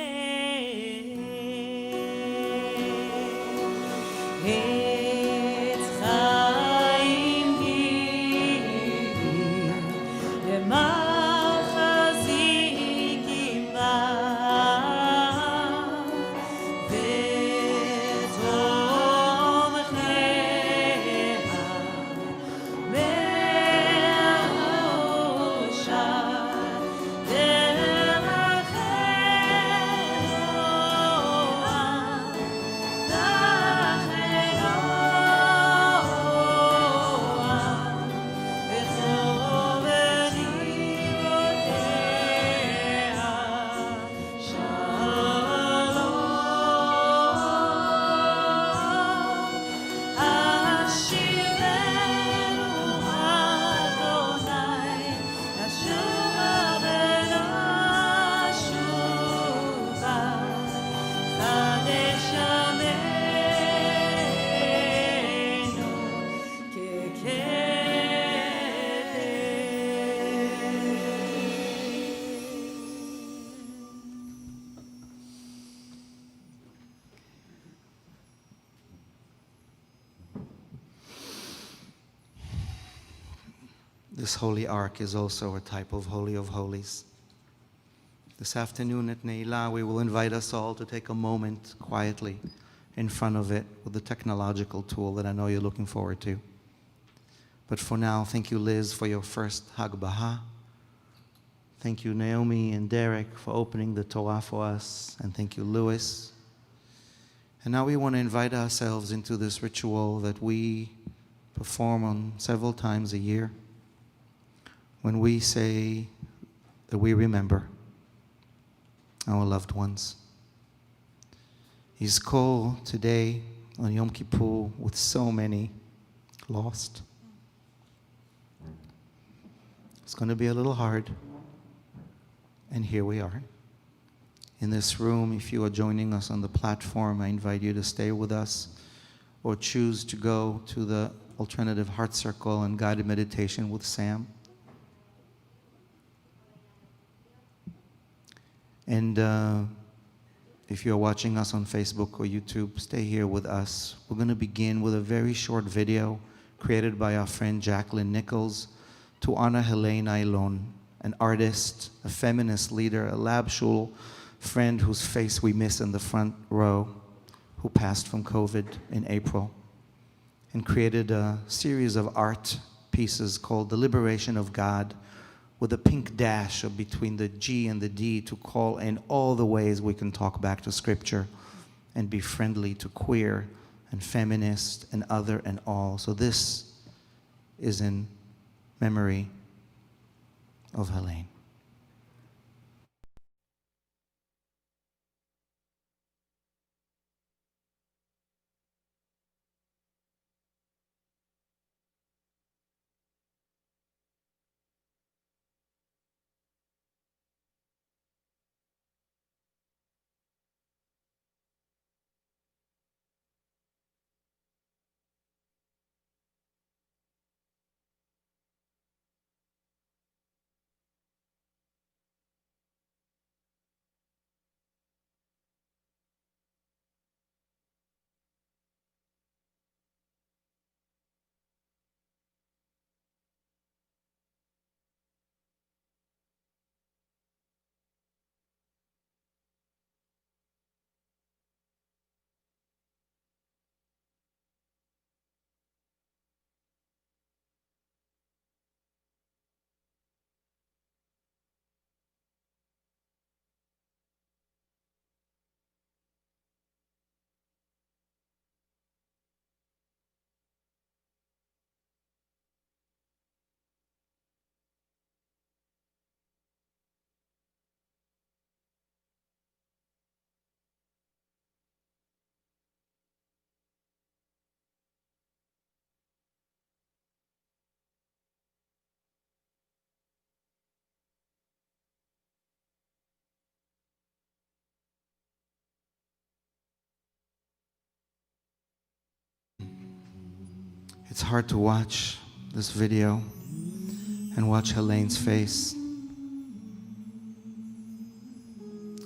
עץ חיים גיל למחזיקים בה This holy ark is also a type of Holy of Holies. This afternoon at Ne'ilah, we will invite us all to take a moment quietly in front of it with the technological tool that I know you're looking forward to. But for now, thank you, Liz, for your first Hagbah. Thank you, Naomi and Derek, for opening the Torah for us. And thank you, Louis. And now we want to invite ourselves into this ritual that we perform on several times a year, when we say that we remember our loved ones. Yizkor today on Yom Kippur with so many lost. It's going to be a little hard. And here we are. In this room, if you are joining us on the platform, I invite you to stay with us or choose to go to the alternative heart circle and guided meditation with Sam. And if you're watching us on Facebook or YouTube, stay here with us. We're going to begin with a very short video created by our friend Jacqueline Nichols to honor Helene Ailon, an artist, a feminist leader, a Shul friend whose face we miss in the front row, who passed from COVID in April, and created a series of art pieces called The Liberation of God, with a pink dash between the G and the D to call in all the ways we can talk back to Scripture and be friendly to queer and feminist and other and all. So this is in memory of Helene. It's hard to watch this video and watch Helene's face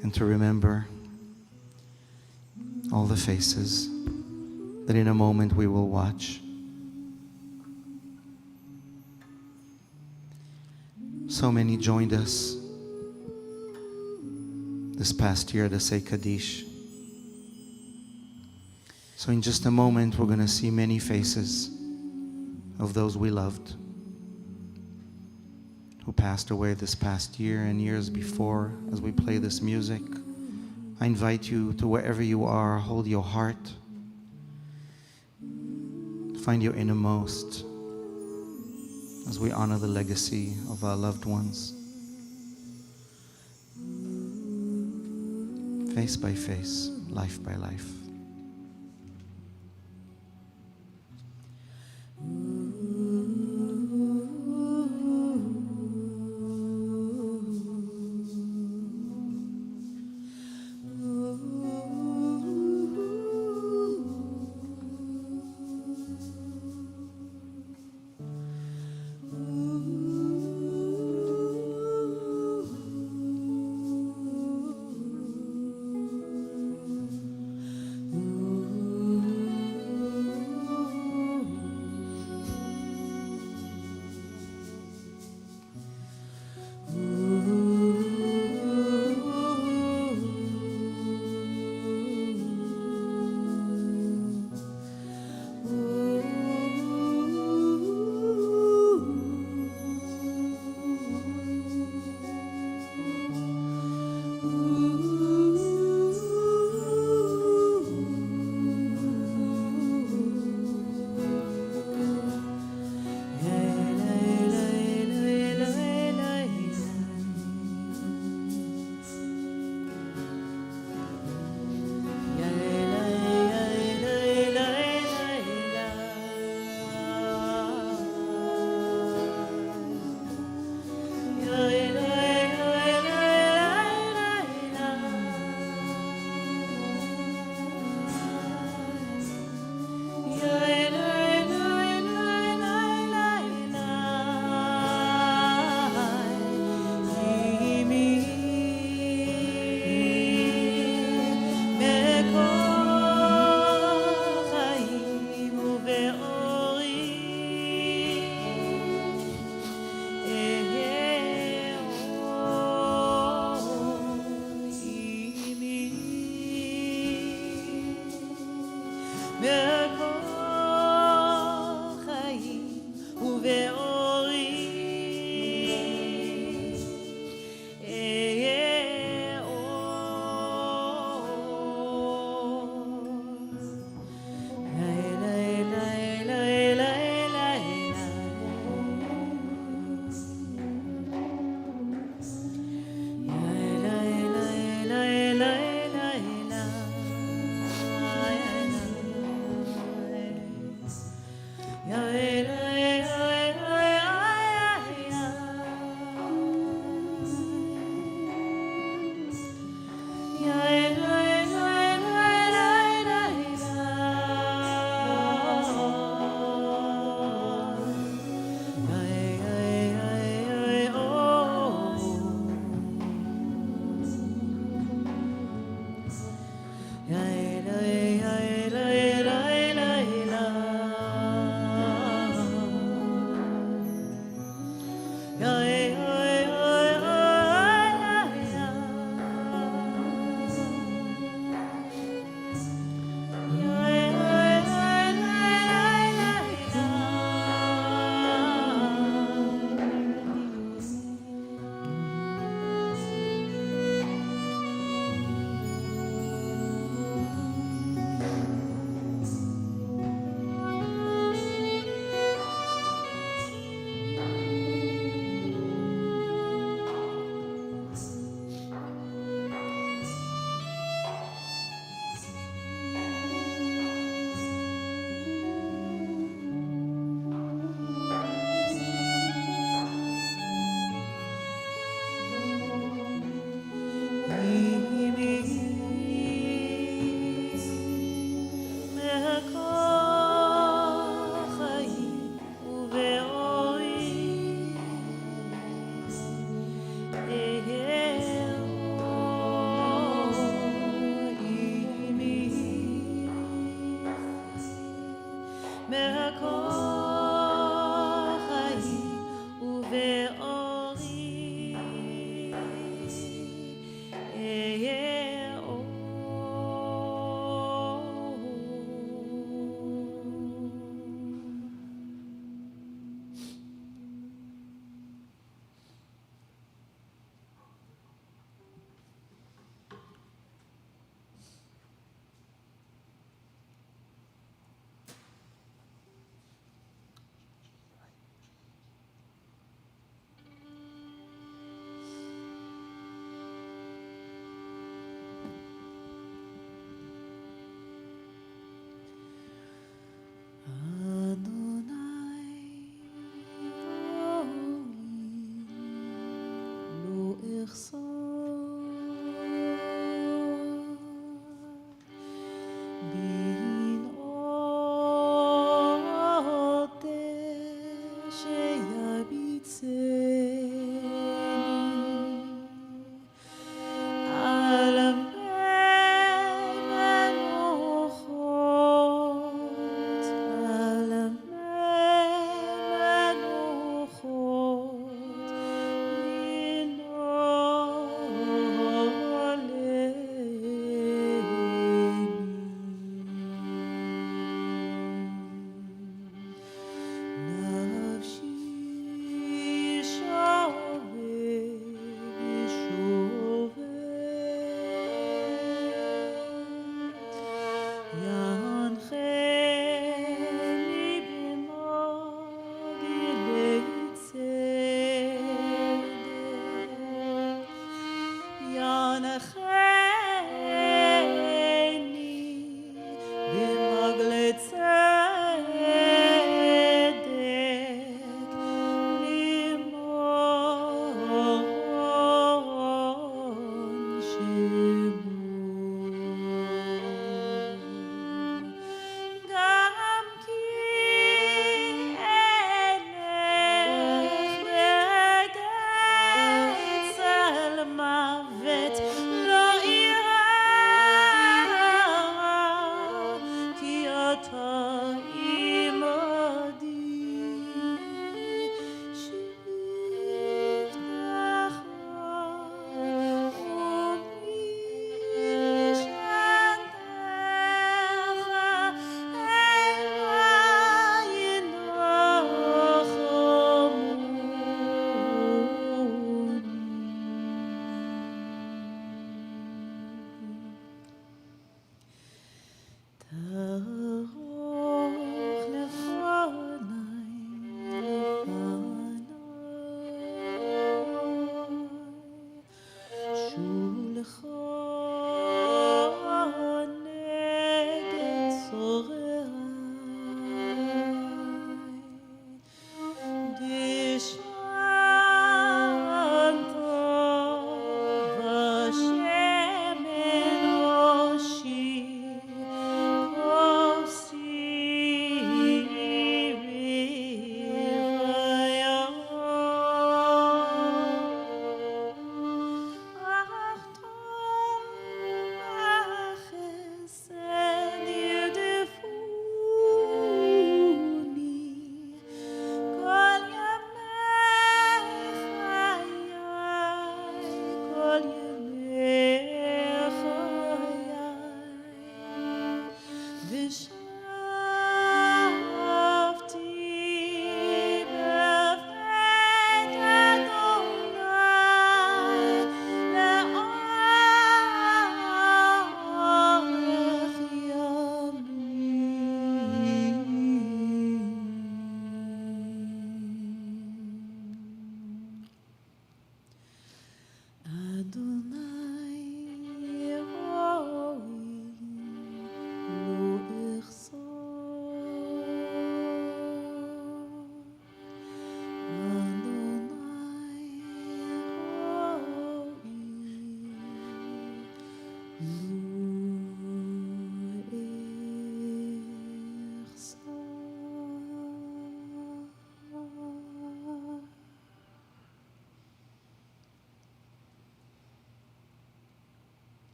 and to remember all the faces that in a moment we will watch. So many joined us this past year to say Kaddish. So in just a moment, we're going to see many faces of those we loved who passed away this past year and years before as we play this music. I invite you to wherever you are, hold your heart, find your innermost as we honor the legacy of our loved ones. Face by face, life by life.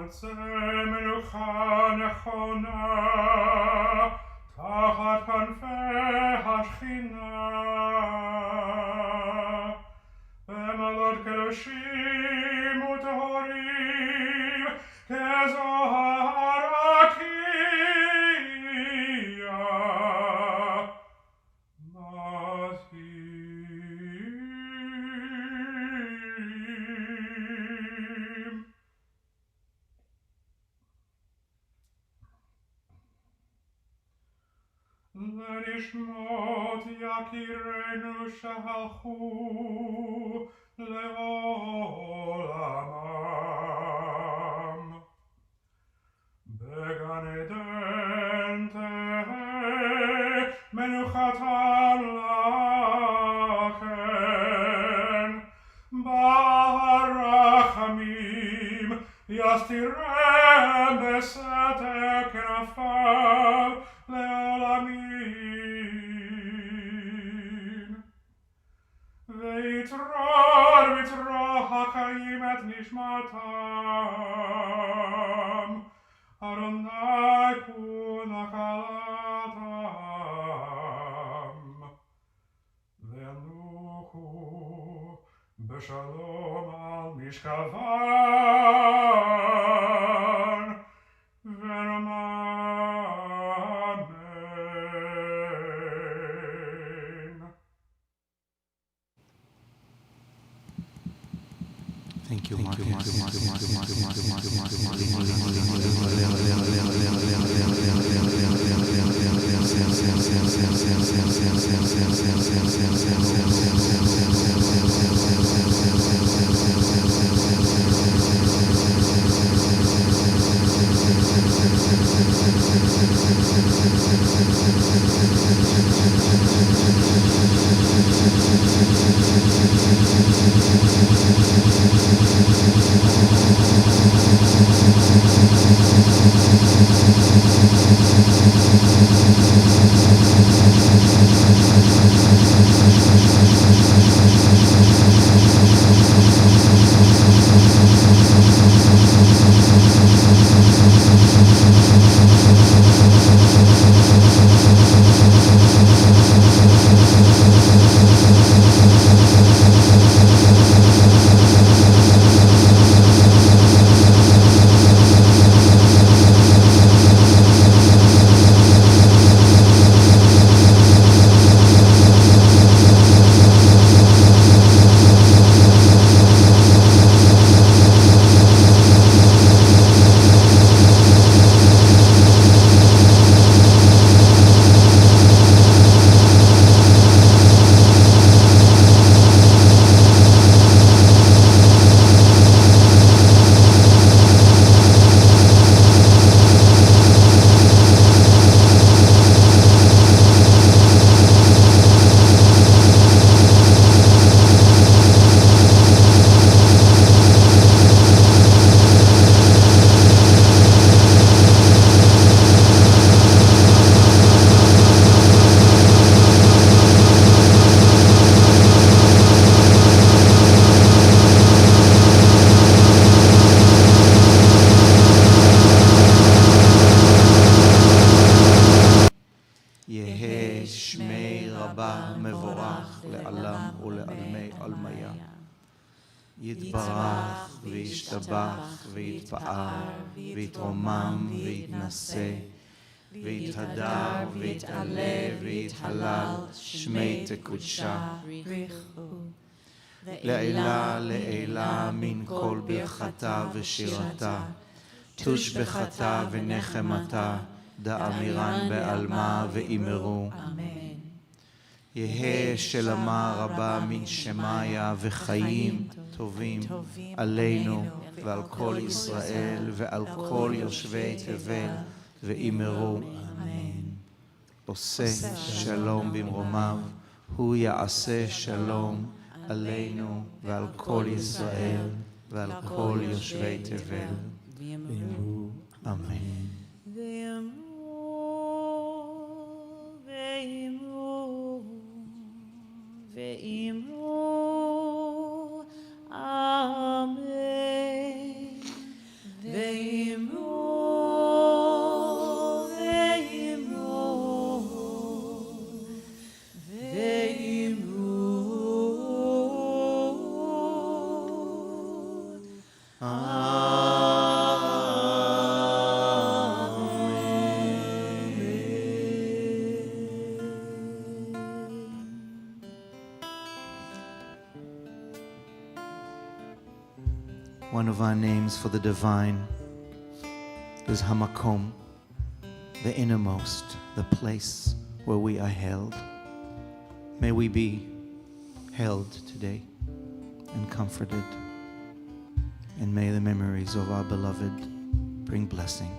מוצא מנוחה נכונה תחת כנפי השכינה במעלות קדושים וטהורים כזוהר רקיע מתאים. לנשמות יקירינו שהלכו לעולמם בגן עדן תהא מנוחתם לכם ברחמים יסתירם בסתר כנפיו לעולמים ויתרור בתרור החיים את נשמתם אדוני הוא נחלתם וינוחו בשלום על משכבן ונאמר Thank you. יתברך וישתבח ויתפאר ויתרומם ויתנשא ויתהדר ויתעלה ויתהלל שמי תקודשה לעילה לעילה מן כל ברכתה ושירתה תושבחתה ונחמתה דאמירן בעלמה ואימרו יהא שלמה רבה מן שמיה וחיים טובים עלינו ועל כל ישראל ועל כל יושבי תבל ואימרו עושה שלום במרומיו הוא יעשה שלום עלינו ועל כל ישראל ועל כל יושבי תבל ואימרו אמן. ואמרו אמן. One of our names for the divine is Hamakom, the innermost, the place where we are held. May we be held today and comforted, and may the memories of our beloved bring blessing.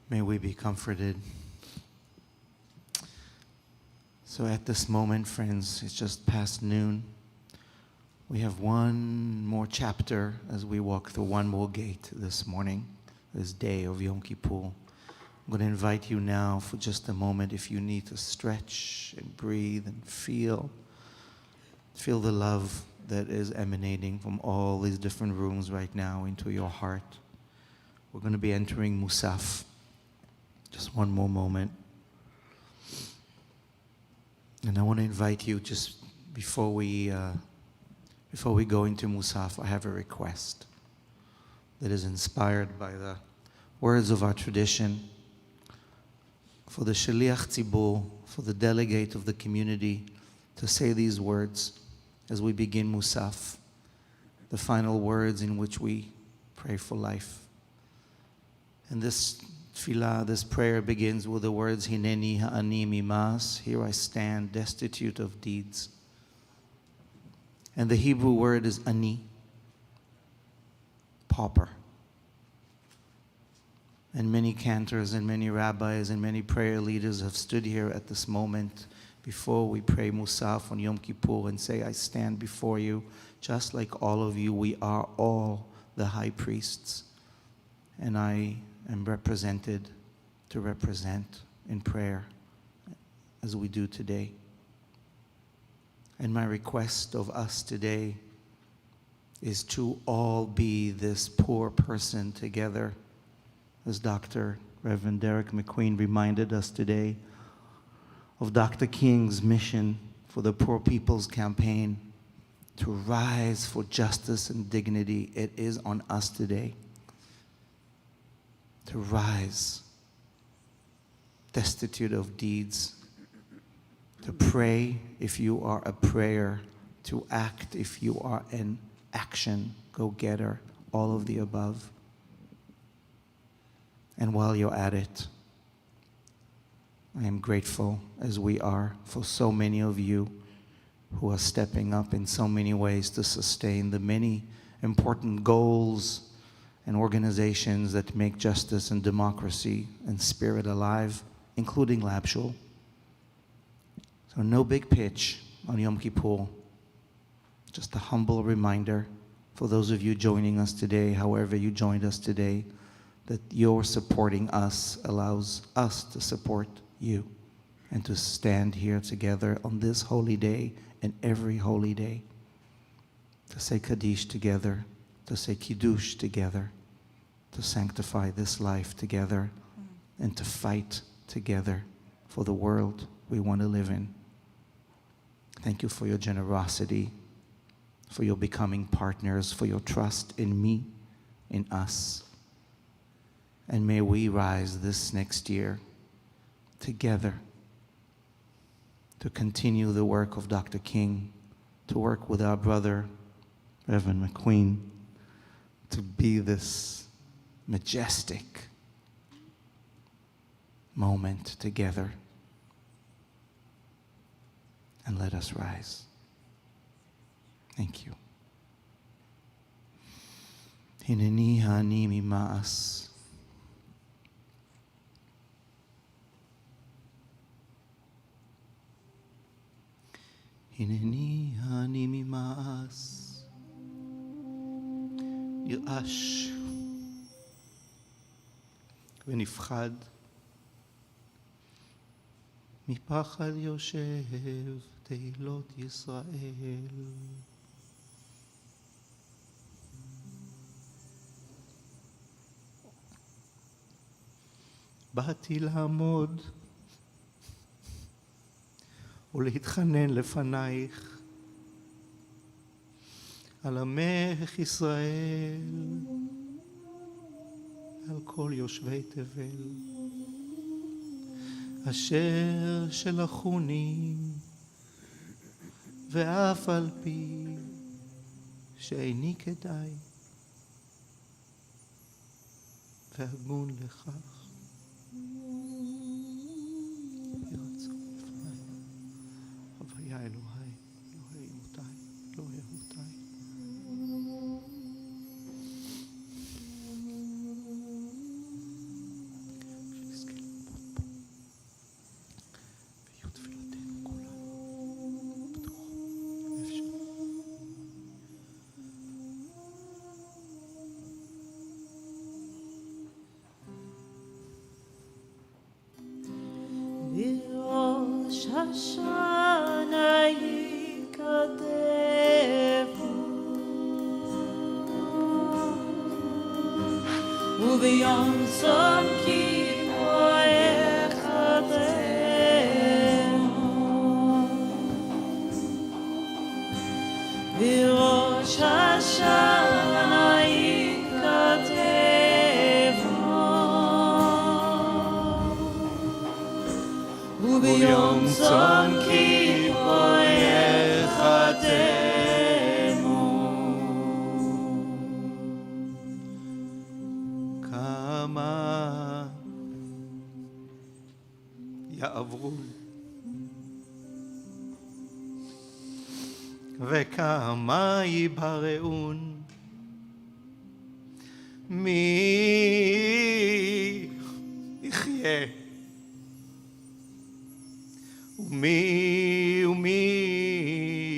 May we be comforted. So at this moment, friends, it's just past noon. We have one more chapter as we walk through one more gate this morning, this day of Yom Kippur. I'm going to invite you now for just a moment, if you need to stretch and breathe and feel the love that is emanating from all these different rooms right now into your heart. We're going to be entering Musaf. Just one more moment. And I want to invite you, just before we go into Musaf, I have a request that is inspired by the words of our tradition. For the Shaliach Tzibur, for the delegate of the community, to say these words as we begin Musaf, the final words in which we pray for life. And this tefillah, this prayer begins with the words, Hineni ha'ani mimas, here I stand, destitute of deeds. And the Hebrew word is ani, pauper. And many cantors and many rabbis and many prayer leaders have stood here at this moment before we pray Musaf on Yom Kippur and say, I stand before you, just like all of you, we are all the high priests. And I am represented to represent in prayer as we do today. And my request of us today is to all be this poor person together, as Dr. Reverend Derek McQueen reminded us today of Dr. King's mission for the Poor People's Campaign to rise for justice and dignity. It is on us today to rise, destitute of deeds, to pray if you are a prayer, to act if you are an action go-getter, all of the above. And while you're at it, I am grateful, as we are, for so many of you who are stepping up in so many ways to sustain the many important goals and organizations that make justice and democracy and spirit alive, including Shul. So no big pitch on Yom Kippur. Just a humble reminder for those of you joining us today, however you joined us today, that your supporting us allows us to support you and to stand here together on this holy day and every holy day, to say Kaddish together, to say Kiddush together, to sanctify this life together, and to fight together for the world we want to live in. Thank you for your generosity, for your becoming partners, for your trust in me, in us. And may we rise this next year together to continue the work of Dr. King, to work with our brother, Reverend McQueen, to be this majestic moment together. And let us rise. Thank you. Hineni hani mima'as. Hineni hani mima'as. ירעש ונפחד מפחד יושב תהילות ישראל. באתי לעמוד ולהתחנן לפנייך על עמך ישראל, על כל יושבי תבל, אשר שלחוני, ואף על פי שאיני כדאי, והגון לכך, יהי רצון לפניי, הוויה אלוהי, אלוהי אמותיי, אלוהי אמותיי. בראש השנה ייכתבו וביום צום כיפור ייכתבו בראש השנה וביום צום כיפור ייחתמו. כמה יעברו וכמה ייבראון, מי יחיה ומי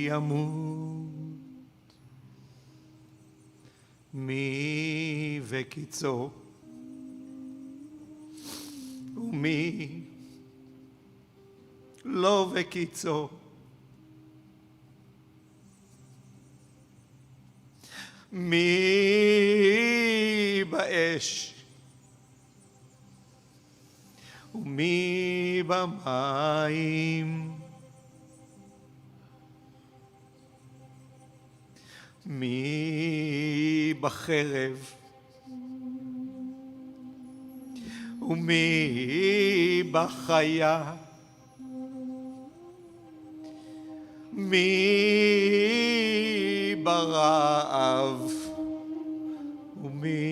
ימות, מי וקיצו ומי לא וקיצו, מי באש ומי במים, מי בחרב ומי בחיה, מי ברעב ומי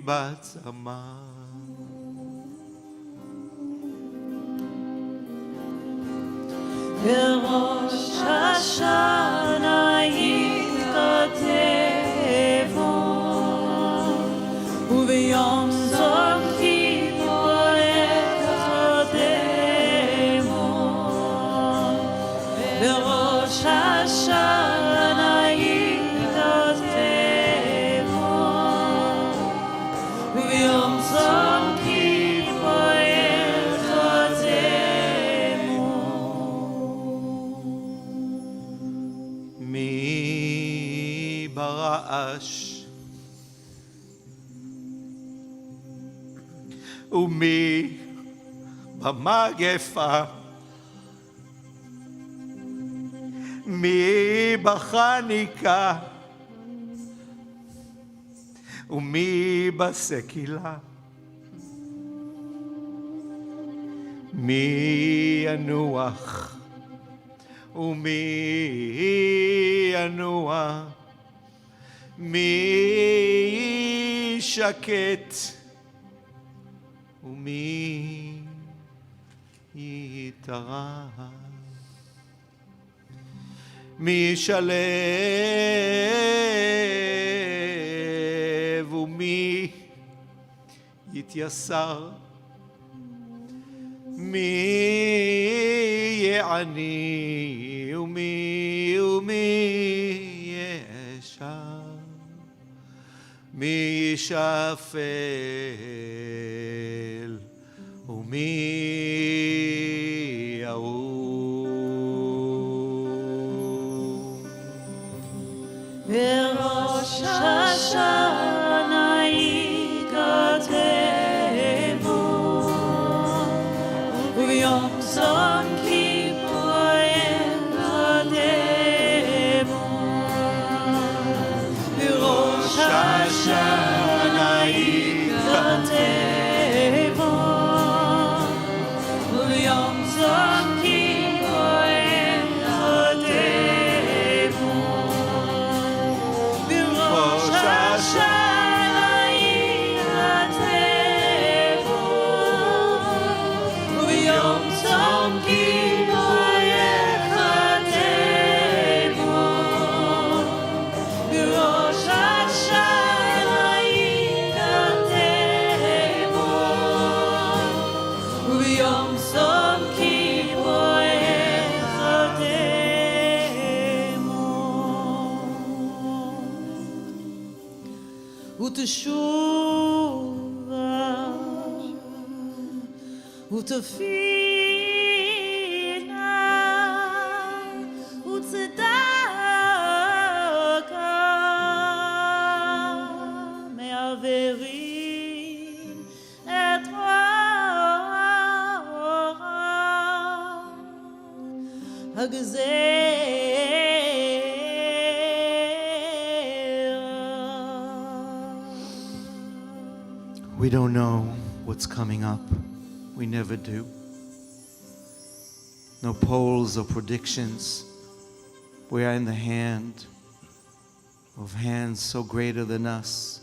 בצמא. בראש השנה ייכתבו וביום צום כיפור ייחתמו בראש השנה יכתבו, וביום צום כיפור יכתבו. מי ברעש ומי במגפה, מי בחניקה ומי בסקילה, מי ינוח ומי ינוע, מי שקט ומי יתרע, מי ישלב ומי יתייסר, מי יעני ומי ישר, מי ישפל ומי יעור. בראש השנה יכתבו, וביום צום כיפור יכתבו. בראש השנה יכתבו, וביום צום כיפור יכתבו. בראש השנה יכתבו, וביום צום כיפור יכתבו. בראש השנה יכתבו, וביום צום כיפור יכתבו. ותשובה ותפילה וצדקה מעבירים את רוע We don't know what's coming up. We never do. No polls or predictions. We are in the hand of hands so greater than us.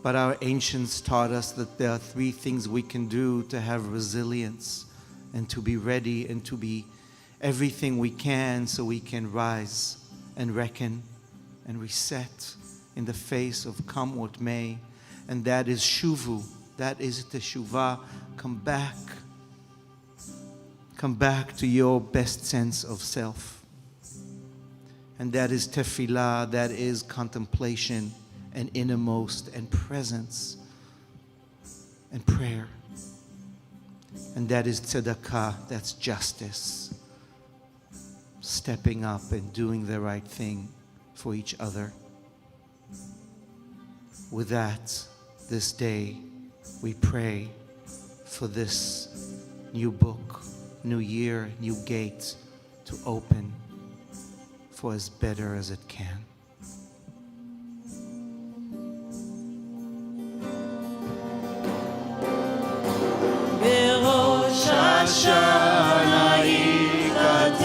But our ancients taught us that there are 3 things we can do to have resilience and to be ready and to be everything we can so we can rise and reckon and reset in the face of come what may. And that is shuvu. That is teshuvah. Come back. Come back to your best sense of self. And that is tefillah. That is contemplation and innermost and presence and prayer. And that is tzedakah. That's justice. Stepping up and doing the right thing for each other. With that, this day, we pray for this new book, new year, new gate to open for as better as it can. בראש השנה יכתבו,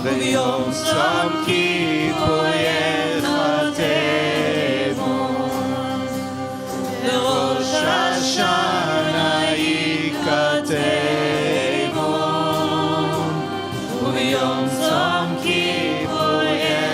וביום צום כיפור יכתבו. בראש השנה יכתבו, וביום צום כיפור יכתבו.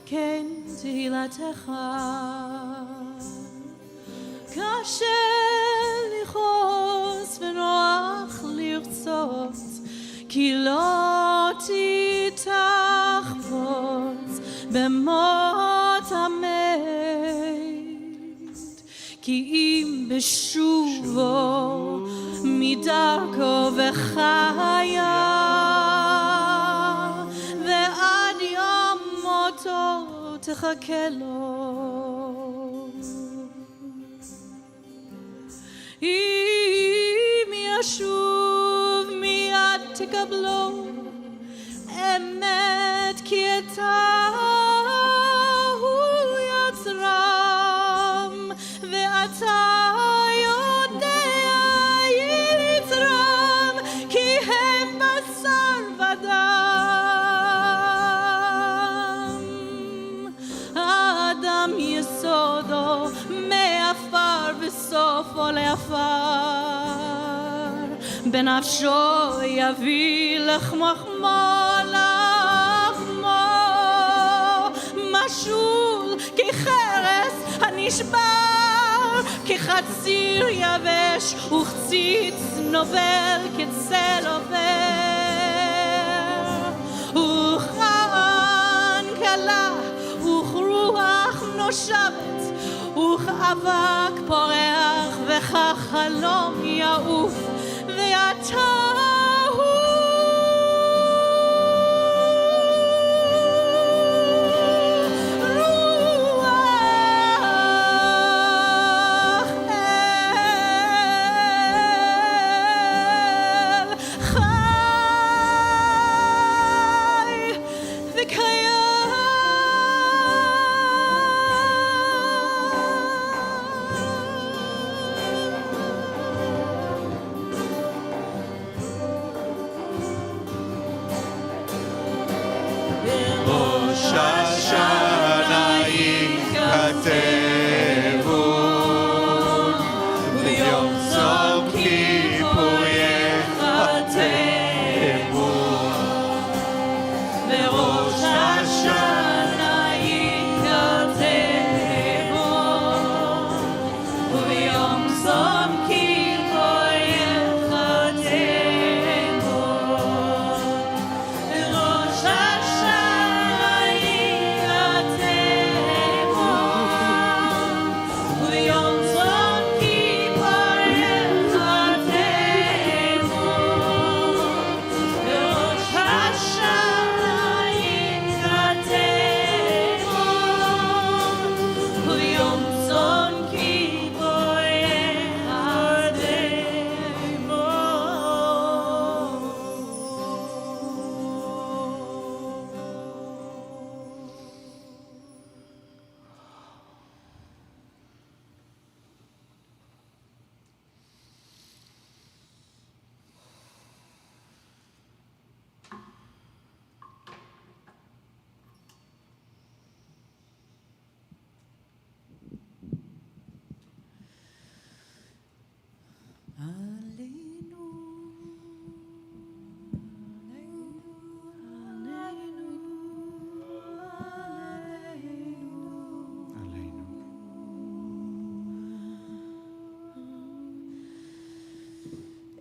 כן תהילתך. קשה לכעוס ונוח לרצות, כי לא תתחבוץ במות המת, כי אם בשובו מדרכו וחיה, ועד יום מותו תחכה לו. אם ישוב מיד תקבלו אמת, כי אתה הוא יצרם, ואתה יודע יצרם, כי הם בשר ודם. האדם יסודו מעפר וסופו לעפר, בנפשו יביא לחמו משול כחרס הנשבר, כחציר יבש וחציץ נובל כצל עובר, וכען קלה וכרוח נושבת, וכאבק פורח וכחלום יעוף, ואתה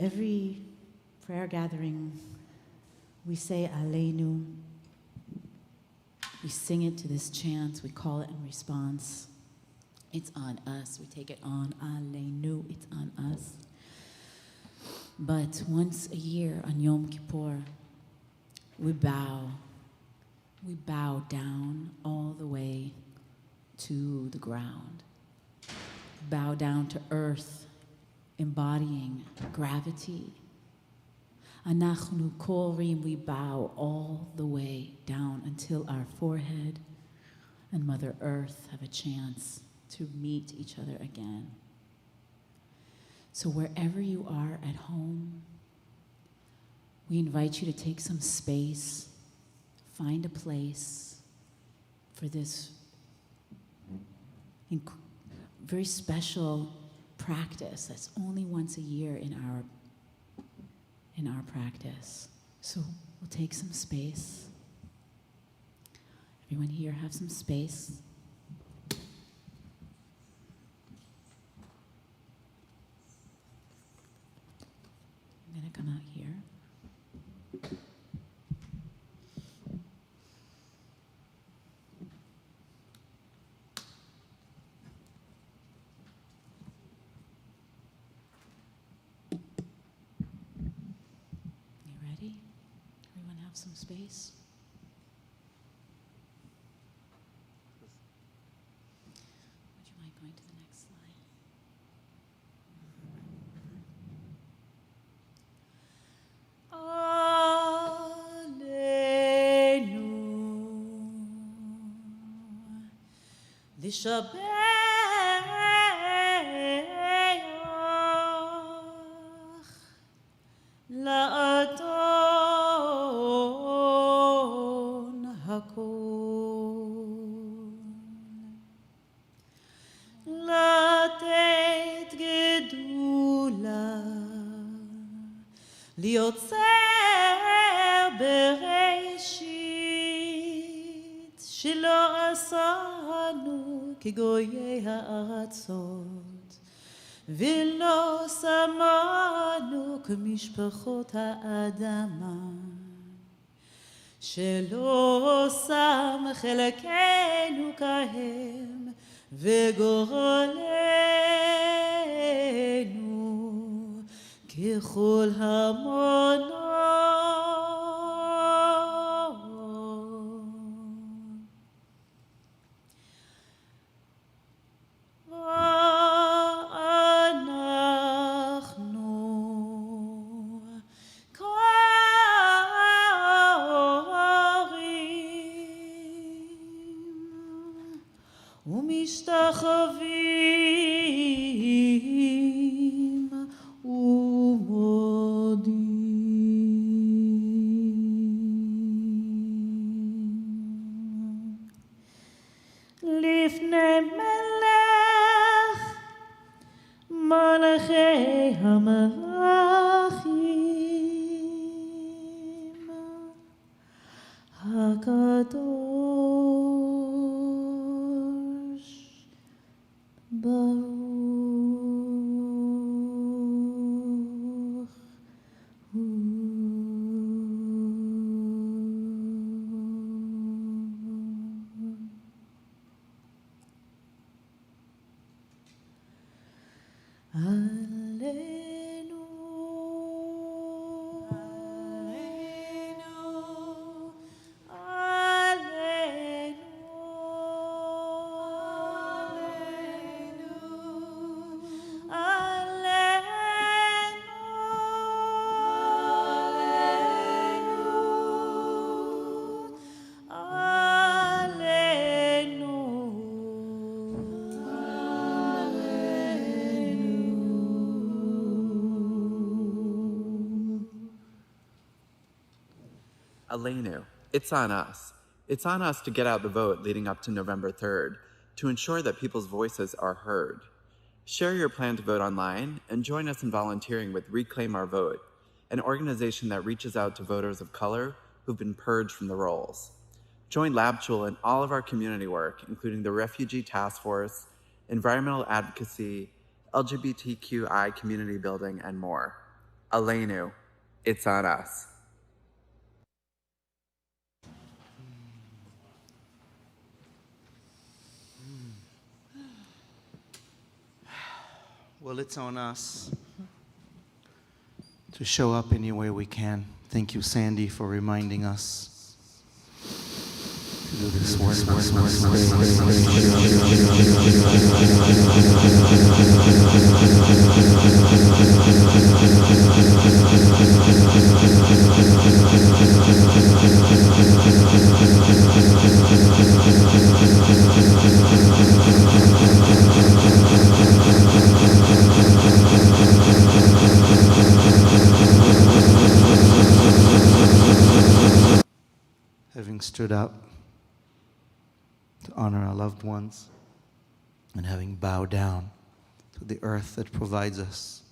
Every prayer gathering, we say Alenu. We sing it to this chant. We call it in response. It's on us. We take it on Alenu. It's on us. But once a year on Yom Kippur, we bow. We bow down all the way to the ground. Bow down to earth, embodying gravity. Anachnu korim, we bow all the way down until our forehead and Mother Earth have a chance to meet each other again. So wherever you are at home, we invite you to take some space, find a place for this very special practice that's only once a year in our practice. So we'll take some space. Everyone here have some space. I'm going to come out here. You ready? Everyone have some space? Would you mind going to the next slide? לשבח לאדון הכל, לתת גדולה, ליוצר בראשית, שלא עשנו כגויי הארצות, ולא שמנו כמשפחות האדמה, שלא שם חלקנו כהם, וגורלנו ככל המונות. ומשתחווים ומודים לפני מלך מלכי המלכים הקדוש ברוך הוא. Alenu, Alenu, it's on us. It's on us to get out the vote leading up to November 3rd to ensure that people's voices are heard. Share your plan to vote online and join us in volunteering with Reclaim Our Vote, an organization that reaches out to voters of color who've been purged from the rolls. Join Lab Shul in all of our community work, including the Refugee Task Force, environmental advocacy, LGBTQI community building, and more. Alenu, it's on us. Well, it's on us to show up any way we can. Thank you, Sandy, for reminding us to do this work. Having stood up to honor our loved ones and having bowed down to the earth that provides us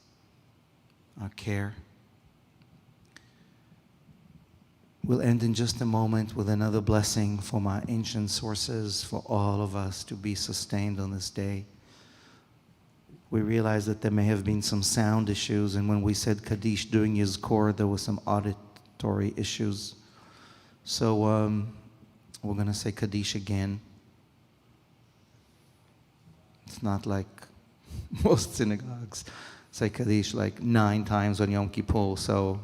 our care, We'll end in just a moment with another blessing from our ancient sources for all of us to be sustained on this day. We realize that there may have been some sound issues, and when we said Kaddish during Yizkor, there were some auditory issues. So we're going to say Kaddish again. It's not like most synagogues say Kaddish like 9 times on Yom Kippur, so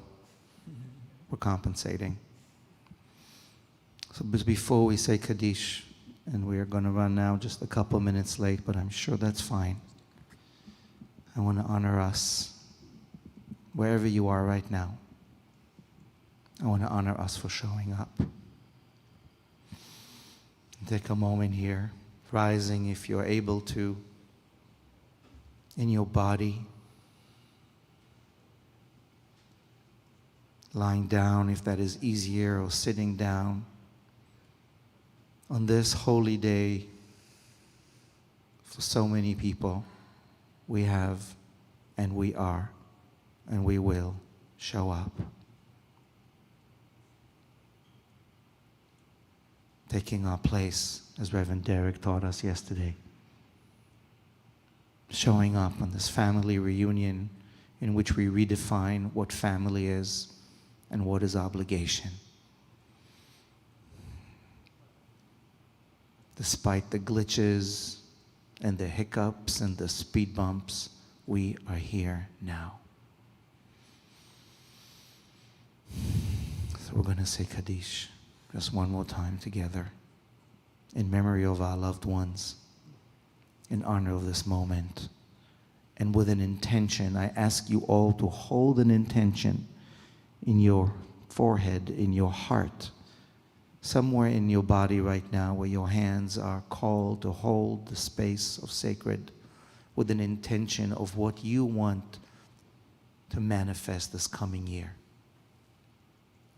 we're compensating. So before we say Kaddish, and we are going to run now just a couple minutes late, but I'm sure that's fine. I want to honor us wherever you are right now. I want to honor us for showing up. Take a moment here, rising if you're able to, in your body, lying down if that is easier, or sitting down. On this holy day, for so many people, we have and we are and we will show up. Taking our place, as Reverend Derek taught us yesterday. Showing up on this family reunion in which we redefine what family is and what is obligation. Despite the glitches and the hiccups and the speed bumps, we are here now. So we're going to say Kaddish just one more time together in memory of our loved ones, in honor of this moment, and with an intention. I ask you all to hold an intention in your forehead, in your heart, somewhere in your body right now where your hands are called to hold the space of sacred with an intention of what you want to manifest this coming year.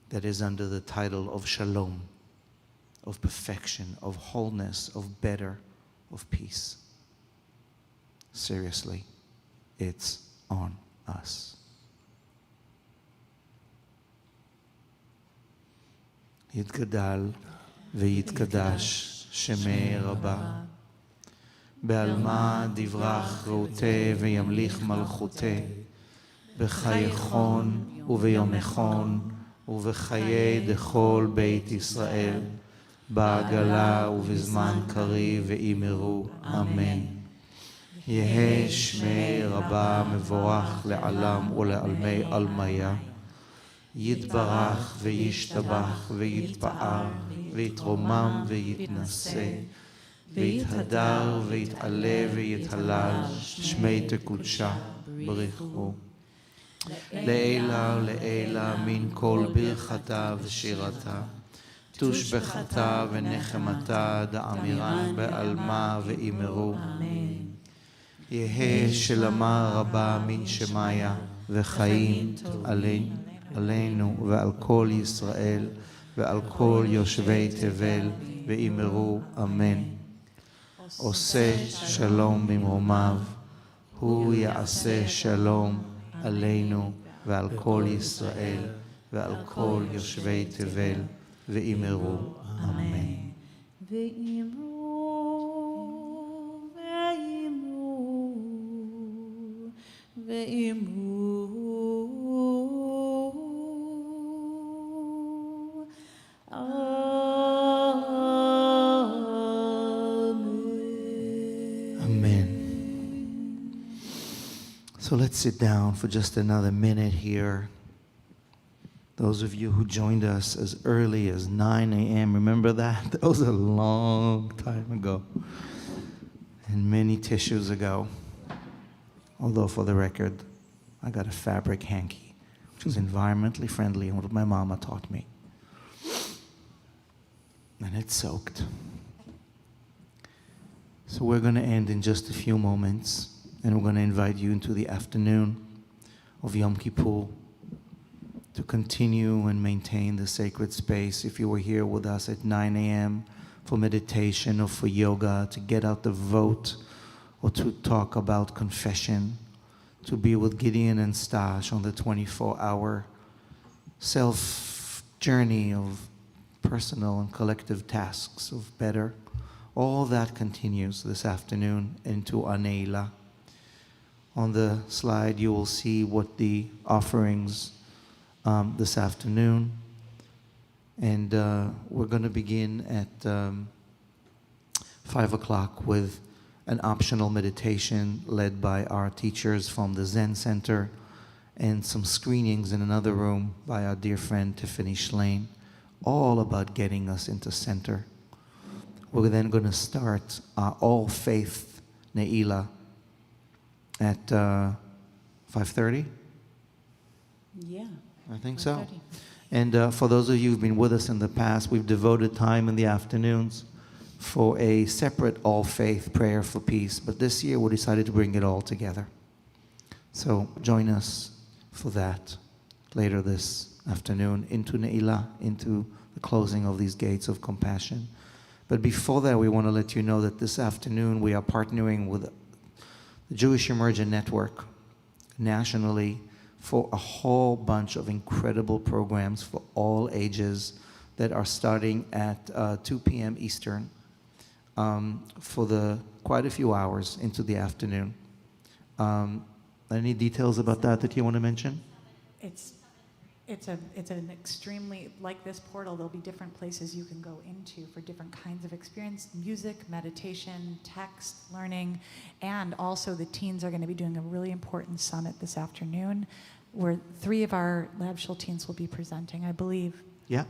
That is under the title of Shalom, of perfection, of wholeness, of better, of peace. Seriously, it's on us. יתגדל ויתקדש שמי רבה, בעלמא דברך רעותה וימליך מלכותה, בחייכון וביומכון ובחיי דכל בית ישראל, בעגלה ובזמן קריב ואמרו אמן. יהא שמי רבה מבורך לעלם ולעלמי עלמיה, יתברך וישתבח ויתפאר ויתרומם ויתנשא ויתהדר ויתעלה ויתהלל שמי תקודשה בריחו. לעילה ולעילה מן כל ברכתה ושירתה, תושבחתה ונחמתה דאמירן בעלמה ואמרו. יהא שלמה רבה מן שמיה וחיים עלינו ועל כל ישראל ועל כל יושבי תבל ואמרו אמן. עושה שלום במרומיו, הוא יעשה שלום עלינו ועל כל ישראל ועל כל יושבי תבל ואמרו אמן. So let's sit down for just another minute here. Those of you who joined us as early as 9 a.m., remember that? That was a long time ago. And many tissues ago. Although for the record, I got a fabric hanky, which is environmentally friendly and what my mama taught me. And it's soaked. So we're going to end in just a few moments. And we're going to invite you into the afternoon of Yom Kippur to continue and maintain the sacred space. If you were here with us at 9 a.m. for meditation or for yoga, to get out the vote or to talk about confession, to be with Gideon and Stash on the 24-hour journey of personal and collective tasks of better, all that continues this afternoon into Aneila. On the slide, you will see what the offerings this afternoon. And we're going to begin at 5 o'clock with an optional meditation led by our teachers from the Zen Center, and some screenings in another room by our dear friend Tiffany Schlain, all about getting us into center. We're then going to start our all-faith Ne'ilah at 5:30? Yeah. I think so. 5:30. And for those of you who've been with us in the past, we've devoted time in the afternoons for a separate all-faith prayer for peace. But this year, we decided to bring it all together. So join us for that later this afternoon into Ne'ilah, into the closing of these gates of compassion. But before that, we want to let you know that this afternoon we are partnering with the Jewish Emergent Network nationally for a whole bunch of incredible programs for all ages that are starting at 2 p.m. Eastern for quite a few hours into the afternoon. Any details about that you want to mention? It's an extremely, like this portal, there'll be different places you can go into for different kinds of experience: music, meditation, text, learning, and also the teens are going to be doing a really important summit this afternoon where 3 of our Lab Shul teens will be presenting, I believe. Yeah.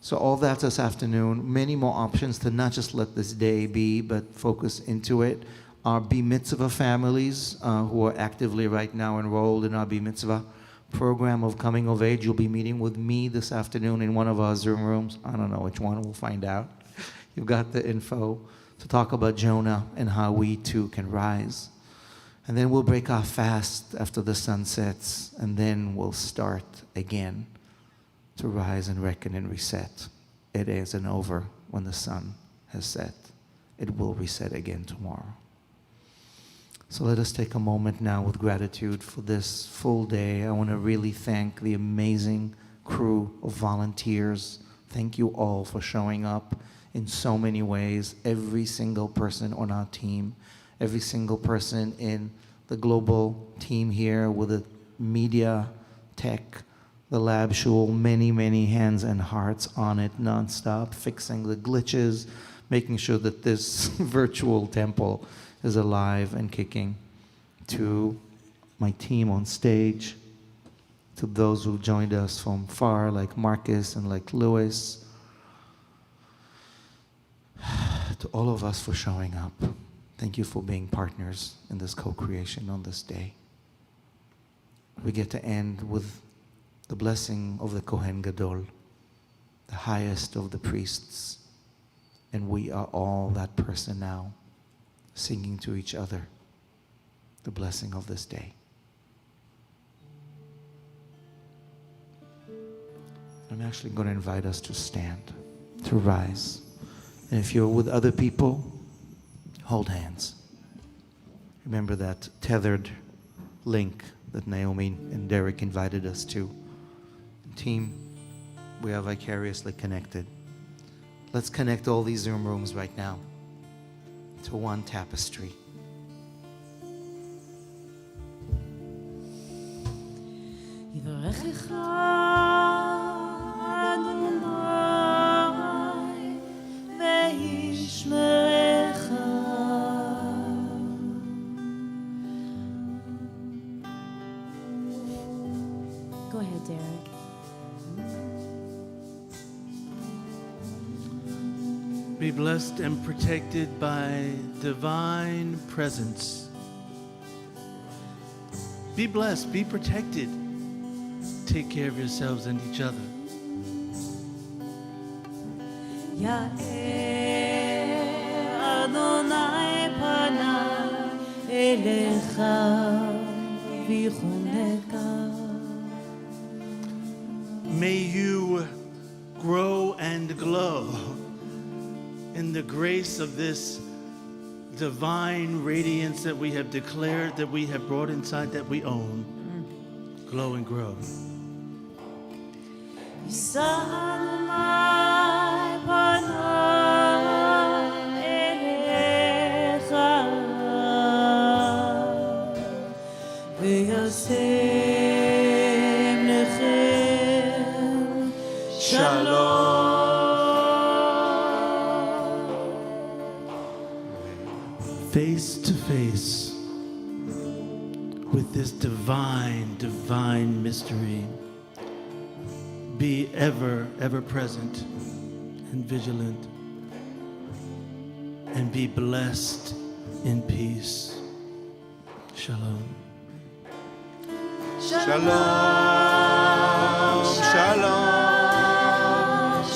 So all that this afternoon, many more options to not just let this day be, but focus into it. Our Bar Mitzvah families who are actively right now enrolled in our Bar Mitzvah program of coming of age, you'll be meeting with me this afternoon in one of our Zoom rooms. I don't know which one, we'll find out. You've got the info to talk about Jonah and how we too can rise. And then we'll break our fast after the sun sets, and then we'll start again to rise and reckon and reset. It isn't over when the sun has set. It will reset again tomorrow. So let us take a moment now with gratitude for this full day. I want to really thank the amazing crew of volunteers. Thank you all for showing up in so many ways. Every single person on our team, every single person in the global team here with the media, tech, the Lab Shul, many, many hands and hearts on it nonstop, fixing the glitches, making sure that this virtual temple is alive and kicking. To my team on stage, to those who joined us from far, like Marcus and like Louis, to all of us for showing up. Thank you for being partners in this co-creation on this day. We get to end with the blessing of the Kohen Gadol, the highest of the priests, and we are all that person now, singing to each other the blessing of this day. I'm actually going to invite us to stand, to rise. And if you're with other people, hold hands. Remember that tethered link that Naomi and Derek invited us to. Team, we are vicariously connected. Let's connect all these Zoom rooms right now to one tapestry. Go ahead, Derek. Be blessed and protected by divine presence. Be blessed, be protected. Take care of yourselves and each other. Adonai panav elecha v'choneka. May you grow and glow in the grace of this divine radiance that we have declared, that we have brought inside, that we own. Glow and grow. יישא אדוני פניו אליך וישם לכם שלום. Face to face with this divine mystery. Be ever present and vigilant, and be blessed in peace. Shalom. Shalom, shalom,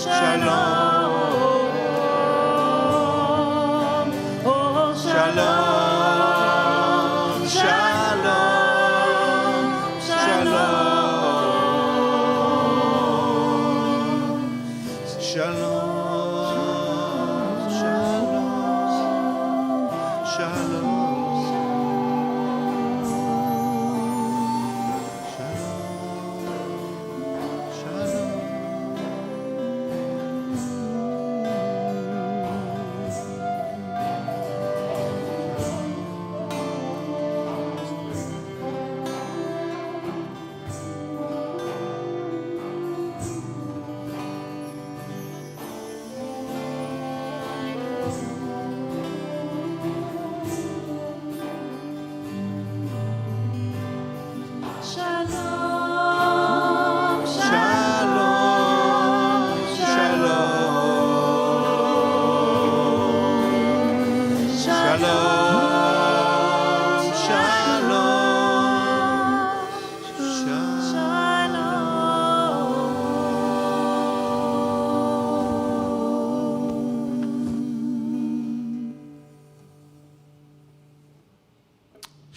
shalom. Shalom, shalom, shalom. Shalom, shalom, shalom.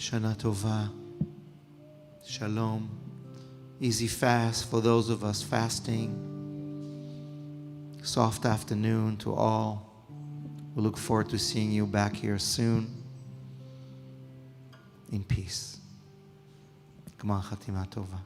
Shana Tova, Shalom, easy fast for those of us fasting, soft afternoon to all. We look forward to seeing you back here soon in peace. Gmar Chatima Tova.